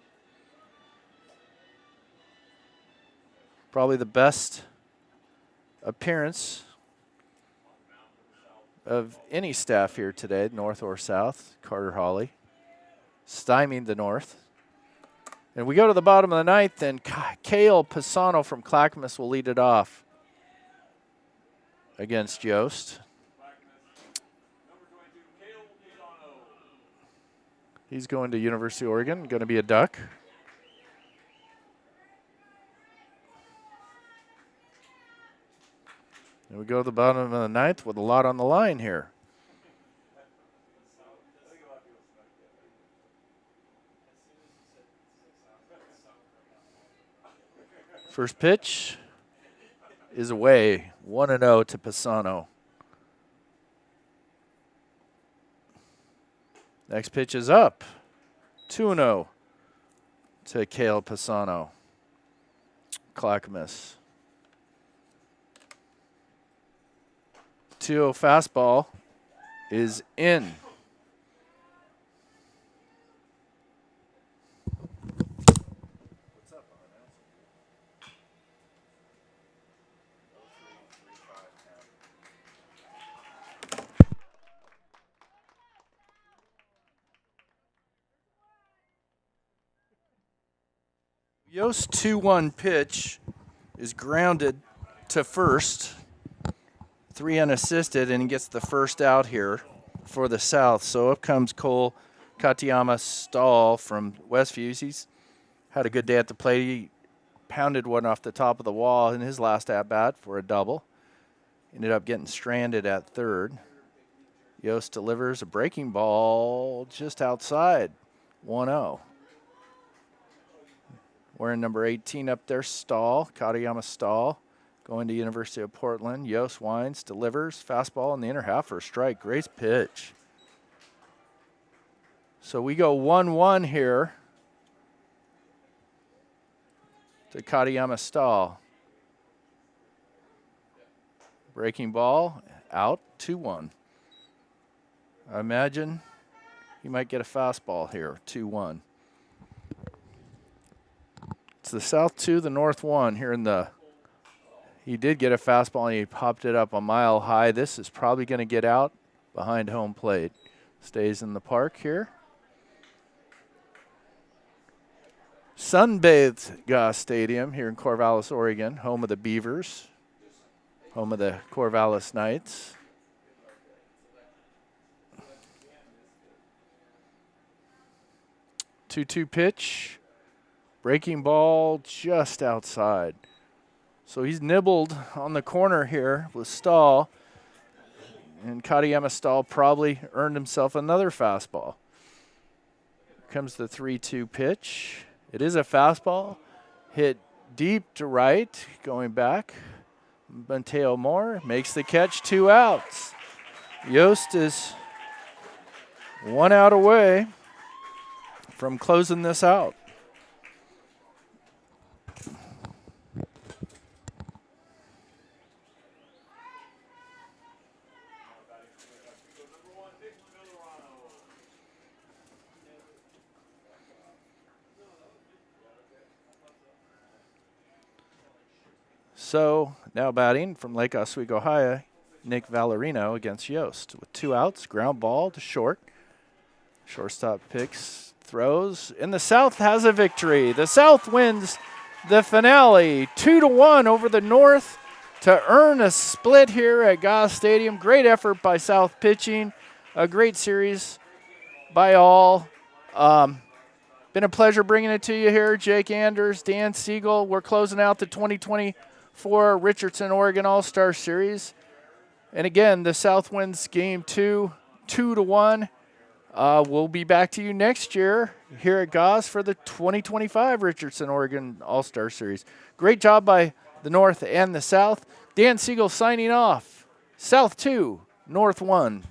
Probably the best appearance of any staff here today, North or South. Carter Hawley stymied the North. And we go to the bottom of the ninth, and Cale Pisano from Clackamas will lead it off against Yost. He's going to University of Oregon, going to be a Duck. And we go to the bottom of the ninth with a lot on the line here. First pitch is away, 1-0 to Pisano. Next pitch is up, 2-0 to Cale Pisano. Clackamas. 2-0 fastball is in. Yost's 2-1 pitch is grounded to first, 3 unassisted, and he gets the first out here for the South. So up comes Cole Katayama Stahl from Westview. He's had a good day at the plate. He pounded one off the top of the wall in his last at-bat for a double. Ended up getting stranded at third. Yost delivers a breaking ball just outside, 1-0. Wearing number 18 up there, Stahl, Katayama Stahl, going to University of Portland. Yost winds, delivers, fastball in the inner half for a strike. Great pitch. So we go 1-1 here to Katayama Stahl. Breaking ball, out, 2-1. I imagine he might get a fastball here, 2-1. It's the South 2, the North 1 here in the. He did get a fastball and he popped it up a mile high. This is probably going to get out behind home plate. Stays in the park here. Sunbathed Goss Stadium here in Corvallis, Oregon, home of the Beavers, home of the Corvallis Knights. Two-two pitch. Breaking ball just outside. So he's nibbled on the corner here with Stahl. And Katayama Stahl probably earned himself another fastball. Here comes the 3-2 pitch. It is a fastball. Hit deep to right, going back. Mateo Moore makes the catch, 2 outs. Yost is 1 out away from closing this out. So now batting from Lake Oswego High, Nick Valerino against Yost with 2 outs, ground ball to short. Shortstop picks throws, and the South has a victory. The South wins the finale 2-1 over the North to earn a split here at Goss Stadium. Great effort by South pitching. A great series by all. Been a pleasure bringing it to you here. Jake Anders, Dan Siegel. We're closing out the 2024 Richardson Oregon All-Star Series. And again, the South wins game 2, 2-1. We'll be back to you next year here at Goss for the 2025 Richardson Oregon All-Star Series. Great job by the North and the South. Dan Siegel signing off. South 2, North 1.